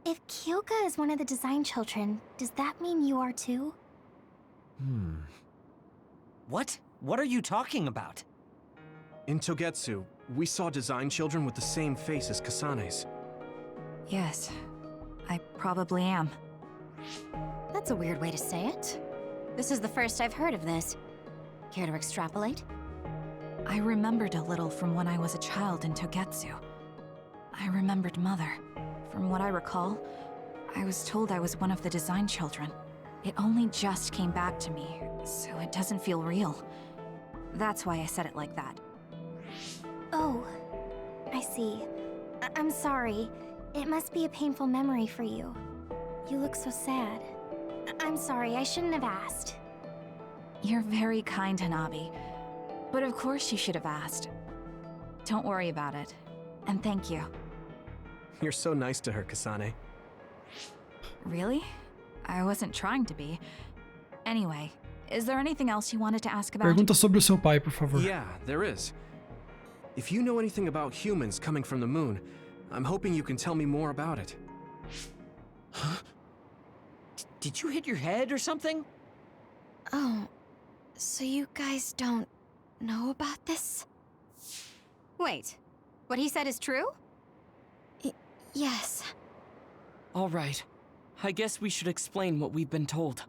Speaker 3: If Kyoka is one of the design children, does that mean you are too?
Speaker 7: What? What are you talking about?
Speaker 2: In Togetsu, we saw design children with the same face as Kasane's.
Speaker 14: Yes, I probably am.
Speaker 8: That's a weird way to say it. This is the first I've heard of this. Care to extrapolate?
Speaker 14: I remembered a little from when I was a child in Togetsu. I remembered Mother. From what I recall, I was told I was one of the design children. It only just came back to me, so it doesn't feel real. That's why I said it like that.
Speaker 3: Oh, I see. I'm sorry. It must be a painful memory for you. You look so sad. I'm sorry, I shouldn't have asked.
Speaker 14: You're very kind, Hanabi. But of course you should have asked. Don't worry about it. And thank you.
Speaker 2: You're so nice to her, Kasane.
Speaker 14: Really? I wasn't trying to be. Anyway, is there anything else you wanted to ask about?
Speaker 1: Pergunta sobre o seu pai, por favor.
Speaker 2: Yeah, there is. If you know anything about humans coming from the moon, I'm hoping you can tell me more about it.
Speaker 7: Huh? Did you hit your head or something?
Speaker 13: Oh, so you guys don't know about this?
Speaker 8: Wait, what he said is true?
Speaker 13: Yes.
Speaker 9: All right. I guess we should explain what we've been told.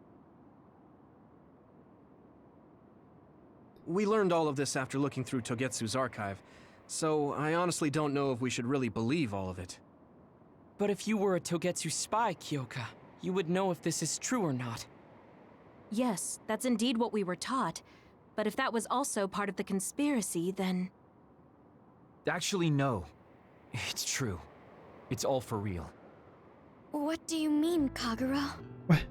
Speaker 2: We learned all of this after looking through Togetsu's archive, so I honestly don't know if we should really believe all of it.
Speaker 9: But if you were a Togetsu spy, Kyoka, you would know if this is true or not.
Speaker 11: Yes, that's indeed what we were taught. But if that was also part of the conspiracy, then...
Speaker 15: Actually, no. It's true. It's all for real.
Speaker 13: What do you mean, Kagura?
Speaker 1: What?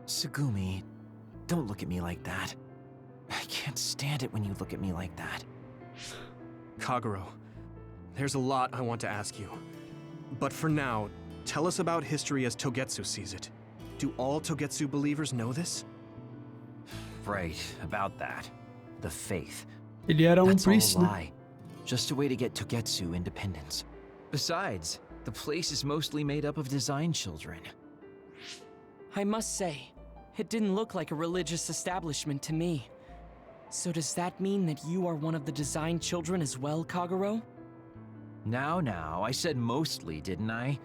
Speaker 15: Tsugumi, don't look at me like that. I can't stand it when you look at me like that.
Speaker 2: Kaguro, there's a lot I want to ask you. But for now, tell us about history as Togetsu sees it. Do all Togetsu believers know this?
Speaker 15: Right, about that. The faith.
Speaker 1: Ele era
Speaker 15: That's
Speaker 1: priest,
Speaker 15: all a
Speaker 1: né?
Speaker 15: lie. Just a way to get Togetsu independence. Besides, the place is mostly made up of design children.
Speaker 9: I must say, it didn't look like a religious establishment to me. So does that mean that you are one of the design children as well, Kaguro?
Speaker 15: Now, I said mostly, didn't I?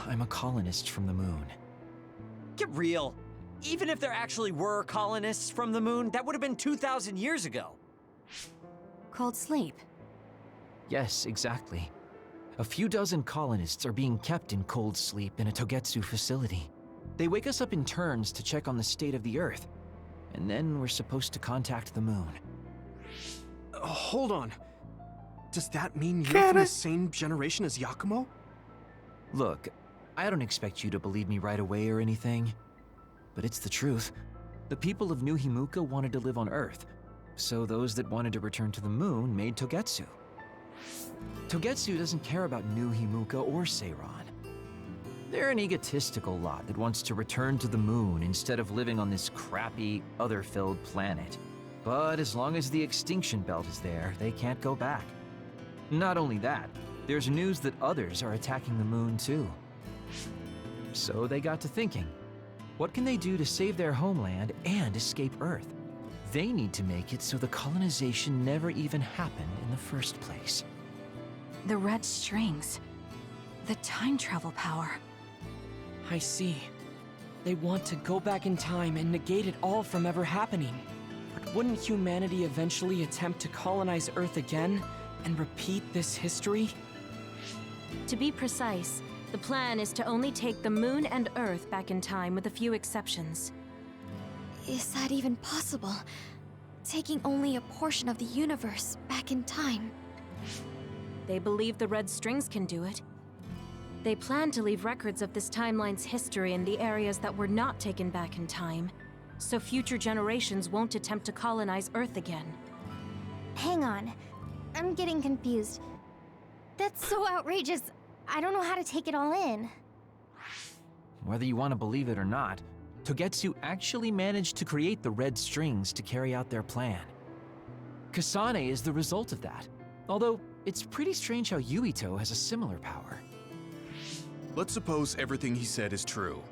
Speaker 15: I'm a colonist from the moon.
Speaker 7: Get real. Even if there actually were colonists from the moon, that would have been 2,000 years ago.
Speaker 8: Cold sleep.
Speaker 15: Yes, exactly. A few dozen colonists are being kept in cold sleep in a Togetsu facility. They wake us up in turns to check on the state of the Earth, and then we're supposed to contact the moon.
Speaker 2: Hold on. Does that mean you're from the same generation as Yakumo?
Speaker 15: Look, I don't expect you to believe me right away or anything, but it's the truth. The people of New Himuka wanted to live on Earth, so those that wanted to return to the moon made Togetsu. Togetsu doesn't care about New Himuka or Seiran. They're an egotistical lot that wants to return to the moon instead of living on this crappy, other-filled planet. But as long as the extinction belt is there, they can't go back. Not only that, there's news that others are attacking the moon too. So they got to thinking, what can they do to save their homeland and escape Earth? They need to make it so the colonization never even happened in the first place.
Speaker 14: The red strings. The time travel power.
Speaker 9: I see. They want to go back in time and negate it all from ever happening. But wouldn't humanity eventually attempt to colonize Earth again and repeat this history?
Speaker 11: To be precise, the plan is to only take the moon and Earth back in time with a few exceptions.
Speaker 13: Is that even possible? Taking only a portion of the universe back in time?
Speaker 11: They believe the red strings can do it. They plan to leave records of this timeline's history in the areas that were not taken back in time, so future generations won't attempt to colonize Earth again.
Speaker 3: Hang on. I'm getting confused. That's so outrageous. I don't know how to take it all in.
Speaker 15: Whether you want to believe it or not, Togetsu actually managed to create the red strings to carry out their plan. Kasane is the result of that, although it's pretty strange how Yuito has a similar power.
Speaker 6: Let's suppose everything he said is true.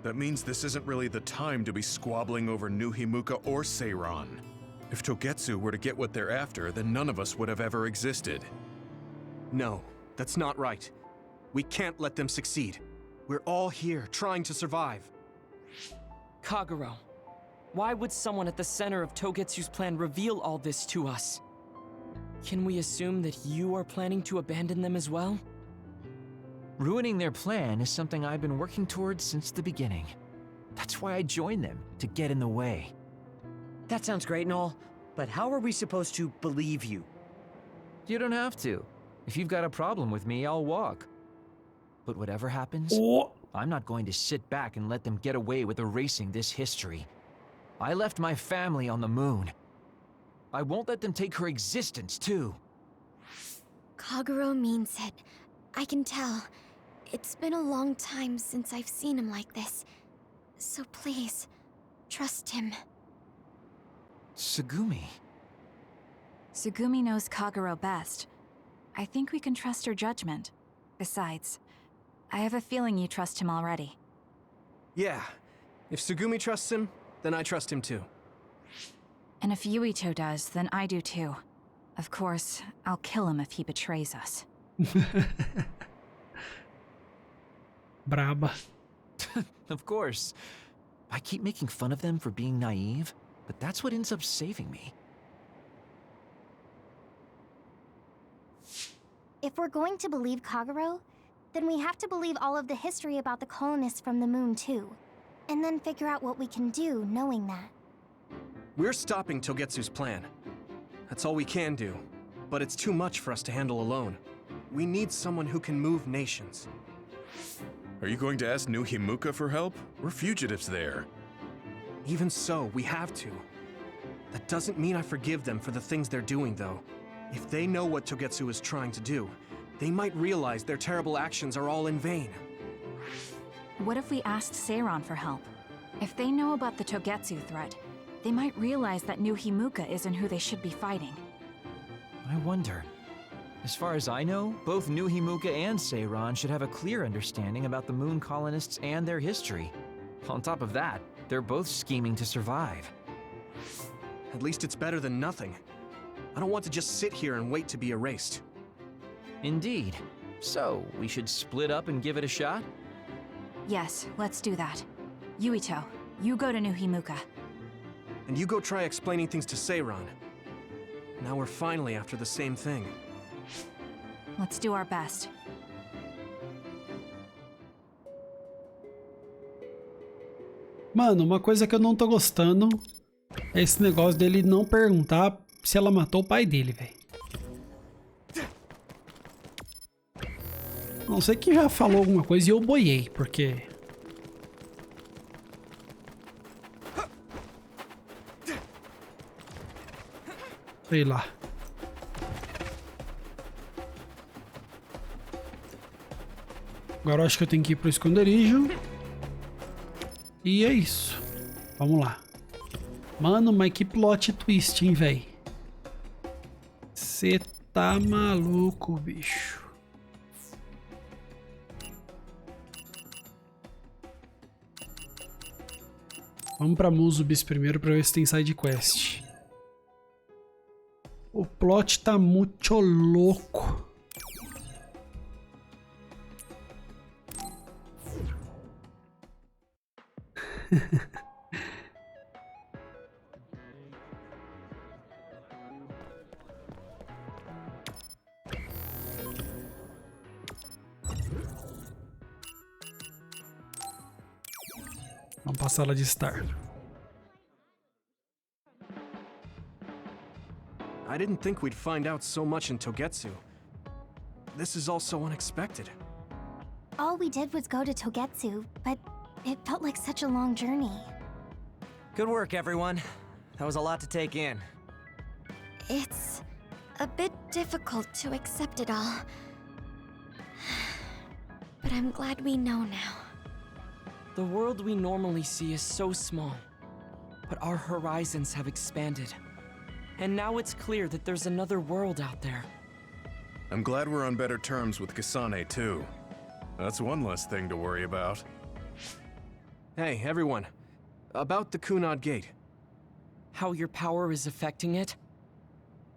Speaker 6: That means this isn't really the time to be squabbling over New Himuka or Seiran. If Togetsu were to get what they're after, then none of us would have ever existed.
Speaker 2: No, that's not right. We can't let them succeed. We're all here, trying to survive.
Speaker 9: Kagero, why would someone at the center of Togetsu's plan reveal all this to us? Can we assume that you are planning to abandon them as well?
Speaker 15: Ruining their plan is something I've been working towards since the beginning. That's why I joined them, to get in the way.
Speaker 7: That sounds great and all, but how are we supposed to believe you?
Speaker 15: You don't have to. If you've got a problem with me, I'll walk. But whatever happens, I'm not going to sit back and let them get away with erasing this history. I left my family on the moon. I won't let them take her existence, too.
Speaker 13: Kagero means it. I can tell. It's been a long time since I've seen him like this. So please, trust him.
Speaker 15: Tsugumi.
Speaker 14: Tsugumi knows Kagero best. I think we can trust her judgment. Besides, I have a feeling you trust him already.
Speaker 2: Yeah. If Tsugumi trusts him, then I trust him too.
Speaker 14: And if Yuito does, then I do too. Of course, I'll kill him if he betrays us.
Speaker 1: Braba.
Speaker 15: Of course. I keep making fun of them for being naive, but that's what ends up saving me.
Speaker 3: If we're going to believe Kagero, then we have to believe all of the history about the colonists from the moon too. And then figure out what we can do knowing that.
Speaker 2: We're stopping Togetsu's plan. That's all we can do. But it's too much for us to handle alone. We need someone who can move nations.
Speaker 6: Are you going to ask New Himuka for help? We're fugitives there.
Speaker 2: Even so, we have to. That doesn't mean I forgive them for the things they're doing, though. If they know what Togetsu is trying to do, they might realize their terrible actions are all in vain.
Speaker 14: What if we asked Seiran for help? If they know about the Togetsu threat, they might realize that New Himuka isn't who they should be fighting.
Speaker 15: I wonder. As far as I know, both New Himuka and Seiran should have a clear understanding about the moon colonists and their history. On top of that, they're both scheming to survive.
Speaker 2: At least it's better than nothing. I don't want to just sit here and wait to be erased.
Speaker 15: Indeed. So, we should split up and give it a shot?
Speaker 14: Yes, let's do that. Yuito, you go to New Himuka.
Speaker 2: And you go try explaining things to Seiran. Now we're finally after the same thing.
Speaker 14: Let's do our best.
Speaker 1: Mano, uma coisa que eu não tô gostando é esse negócio dele não perguntar se ela matou o pai dele, velho. Não sei que já falou alguma coisa e eu boiei, porque... sei lá. Agora eu acho que eu tenho que ir pro esconderijo. E é isso. Vamos lá. Mano, mas que plot twist, hein, véi? Cê tá maluco, bicho. Vamos pra Musubis primeiro pra ver se tem side quest. O plot tá muito louco. Vamos pra sala de estar.
Speaker 2: I didn't think we'd find out so much in Togetsu. This is all so unexpected.
Speaker 3: All we did was go to Togetsu, but it felt like such a long journey.
Speaker 7: Good work, everyone. That was a lot to take in.
Speaker 13: It's a bit difficult to accept it all. But I'm glad we know now.
Speaker 9: The world we normally see is so small, but our horizons have expanded. And now it's clear that there's another world out there.
Speaker 6: I'm glad we're on better terms with Kasane, too. That's one less thing to worry about.
Speaker 2: Hey, everyone. About the Kunad Gate.
Speaker 9: How your power is affecting it?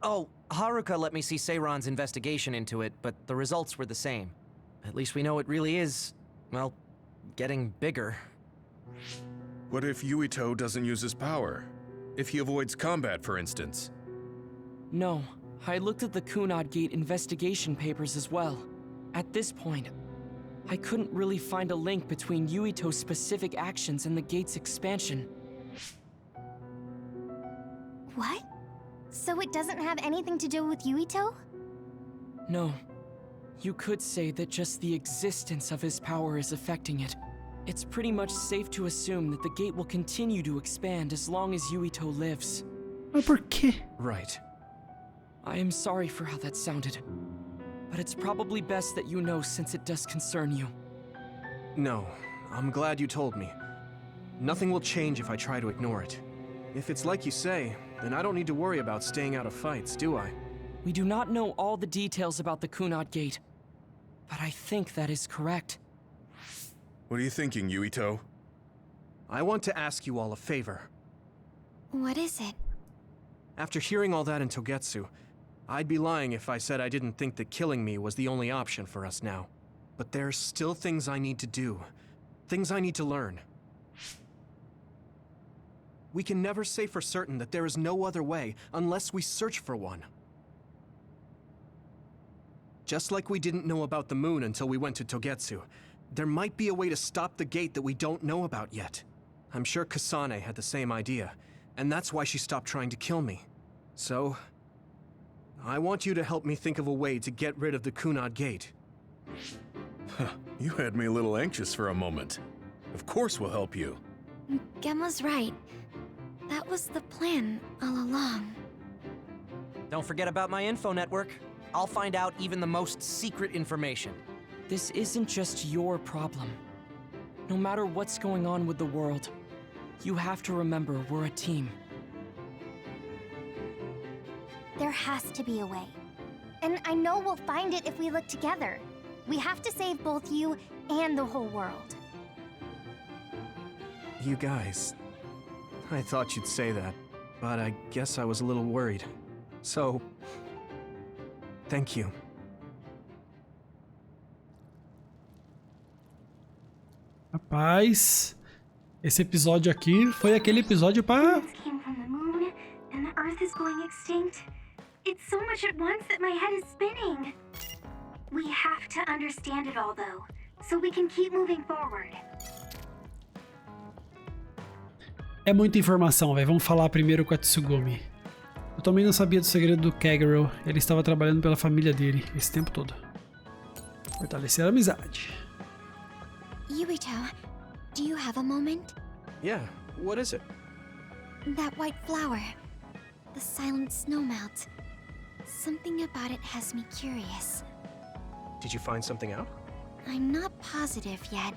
Speaker 7: Oh, Haruka let me see Seiron's investigation into it, but the results were the same. At least we know it really is, well, getting bigger.
Speaker 6: What if Yuito doesn't use his power? If he avoids combat, for instance?
Speaker 9: No, I looked at the Kunad Gate investigation papers as well. At this point, I couldn't really find a link between Yuito's specific actions and the gate's expansion.
Speaker 3: What? So it doesn't have anything to do with Yuito?
Speaker 9: No. You could say that just the existence of his power is affecting it. It's pretty much safe to assume that the gate will continue to expand as long as Yuito lives.
Speaker 1: Mas por quê?
Speaker 2: Right.
Speaker 9: I am sorry for how that sounded, but it's probably best that you know since it does concern you.
Speaker 2: No, I'm glad you told me. Nothing will change if I try to ignore it. If it's like you say, then I don't need to worry about staying out of fights, do I?
Speaker 9: We do not know all the details about the Kunad Gate, but I think that is correct.
Speaker 6: What are you thinking, Yuito?
Speaker 2: I want to ask you all a favor.
Speaker 13: What is it?
Speaker 2: After hearing all that in Togetsu, I'd be lying if I said I didn't think that killing me was the only option for us now. But there's still things I need to do. Things I need to learn. We can never say for certain that there is no other way unless we search for one. Just like we didn't know about the moon until we went to Togetsu, there might be a way to stop the gate that we don't know about yet. I'm sure Kasane had the same idea, and that's why she stopped trying to kill me. So, I want you to help me think of a way to get rid of the Kunad Gate.
Speaker 6: You had me a little anxious for a moment. Of course we'll help you.
Speaker 13: Gemma's right. That was the plan all along.
Speaker 7: Don't forget about my info network. I'll find out even the most secret information.
Speaker 9: This isn't just your problem. No matter what's going on with the world, you have to remember we're a team.
Speaker 3: There has to be a way. And I know we'll find it if we look together. We have to save both you and the whole world.
Speaker 2: You guys... I thought you'd say that, but I guess I was a little worried. So... thank you.
Speaker 1: Rapaz, esse episódio aqui foi aquele episódio pra...
Speaker 4: Came from the moon, and the Earth is going extinct. It's so much at once that my head is spinning. We have to understand it all, though, so we can keep moving forward.
Speaker 1: É muita informação, velho. Vamos falar primeiro com a Tsugumi. Eu também não sabia do segredo do Kagero. Ele estava trabalhando pela família dele esse tempo todo. Fortalecer a amizade.
Speaker 13: Yuito, do you have a moment?
Speaker 2: Yeah, what is it?
Speaker 13: That white flower. The silent snowmelt. Something about it has me curious.
Speaker 2: Did you find something out?
Speaker 13: I'm not positive yet,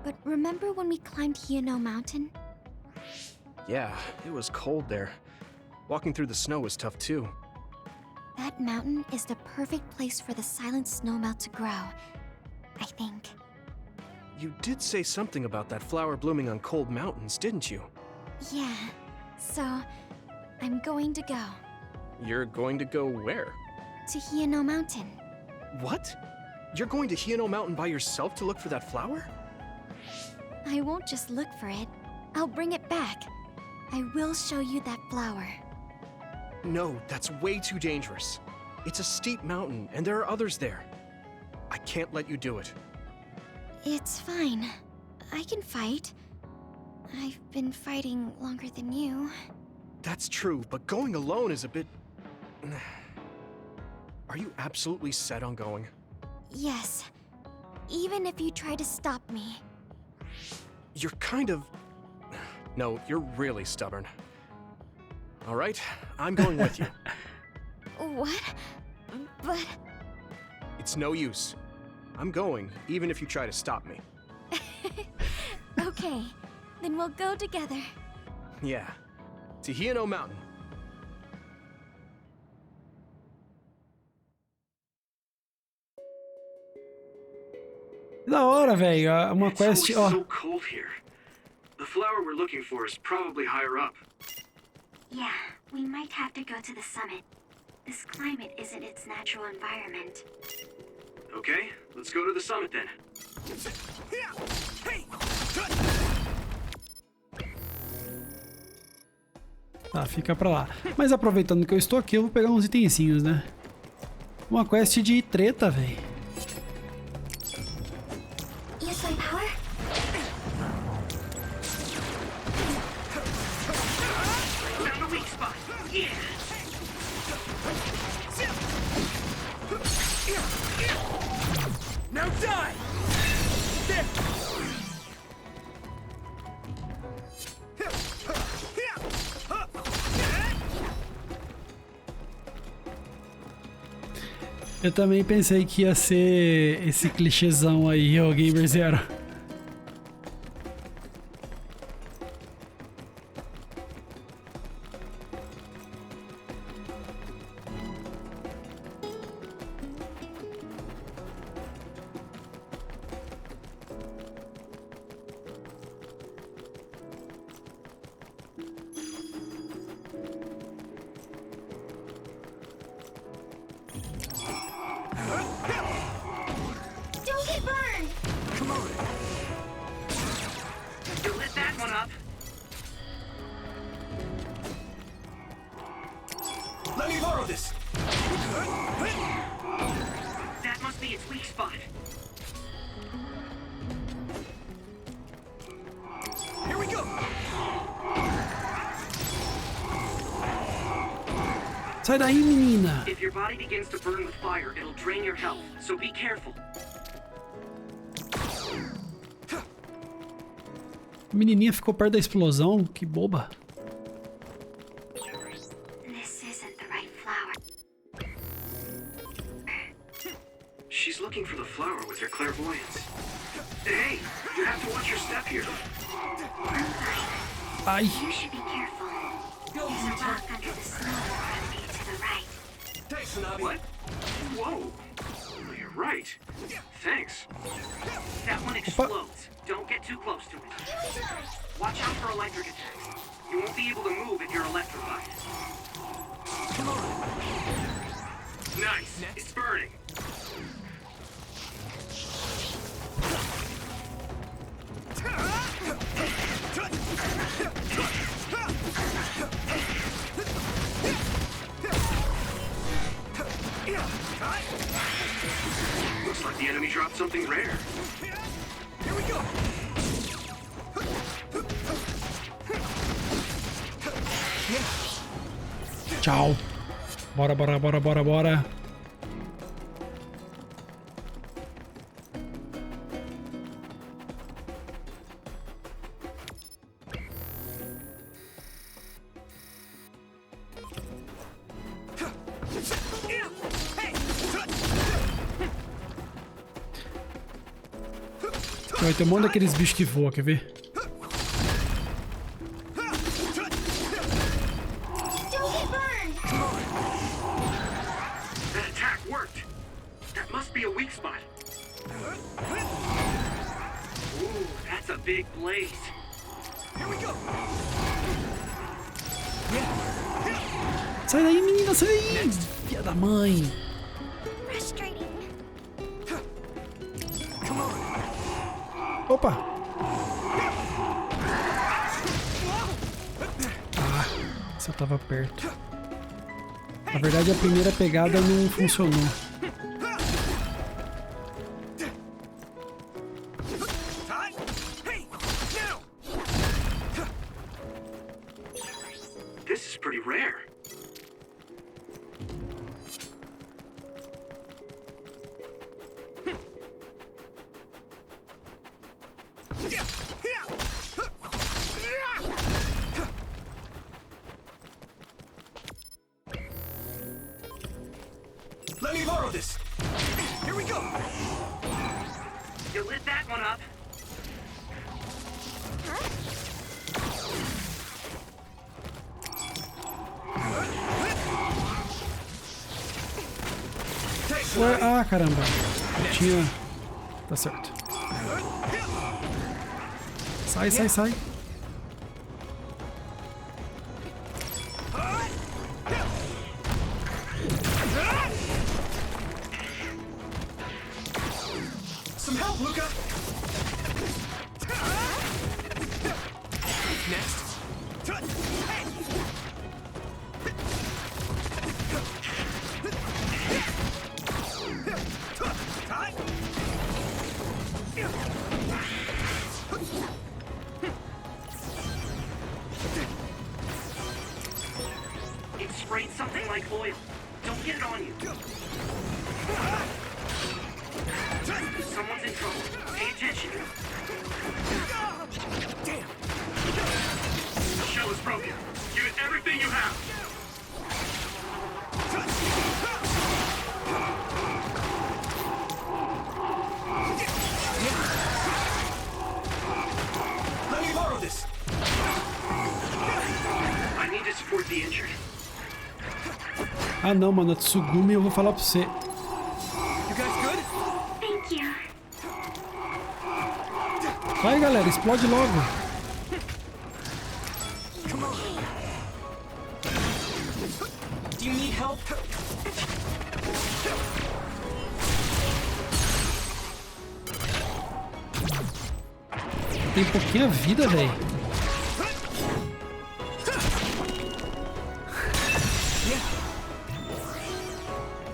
Speaker 13: but remember when we climbed Yuito Mountain?
Speaker 2: Yeah, it was cold there. Walking through the snow was tough too.
Speaker 13: That mountain is the perfect place for the silent snowmelt to grow, I think.
Speaker 2: You did say something about that flower blooming on cold mountains, didn't you?
Speaker 13: Yeah, so I'm going to go.
Speaker 2: You're going to go where?
Speaker 13: To Yuito Mountain.
Speaker 2: What? You're going to Yuito Mountain by yourself to look for that flower?
Speaker 13: I won't just look for it. I'll bring it back. I will show you that flower.
Speaker 2: No, that's way too dangerous. It's a steep mountain, and there are others there. I can't let you do it.
Speaker 13: It's fine. I can fight. I've been fighting longer than you.
Speaker 2: That's true, but going alone is a bit... Are you absolutely set on going?
Speaker 13: Yes. Even if you try to stop me.
Speaker 2: You're kind of... No, you're really stubborn. All right, I'm going with you.
Speaker 13: What? But...
Speaker 2: It's no use. I'm going, even if you try to stop me.
Speaker 13: Okay, then we'll go together.
Speaker 2: Yeah, to Yuito Mountain.
Speaker 1: Da hora, velho. Uma quest,
Speaker 12: It's
Speaker 1: ó.
Speaker 12: so cold here. The flower we're looking for is probably higher up.
Speaker 3: Yeah, we might have to go to the summit. This climate isn't its natural environment.
Speaker 12: Okay, let's go to the summit then.
Speaker 1: Tá, fica pra lá. Mas aproveitando que eu estou aqui, eu vou pegar uns itenzinhos, né? Uma quest de treta, velho.
Speaker 3: Use my power?
Speaker 5: Found a weak spot. Yeah.
Speaker 12: Now die! There!
Speaker 1: Eu também pensei que ia ser esse clichêzão aí, ô Gamer Zero.
Speaker 3: Don't get burned!
Speaker 12: Come on!
Speaker 5: You lit that one up.
Speaker 12: Let me borrow this!
Speaker 5: That must be its weak spot.
Speaker 12: Here we go!
Speaker 1: Sai daí, menina!
Speaker 5: If your body begins to burn with fire, it'll drain your health, so be careful.
Speaker 1: A menininha ficou perto da explosão, que boba.
Speaker 3: This isn't the right flower.
Speaker 12: She's looking for the flower with her clairvoyance. Hey, you have to watch your step here.
Speaker 1: Ai!
Speaker 3: You should be careful. There's a rock under the snow to the right.
Speaker 12: Thanks, Hanabi. What? Whoa! You're right. Thanks.
Speaker 5: That one explodes. Don't get too close to it. Watch out for electric attacks. You won't be able to move if you're electrified.
Speaker 12: Come on. Nice. It's burning. Looks like the enemy dropped something rare. Here we go.
Speaker 1: Tchau. Bora, bora, bora, bora, bora. Vai ter um monte daqueles bichos que voam, quer ver?
Speaker 12: That attack worked. That must be a weak spot. Ooh, that's a big blaze. Here we go.
Speaker 1: Sai daí, menina, sai daí! Filha da mãe! Opa! Ah, se eu tava perto. Na verdade, a primeira pegada não funcionou.
Speaker 12: This is pretty rare. Let me borrow this. Here we go. You lit that one up.
Speaker 1: Ué, ah, caramba. Eu tinha... Tá certo. Sai, sai, sai.
Speaker 12: Some help, Luca. Next.
Speaker 5: It sprayed something like oil. Don't get it on you. Someone's in trouble. Pay attention.
Speaker 12: Damn. The shell is broken. Give it everything you have. Let me borrow this.
Speaker 5: I need to support the injured.
Speaker 1: Ah não, mano, a Tsugumi eu vou falar pra você.
Speaker 12: You guys good?
Speaker 4: Thank you.
Speaker 1: Vai, galera, explode logo.
Speaker 12: Come on.
Speaker 9: Do you need help?
Speaker 1: Tem pouquinha vida, velho.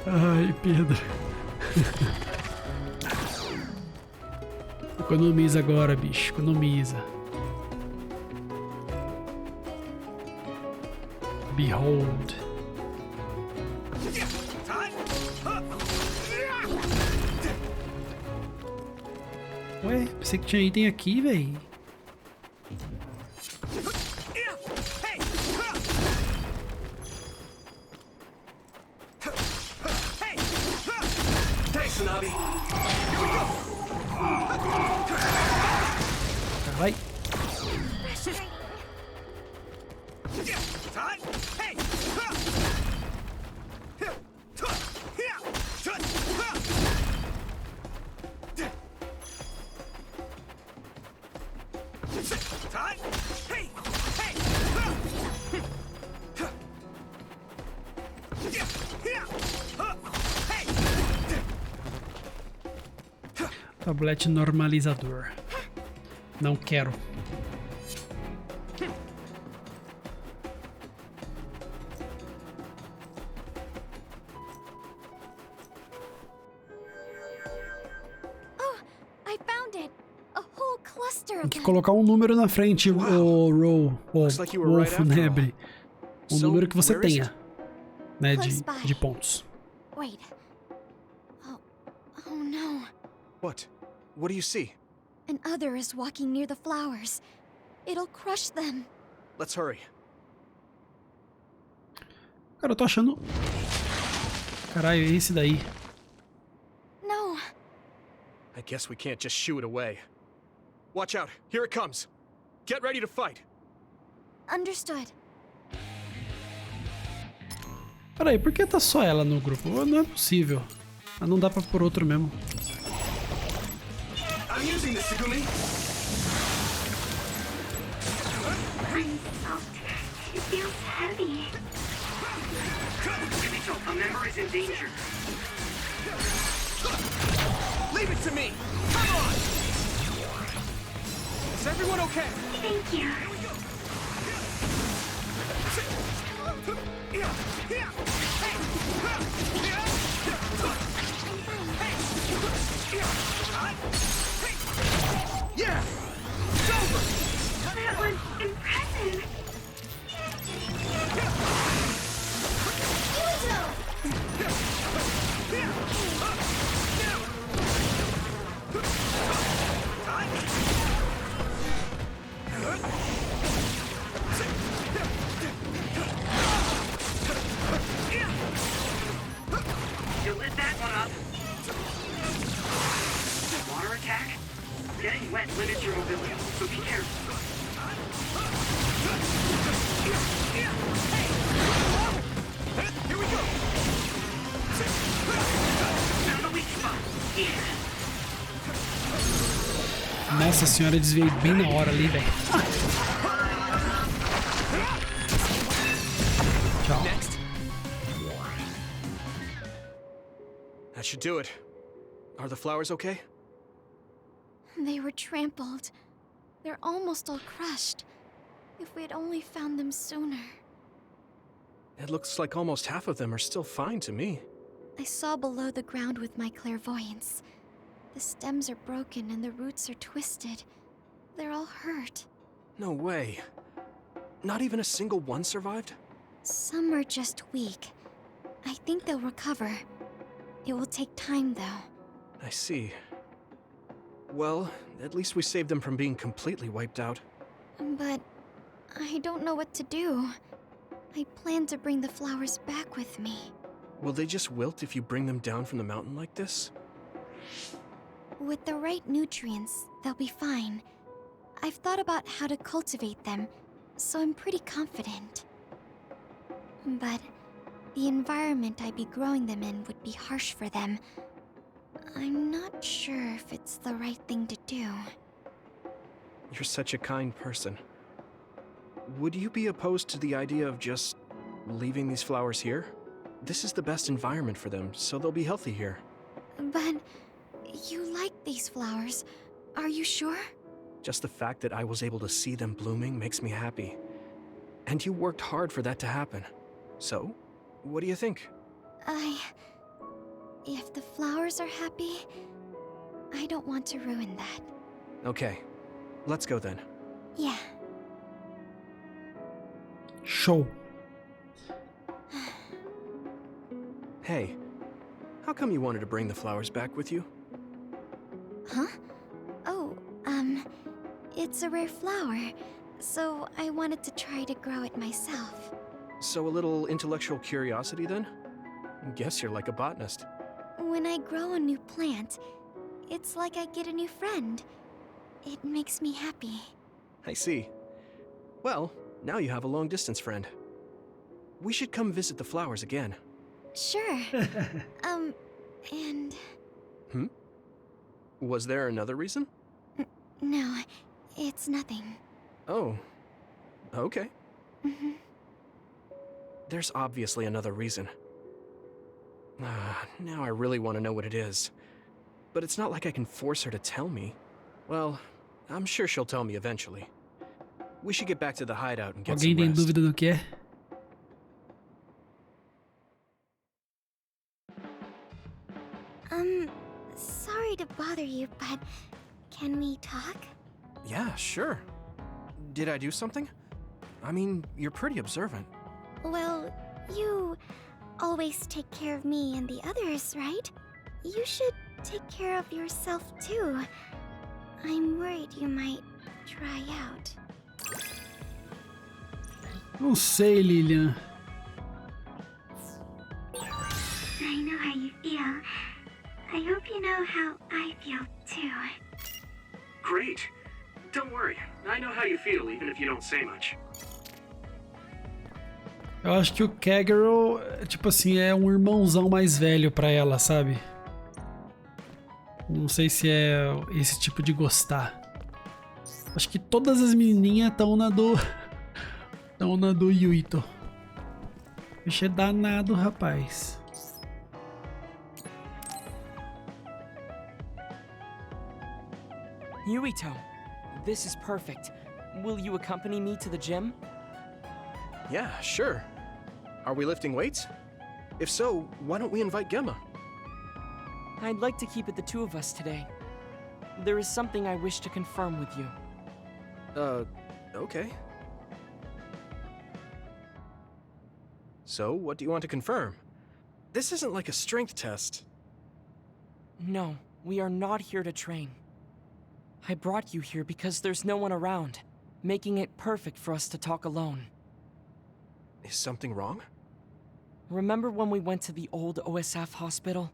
Speaker 1: Ai, Pedro. Economiza agora, bicho. Economiza. Behold. Ué, pensei que tinha item aqui, véi. Caralho. Tablete normalizador. Não quero. Tem que colocar um número na frente, o Row, o Wolf Nebre. Um número que você tenha, né, de pontos.
Speaker 3: Wait. Oh no.
Speaker 2: What? What do you see?
Speaker 13: An other is walking near the flowers. It'll crush them.
Speaker 2: Let's hurry.
Speaker 1: Cara, eu tô achando... Caralho, é esse daí.
Speaker 13: No.
Speaker 2: I guess we can't just shoo it away. Watch out. Here it comes. Get ready to fight.
Speaker 13: Understood.
Speaker 1: Peraí, por que tá só ela no grupo? Não é possível. Ah, não dá pra pôr outro mesmo.
Speaker 12: I'm using this, Segumi.
Speaker 4: I'm soft. It feels heavy.
Speaker 5: Yuito, a member is in danger.
Speaker 2: Leave it to me. Come on. Is everyone okay?
Speaker 4: Thank you.
Speaker 2: Yeah! It's over!
Speaker 4: That was impressive.
Speaker 5: You lit that one up. Water attack? Getting wet limits your mobility, so be careful.
Speaker 2: Here we go!
Speaker 5: Found the weak spot. Yeah.
Speaker 1: Nossa senhora, eu desviei bem na hora ali, velho. Tchau.
Speaker 2: Next. That should do it. Are the flowers okay?
Speaker 13: They were trampled. They're almost all crushed. If we had only found them sooner.
Speaker 2: It looks like almost half of them are still fine to me.
Speaker 13: I saw below the ground with my clairvoyance. The stems are broken and the roots are twisted. They're all hurt.
Speaker 2: No way. Not even a single one survived?
Speaker 13: Some are just weak. I think they'll recover. It will take time, though.
Speaker 2: I see. Well, at least we saved them from being completely wiped out.
Speaker 13: But I don't know what to do. I plan to bring the flowers back with me.
Speaker 2: Will they just wilt if you bring them down from the mountain like this?
Speaker 13: With the right nutrients, they'll be fine. I've thought about how to cultivate them, so I'm pretty confident. But the environment I'd be growing them in would be harsh for them. I'm not sure if it's the right thing to do.
Speaker 2: You're such a kind person. Would you be opposed to the idea of just leaving these flowers here? This is the best environment for them, so they'll be healthy here.
Speaker 13: But you like these flowers, are you sure?
Speaker 2: Just the fact that I was able to see them blooming makes me happy. And you worked hard for that to happen. So, what do you think?
Speaker 13: If the flowers are happy, I don't want to ruin that.
Speaker 2: Okay, let's go then.
Speaker 13: Yeah.
Speaker 1: Show.
Speaker 2: Hey, how come you wanted to bring the flowers back with you?
Speaker 13: Huh? Oh, it's a rare flower, so I wanted to try to grow it myself.
Speaker 2: So a little intellectual curiosity then? Guess you're like a botanist.
Speaker 13: When I grow a new plant, it's like I get a new friend. It makes me happy.
Speaker 2: I see. Well, now you have a long-distance friend. We should come visit the flowers again.
Speaker 13: Sure. And...
Speaker 2: Was there another reason?
Speaker 13: No, it's nothing.
Speaker 2: Oh, okay. There's obviously another reason. Now I really want to know what it is. But it's not like I can force her to tell me. Well, I'm sure she'll tell me eventually. We should get back to the hideout and get some
Speaker 1: Alguém tem
Speaker 2: rest.
Speaker 1: dúvida do que é?
Speaker 3: Sorry to bother you, but can we talk?
Speaker 2: Yeah, sure. Did I do something? I mean, you're pretty observant.
Speaker 3: Well, you always take care of me and the others, right? You should take care of yourself too. I'm worried you might dry out.
Speaker 1: Não sei, Lilian.
Speaker 3: I know how you feel. I hope you know how I feel too.
Speaker 12: Great. Don't worry, I know how you feel even if you don't say much.
Speaker 1: Eu acho que o Kagero, tipo assim, é um irmãozão mais velho pra ela, sabe? Não sei se é esse tipo de gostar. Acho que todas as menininhas estão na do... Estão na do Yuito. Bicho é danado, rapaz.
Speaker 9: Yuito, this is perfect. Will you accompany me to the gym?
Speaker 2: Yeah, sure. Are we lifting weights? If so, why don't we invite Gemma?
Speaker 9: I'd like to keep it the two of us today. There is something I wish to confirm with you.
Speaker 2: Okay. So, what do you want to confirm? This isn't like a strength test.
Speaker 9: No, we are not here to train. I brought you here because there's no one around, making it perfect for us to talk alone.
Speaker 2: Is something wrong?
Speaker 9: Remember when we went to the old OSF hospital?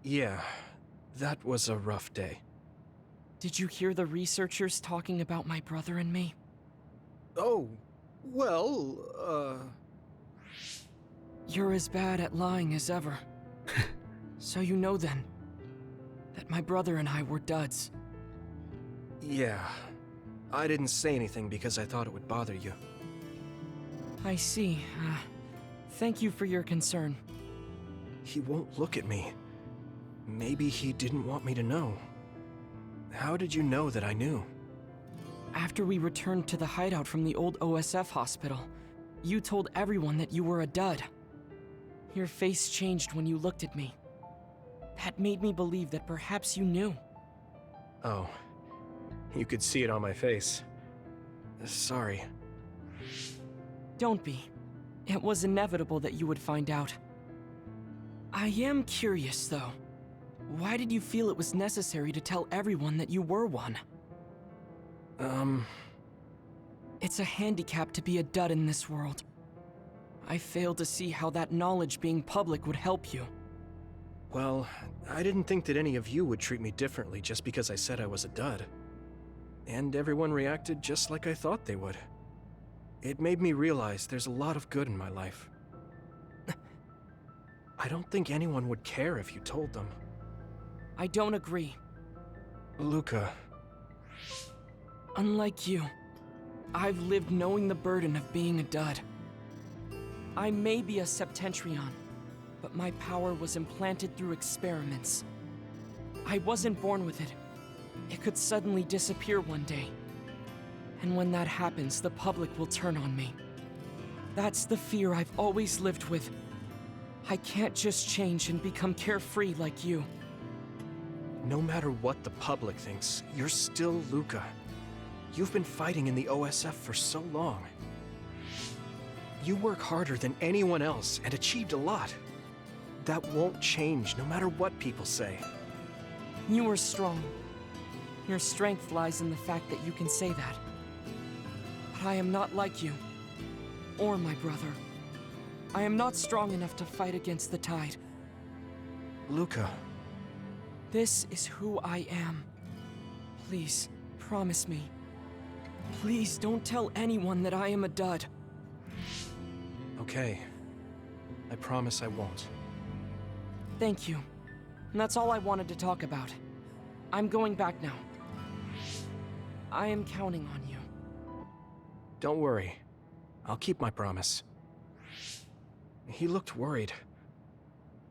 Speaker 2: Yeah, that was a rough day.
Speaker 9: Did you hear the researchers talking about my brother and me?
Speaker 2: Oh, well,
Speaker 9: You're as bad at lying as ever. So you know then, that my brother and I were duds.
Speaker 2: Yeah. I didn't say anything because I thought it would bother you.
Speaker 9: I see. Thank you for your concern.
Speaker 2: He won't look at me. Maybe he didn't want me to know. How did you know that I knew?
Speaker 9: After we returned to the hideout from the old OSF hospital, you told everyone that you were a dud. Your face changed when you looked at me. That made me believe that perhaps you knew.
Speaker 2: Oh. You could see it on my face. Sorry.
Speaker 9: Don't be. It was inevitable that you would find out. I am curious, though. Why did you feel it was necessary to tell everyone that you were one? It's a handicap to be a dud in this world. I fail to see how that knowledge being public would help you.
Speaker 2: Well, I didn't think that any of you would treat me differently just because I said I was a dud. And everyone reacted just like I thought they would. It made me realize there's a lot of good in my life. I don't think anyone would care if you told them.
Speaker 9: I don't agree.
Speaker 2: Luca.
Speaker 9: Unlike you, I've lived knowing the burden of being a dud. I may be a Septentrion, but my power was implanted through experiments. I wasn't born with it. It could suddenly disappear one day. And when that happens, the public will turn on me. That's the fear I've always lived with. I can't just change and become carefree like you.
Speaker 2: No matter what the public thinks, you're still Luca. You've been fighting in the OSF for so long. You work harder than anyone else and achieved a lot. That won't change no matter what people say.
Speaker 9: You are strong. Your strength lies in the fact that you can say that. But I am not like you, or my brother. I am not strong enough to fight against the tide.
Speaker 2: Luca.
Speaker 9: This is who I am. Please, promise me. Please don't tell anyone that I am a dud.
Speaker 2: Okay. I promise I won't.
Speaker 9: Thank you. And that's all I wanted to talk about. I'm going back now. I am counting on you.
Speaker 2: Don't worry. I'll keep my promise. He looked worried.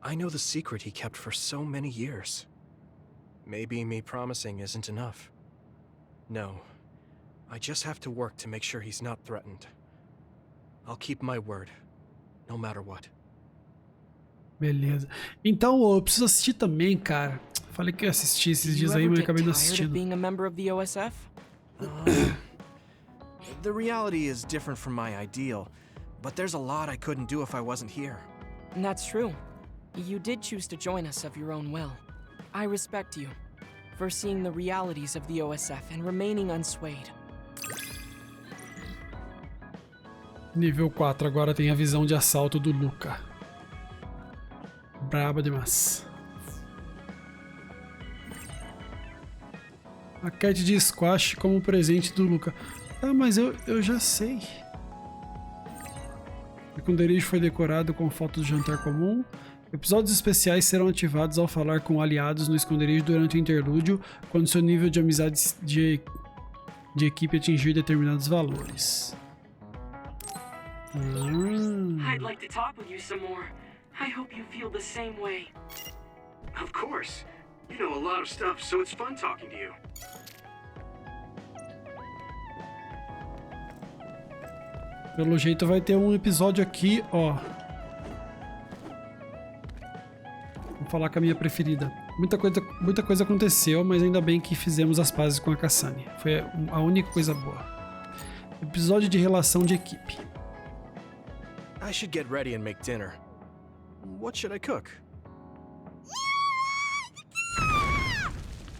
Speaker 2: I know the secret he kept for so many years. Maybe me promising isn't enough. No. I just have to work to make sure he's not threatened. I'll keep my word, no matter what.
Speaker 1: Beleza. Então, eu preciso assistir também, cara. Falei que ia assistir esses dias aí, mas eu acabei não assistindo.
Speaker 9: Being a member of the OSF?
Speaker 2: The reality is different from my ideal, but there's a lot I couldn't do if I wasn't here.
Speaker 9: And that's true. You did choose to join us of your own will. I respect you for seeing the realities of the OSF and remaining unswayed.
Speaker 1: Nível 4, agora tem a visão de assalto do Luca. Braba demais. Raquete de squash como presente do Luca. Ah, mas eu já sei. O esconderijo foi decorado com foto do jantar comum. Episódios especiais serão ativados ao falar com aliados no esconderijo durante o interlúdio, quando seu nível de amizade de equipe atingir determinados valores.
Speaker 9: I'd like to talk with you some more. I hope you feel the same way.
Speaker 12: Of course. You know a lot of stuff, so it's fun talking to you.
Speaker 1: Pelo jeito vai ter um episódio aqui, ó. Vou falar com a minha preferida. Muita coisa aconteceu, mas ainda bem que fizemos as pazes com a Cassani. Foi a única coisa boa. Episódio de relação de equipe.
Speaker 2: I should get ready and make dinner. What should I cook?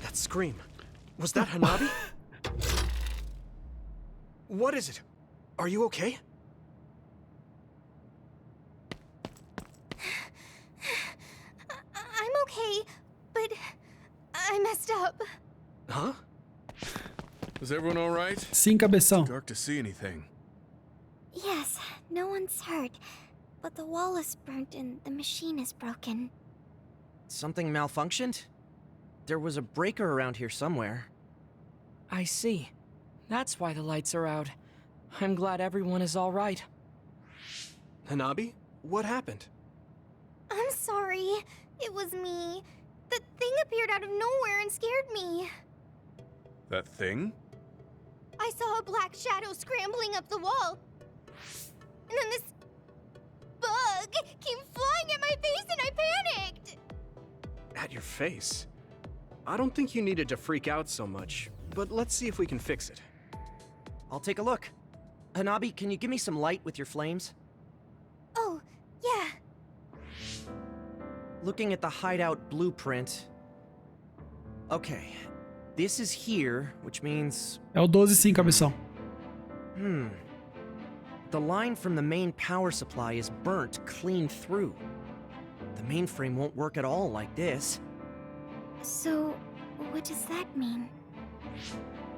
Speaker 2: That scream. Was that Hanabi? What is it? Are you okay?
Speaker 3: I'm okay, but I messed up.
Speaker 6: Huh? Is everyone all right?
Speaker 1: Sim, cabeção.
Speaker 6: It's dark to see anything.
Speaker 3: Yes, no one's hurt, but the wall is burnt and the machine is broken.
Speaker 2: Something malfunctioned? There was a breaker around here somewhere.
Speaker 9: I see. That's why the lights are out. I'm glad everyone is all right.
Speaker 2: Hanabi, what happened?
Speaker 3: I'm sorry. It was me. The thing appeared out of nowhere and scared me.
Speaker 6: That thing?
Speaker 3: I saw a black shadow scrambling up the wall. And then this bug came flying at my face and I panicked.
Speaker 2: At your face? I don't think you needed to freak out so much, but let's see if we can fix it. I'll take a look. Hanabi, can you give me some light with your flames?
Speaker 3: Oh, yeah.
Speaker 2: Looking at the hideout blueprint. Okay, this is here, which means...
Speaker 1: É o 12 sim, cabeção.
Speaker 2: The line from the main power supply is burnt clean through. The mainframe won't work at all like this.
Speaker 3: So, what does that mean?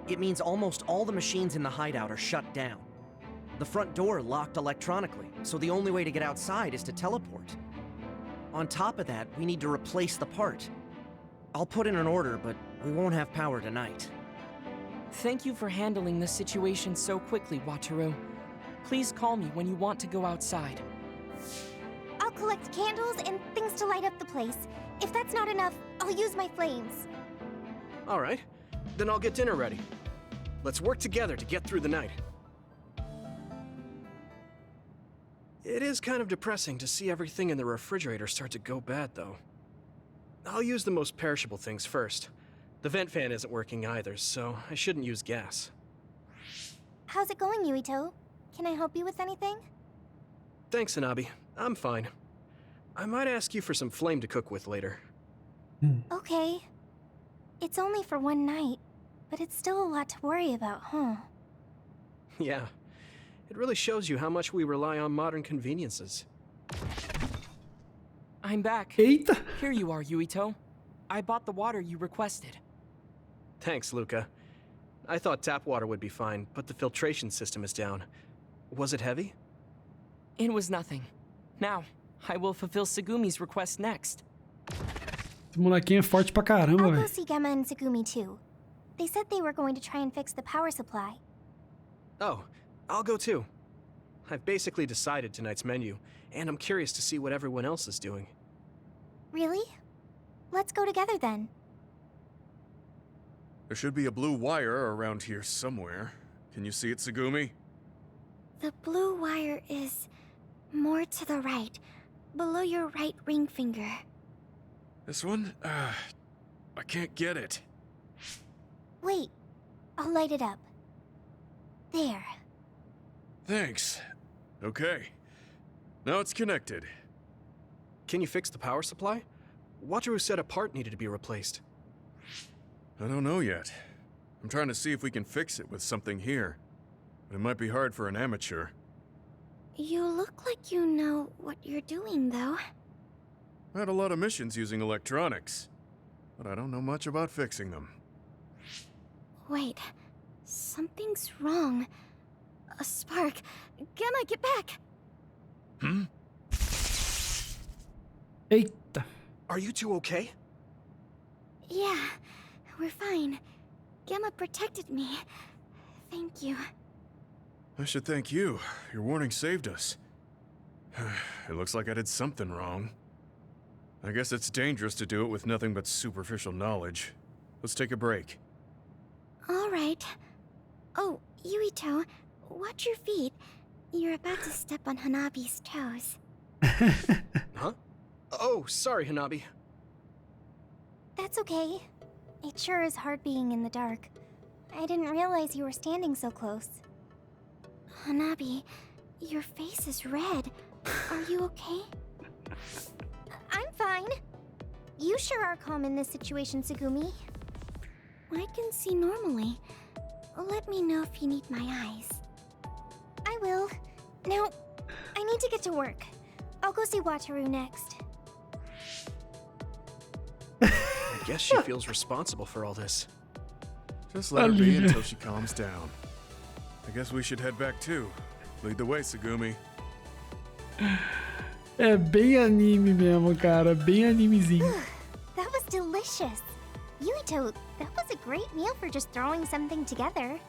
Speaker 2: It means almost all the machines in the hideout are shut down. The front door locked electronically, so the only way to get outside is to teleport. On top of that, we need to replace the part. I'll put in an order, but we won't have power tonight.
Speaker 9: Thank you for handling this situation so quickly, Wataru. Please call me when you want to go outside.
Speaker 3: I'll collect candles and things to light up the place. If that's not enough, I'll use my flames.
Speaker 2: All right, then I'll get dinner ready. Let's work together to get through the night. It is kind of depressing to see everything in the refrigerator start to go bad, though. I'll use the most perishable things first. The vent fan isn't working either, so I shouldn't use gas.
Speaker 3: How's it going, Yuito? Can I help you with anything?
Speaker 2: Thanks, Hanabi. I'm fine. I might ask you for some flame to cook with later.
Speaker 3: Okay. It's only for one night, but it's still a lot to worry about, huh?
Speaker 2: Yeah. It really shows you how much we rely on modern conveniences.
Speaker 9: I'm back.
Speaker 1: Eita!
Speaker 9: Here you are, Yuito. I bought the water you requested.
Speaker 2: Thanks, Luca. I thought tap water would be fine, but the filtration system is down. Was it heavy?
Speaker 9: It was nothing. Now, I will fulfill Segumi's request next.
Speaker 1: Esse molequinho é forte pra caramba,
Speaker 3: I'll go
Speaker 1: velho.
Speaker 3: see Gemma and Segumi too. They said they were going to try and fix the power supply.
Speaker 2: Oh, I'll go too. I've basically decided tonight's menu, and I'm curious to see what everyone else is doing.
Speaker 3: Really? Let's go together then.
Speaker 6: There should be a blue wire around here somewhere. Can you see it, Segumi?
Speaker 3: The blue wire is more to the right, below your right ring finger.
Speaker 6: This one? I can't get it.
Speaker 3: Wait, I'll light it up. There.
Speaker 6: Thanks. Okay. Now it's connected.
Speaker 2: Can you fix the power supply? Wataru said a part needed to be replaced.
Speaker 6: I don't know yet. I'm trying to see if we can fix it with something here. But it might be hard for an amateur.
Speaker 3: You look like you know what you're doing, though.
Speaker 6: I had a lot of missions using electronics, but I don't know much about fixing them.
Speaker 13: Wait, something's wrong. A spark. Gamma, get back!
Speaker 1: Eita.
Speaker 2: Are you two okay?
Speaker 13: Yeah, we're fine. Gamma protected me. Thank you.
Speaker 6: I should thank you. Your warning saved us. It looks like I did something wrong. I guess it's dangerous to do it with nothing but superficial knowledge. Let's take a break.
Speaker 13: All right. Oh, Yuito, watch your feet. You're about to step on Hanabi's toes.
Speaker 2: Huh? Oh, sorry, Hanabi.
Speaker 3: That's okay. It sure is hard being in the dark. I didn't realize you were standing so close.
Speaker 13: Hanabi, your face is red. Are you okay?
Speaker 3: I'm fine. You sure are calm in this situation, Tsugumi.
Speaker 13: I can see normally. Let me know if you need my eyes.
Speaker 3: I will. Now, I need to get to work. I'll go see Wataru next.
Speaker 2: I guess she feels responsible for all this.
Speaker 6: Just let her be until she calms down. I guess we should head back too. Lead the way, Tsugumi.
Speaker 1: É bem anime mesmo, cara. Bem animezinho.
Speaker 3: That was delicious. Yuito, that was a great meal for just throwing something together.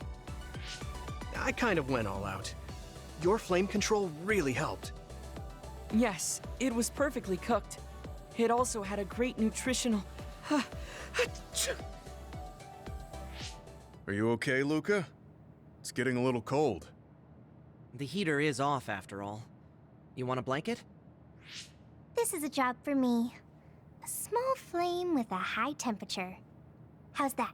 Speaker 2: I kind of went all out. Your flame control really helped.
Speaker 9: Yes, it was perfectly cooked. It also had a great nutritional...
Speaker 6: Are you okay, Luca? It's getting a little cold.
Speaker 7: The heater is off after all. You want a blanket?
Speaker 3: This is a job for me. A small flame with a high temperature. How's that?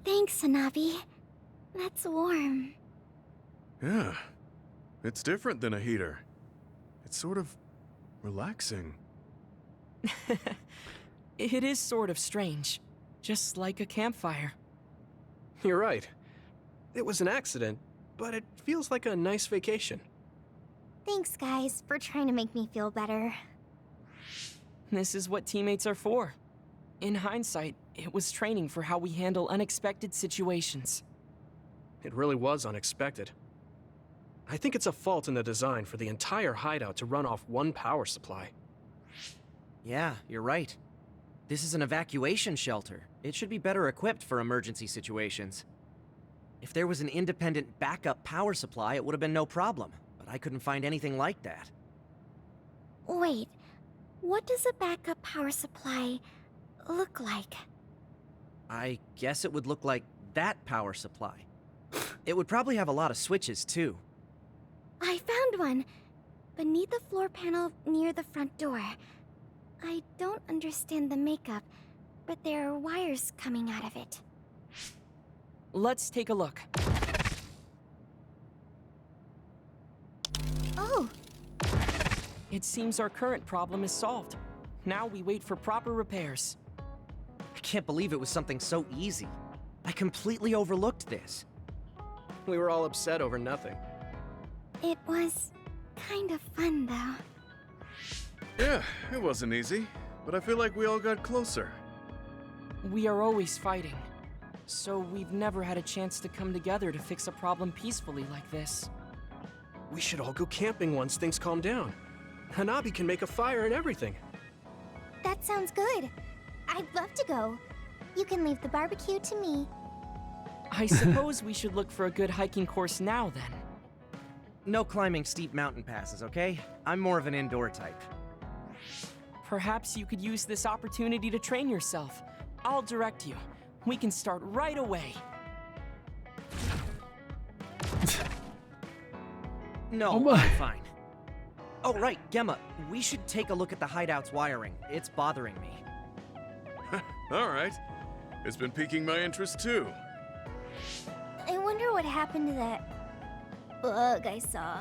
Speaker 13: Thanks, Hanabi. That's warm.
Speaker 6: Yeah. It's different than a heater. It's sort of relaxing.
Speaker 9: It is sort of strange. Just like a campfire.
Speaker 2: You're right. It was an accident, but it feels like a nice vacation.
Speaker 3: Thanks, guys, for trying to make me feel better.
Speaker 9: This is what teammates are for. In hindsight, it was training for how we handle unexpected situations.
Speaker 2: It really was unexpected. I think it's a fault in the design for the entire hideout to run off one power supply.
Speaker 7: Yeah, you're right. This is an evacuation shelter. It should be better equipped for emergency situations. If there was an independent backup power supply, it would have been no problem, but I couldn't find anything like that.
Speaker 13: Wait, what does a backup power supply look like?
Speaker 7: I guess it would look like that power supply. It would probably have a lot of switches, too.
Speaker 13: I found one! Beneath the floor panel near the front door. I don't understand the makeup, but there are wires coming out of it.
Speaker 9: Let's take a look.
Speaker 3: Oh!
Speaker 9: It seems our current problem is solved. Now we wait for proper repairs.
Speaker 7: I can't believe it was something so easy. I completely overlooked this.
Speaker 2: We were all upset over nothing.
Speaker 13: It was kind of fun, though.
Speaker 6: Yeah, it wasn't easy, but I feel like we all got closer.
Speaker 9: We are always fighting, so we've never had a chance to come together to fix a problem peacefully like this.
Speaker 2: We should all go camping once things calm down. Hanabi can make a fire and everything.
Speaker 3: That sounds good. I'd love to go. You can leave the barbecue to me.
Speaker 9: I suppose we should look for a good hiking course now, then.
Speaker 7: No climbing steep mountain passes, okay? I'm more of an indoor type.
Speaker 9: Perhaps you could use this opportunity to train yourself. I'll direct you. We can start right away.
Speaker 7: No, I'm fine. Oh, right, Gemma, we should take a look at the hideout's wiring. It's bothering me.
Speaker 6: All right. It's been piquing my interest too.
Speaker 3: I wonder what happened to that bug I saw.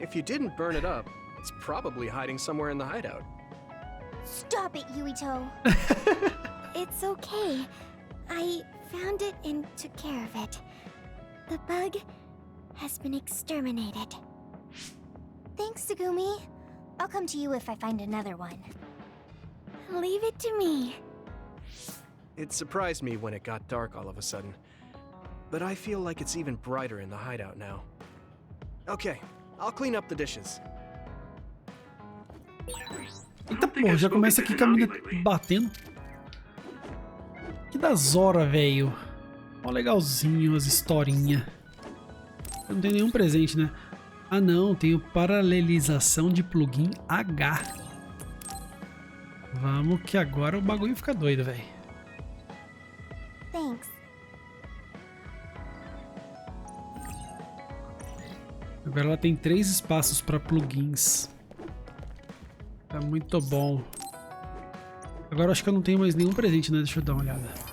Speaker 2: If you didn't burn it up, it's probably hiding somewhere in the hideout.
Speaker 3: Stop it, Yuito.
Speaker 13: It's okay. I found it and took care of it. The bug has been exterminated.
Speaker 3: Thanks, Tsugumi. I'll come to you if I find another one.
Speaker 13: Leave it to me.
Speaker 2: It surprised me when it got dark all of a sudden. But I feel like it's even brighter in the hideout now. Okay, I'll clean up the dishes.
Speaker 1: Eita porra, já começa aqui com a mina batendo. Que das horas, velho. Ó, legalzinho as historinhas. Não tem nenhum presente, né? Ah não, tem paralelização de plugin H. Vamos que agora o bagulho fica doido, velho.
Speaker 3: Thanks.
Speaker 1: Agora ela tem 3 espaços para plugins. Tá muito bom. Agora acho que eu não tenho mais nenhum presente, né? Deixa eu dar uma olhada.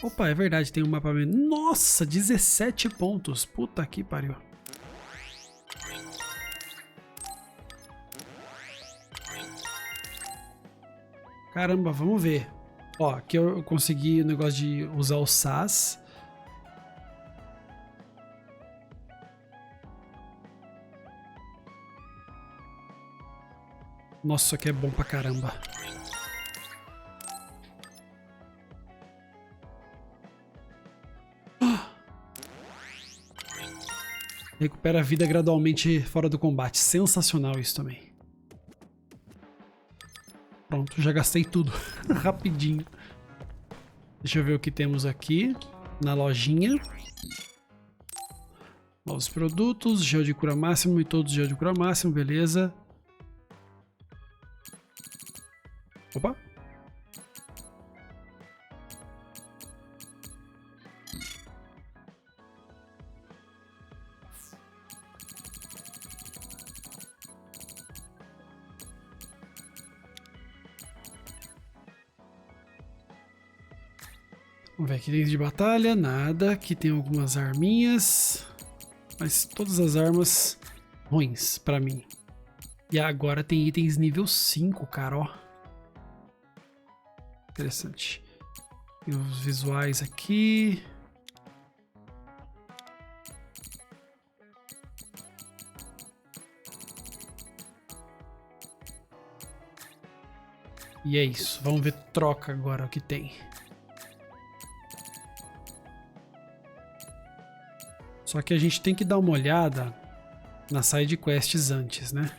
Speaker 1: Opa, é verdade, tem um mapa... Nossa, 17 pontos. Puta que pariu. Caramba, vamos ver. Ó, aqui eu consegui o negócio de usar o SAS. Nossa, isso aqui é bom pra caramba. Recupera a vida gradualmente fora do combate. Sensacional isso também. Pronto, já gastei tudo. Rapidinho. Deixa eu ver o que temos aqui na lojinha. Novos produtos, gel de cura máximo e todos gel de cura máximo, beleza. Opa. Vamos ver aqui dentro de batalha, nada. Aqui tem algumas arminhas, mas todas as armas ruins pra mim. E agora tem itens nível 5, cara, ó. Interessante. E os visuais aqui. E é isso. Vamos ver troca agora o que tem. Só que a gente tem que dar uma olhada nas side quests antes, né?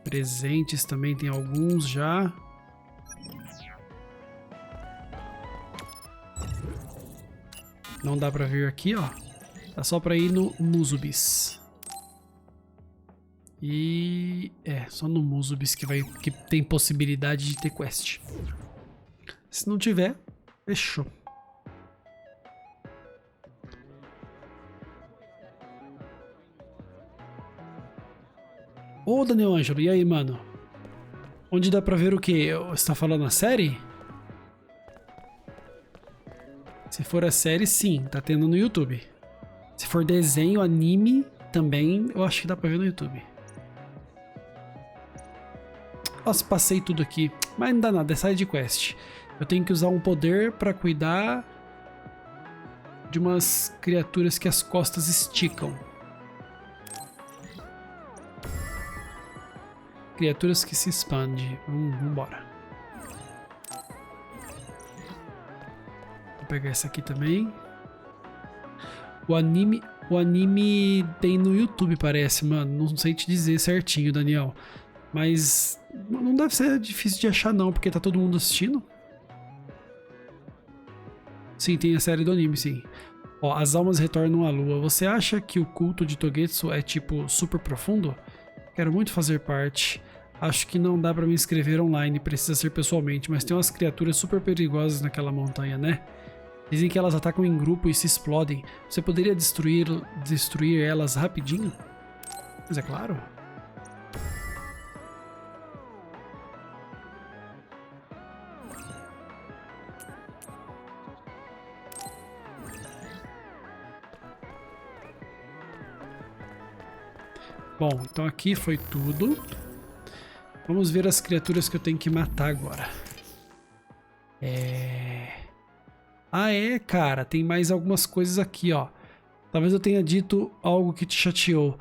Speaker 1: Presentes também tem alguns já. Não dá pra vir aqui, ó. Dá só pra ir no Musubis. E... só no Musubis que tem possibilidade de ter quest. Se não tiver, fechou. Ô, Daniel Ângelo, e aí, mano? Onde dá pra ver o quê? Você tá falando a série? Se for a série, sim, tá tendo no YouTube. Se for desenho, anime, também eu acho que dá pra ver no YouTube. Nossa, passei tudo aqui. Mas não dá nada, é side quest. Eu tenho que usar um poder pra cuidar de umas criaturas que as costas esticam. Criaturas que se expandem. Vambora. Vou pegar essa aqui também. O anime tem no YouTube, parece, mano. Não sei te dizer certinho, Daniel. Mas não deve ser difícil de achar, não, porque tá todo mundo assistindo. Sim, tem a série do anime, sim. Ó, as almas retornam à lua. Você acha que o culto de Togetsu é, tipo, super profundo? Quero muito fazer parte. Acho que não dá pra me inscrever online, precisa ser pessoalmente, mas tem umas criaturas super perigosas naquela montanha, né? Dizem que elas atacam em grupo e se explodem. Você poderia destruir elas rapidinho? Mas é claro. Bom, então aqui foi tudo. Vamos ver as criaturas que eu tenho que matar agora. Ah, cara, tem mais algumas coisas aqui, ó. Talvez eu tenha dito algo que te chateou.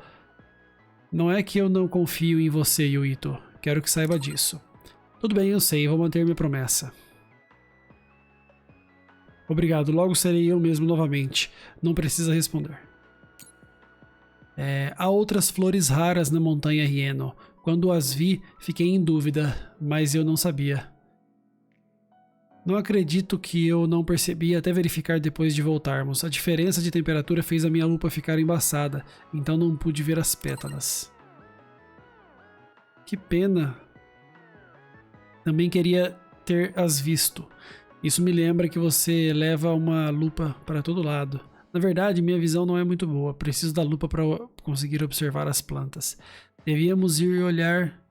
Speaker 1: Não é que eu não confio em você, Yuito. Quero que saiba disso. Tudo bem, eu sei, vou manter minha promessa. Obrigado, logo serei eu mesmo novamente. Não precisa responder. Há outras flores raras na montanha Rieno. Quando as vi, fiquei em dúvida, mas eu não sabia. Não acredito que eu não percebi até verificar depois de voltarmos. A diferença de temperatura fez a minha lupa ficar embaçada, então não pude ver as pétalas. Que pena. Também queria ter as visto. Isso me lembra que você leva uma lupa para todo lado. Na verdade, minha visão não é muito boa. Preciso da lupa para conseguir observar as plantas. Devíamos ir olhar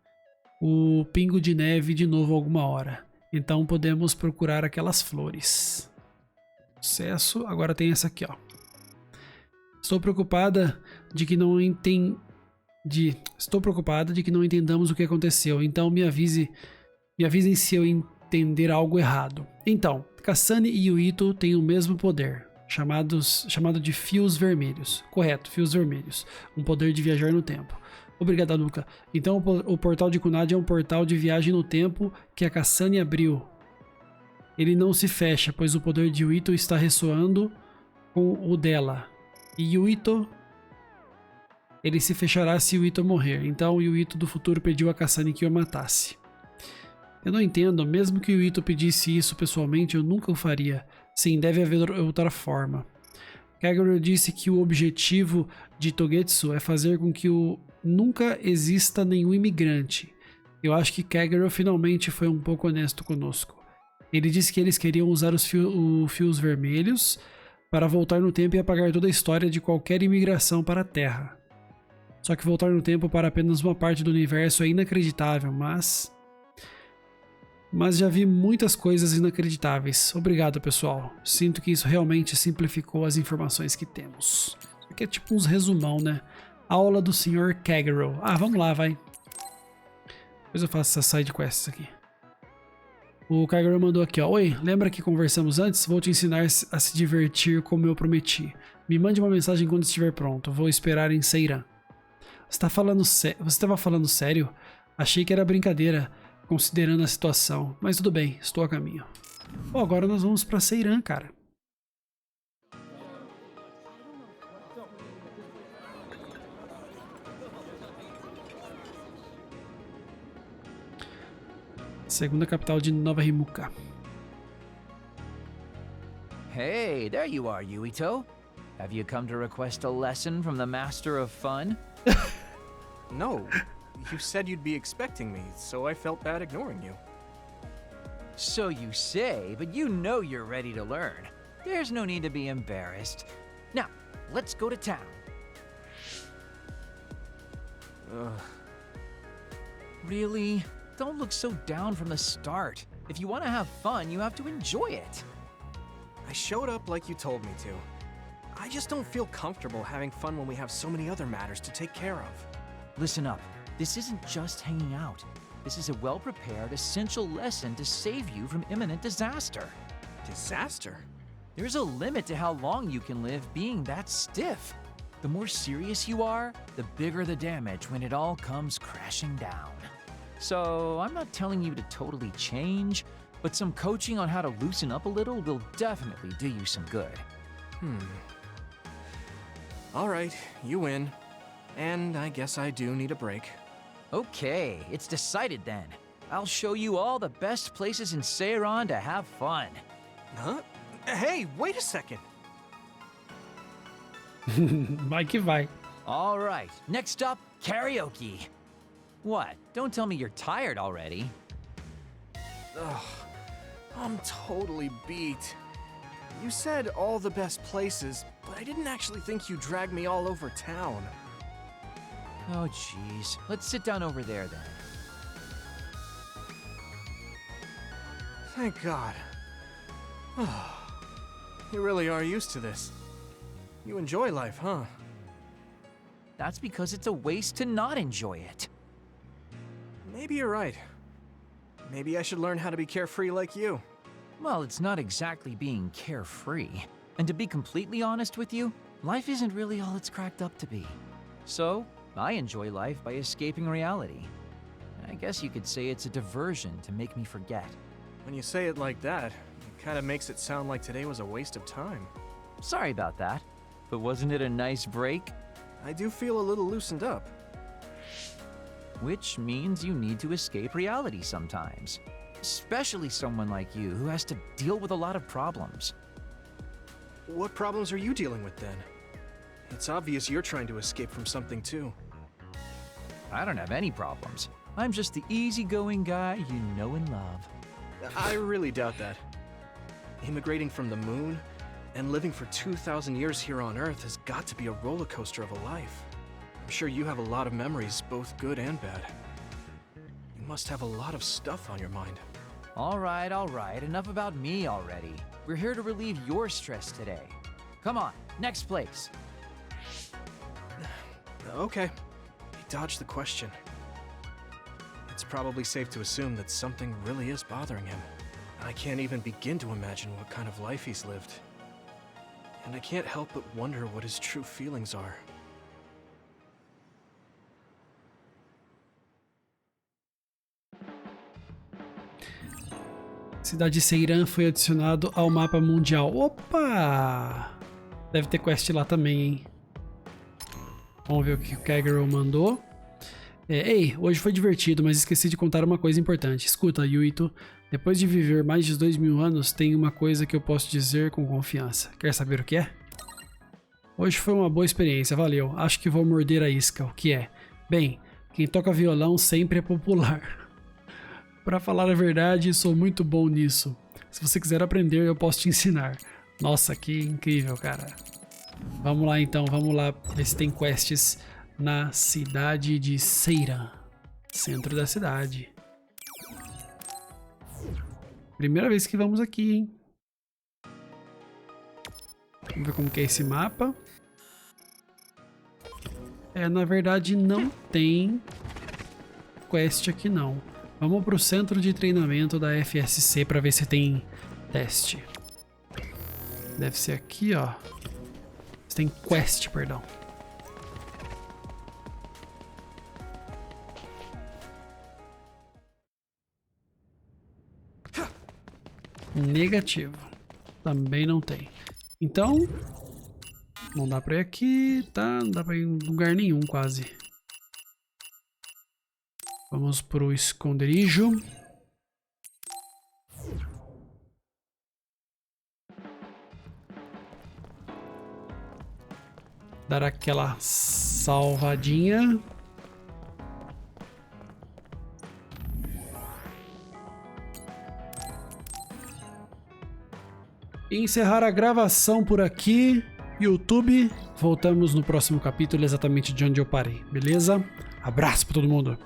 Speaker 1: o pingo de neve de novo alguma hora. Então podemos procurar aquelas flores. Acesso. Agora tem essa aqui, ó. Estou preocupada de que não entendamos o que aconteceu. Então me avisem se eu entender algo errado. Então, Kasane e Yuito têm o mesmo poder, chamado de fios vermelhos. Correto, fios vermelhos. Um poder de viajar no tempo. Obrigado, Luca. Então o portal de Kunadi é um portal de viagem no tempo que a Kasane abriu. Ele não se fecha, pois o poder de Yuito está ressoando com o dela. E Yuito... ele se fechará se Yuito morrer. Então o Yuito do futuro pediu a Kasane que o matasse. Eu não entendo, mesmo que o Yuito pedisse isso pessoalmente, eu nunca o faria. Sim, deve haver outra forma. Kagero disse que o objetivo de Togetsu é fazer com que nunca exista nenhum imigrante. Eu acho que Kagero finalmente foi um pouco honesto conosco. Ele disse que eles queriam usar os fios vermelhos para voltar no tempo e apagar toda a história de qualquer imigração para a Terra. Só que voltar no tempo para apenas uma parte do universo é inacreditável, mas já vi muitas coisas inacreditáveis. Obrigado, pessoal. Sinto que isso realmente simplificou as informações que temos. Isso aqui é tipo uns resumão, né? Aula do Sr. Kagero. Ah, vamos lá, vai. Depois eu faço essa side quest aqui. O Kagero mandou aqui, ó. Oi, lembra que conversamos antes? Vou te ensinar a se divertir como eu prometi. Me mande uma mensagem quando estiver pronto. Vou esperar em Seiran. Você estava falando sério? Achei que era brincadeira, considerando a situação. Mas tudo bem, estou a caminho. Bom, agora nós vamos pra Seiran, cara. Segunda capital de Nova Himuka.
Speaker 15: Hey, there you are, Yuito. Have you come to request a lesson from the Master of Fun?
Speaker 2: No. You said you'd be expecting me, so I felt bad ignoring you.
Speaker 15: So you say, but you know you're ready to learn. There's no need to be embarrassed. Now, let's go to town. Really? Don't look so down from the start. If you want to have fun, you have to enjoy it.
Speaker 2: I showed up like you told me to. I just don't feel comfortable having fun when we have so many other matters to take care of.
Speaker 15: Listen up. This isn't just hanging out. This is a well-prepared, essential lesson to save you from imminent disaster.
Speaker 2: Disaster?
Speaker 15: There's a limit to how long you can live being that stiff. The more serious you are, the bigger the damage when it all comes crashing down. So, I'm not telling you to totally change, but some coaching on how to loosen up a little will definitely do you some good.
Speaker 2: All right, you win. And I guess I do need a break.
Speaker 15: Okay, it's decided then. I'll show you all the best places in Seiran to have fun.
Speaker 2: Huh? Hey, wait a second.
Speaker 1: Vai que vai.
Speaker 15: All right, next up, karaoke. What? Don't tell me you're tired already.
Speaker 2: Ugh, I'm totally beat. You said all the best places, but I didn't actually think you dragged me all over town.
Speaker 15: Oh, jeez. Let's sit down over there, then.
Speaker 2: Thank God. You really are used to this. You enjoy life, huh?
Speaker 15: That's because it's a waste to not enjoy it.
Speaker 2: Maybe you're right. Maybe I should learn how to be carefree like you.
Speaker 15: Well, it's not exactly being carefree. And to be completely honest with you, life isn't really all it's cracked up to be. So, I enjoy life by escaping reality. I guess you could say it's a diversion to make me forget.
Speaker 2: When you say it like that, it kind of makes it sound like today was a waste of time.
Speaker 15: Sorry about that, but wasn't it a nice break?
Speaker 2: I do feel a little loosened up.
Speaker 15: Which means you need to escape reality sometimes. Especially someone like you who has to deal with a lot of problems.
Speaker 2: What problems are you dealing with then? It's obvious you're trying to escape from something too.
Speaker 15: I don't have any problems. I'm just the easygoing guy you know and love.
Speaker 2: I really doubt that. Immigrating from the moon and living for 2,000 years here on Earth has got to be a roller coaster of a life. I'm sure you have a lot of memories, both good and bad. You must have a lot of stuff on your mind.
Speaker 15: All right, enough about me already. We're here to relieve your stress today. Come on, next place.
Speaker 2: Okay, he dodged the question. It's probably safe to assume that something really is bothering him. I can't even begin to imagine what kind of life he's lived. And I can't help but wonder what his true feelings are.
Speaker 1: Cidade de Seiran foi adicionado ao mapa mundial. Opa! Deve ter quest lá também, hein? Vamos ver o que o Kagero mandou. Ei, hoje foi divertido, mas esqueci de contar uma coisa importante. Escuta, Yuito, depois de viver mais de 2000 anos, tem uma coisa que eu posso dizer com confiança. Quer saber o que é? Hoje foi uma boa experiência, valeu. Acho que vou morder a isca. O que é? Bem, quem toca violão sempre é popular. Pra falar a verdade, sou muito bom nisso. Se você quiser aprender, eu posso te ensinar. Nossa, que incrível, cara. Vamos lá então, vamos lá ver se tem quests na cidade de Seiran, centro da cidade. Primeira vez que vamos aqui, hein? Vamos ver como que é esse mapa. Na verdade não tem quest aqui não. Vamos pro centro de treinamento da FSC para ver se tem teste. Deve ser aqui, ó. Se tem quest, perdão. Negativo. Também não tem. Então, não dá pra ir aqui, tá? Não dá pra ir em lugar nenhum, quase. Vamos pro esconderijo. Dar aquela salvadinha. E encerrar a gravação por aqui. YouTube. Voltamos no próximo capítulo exatamente de onde eu parei, beleza? Abraço pra todo mundo.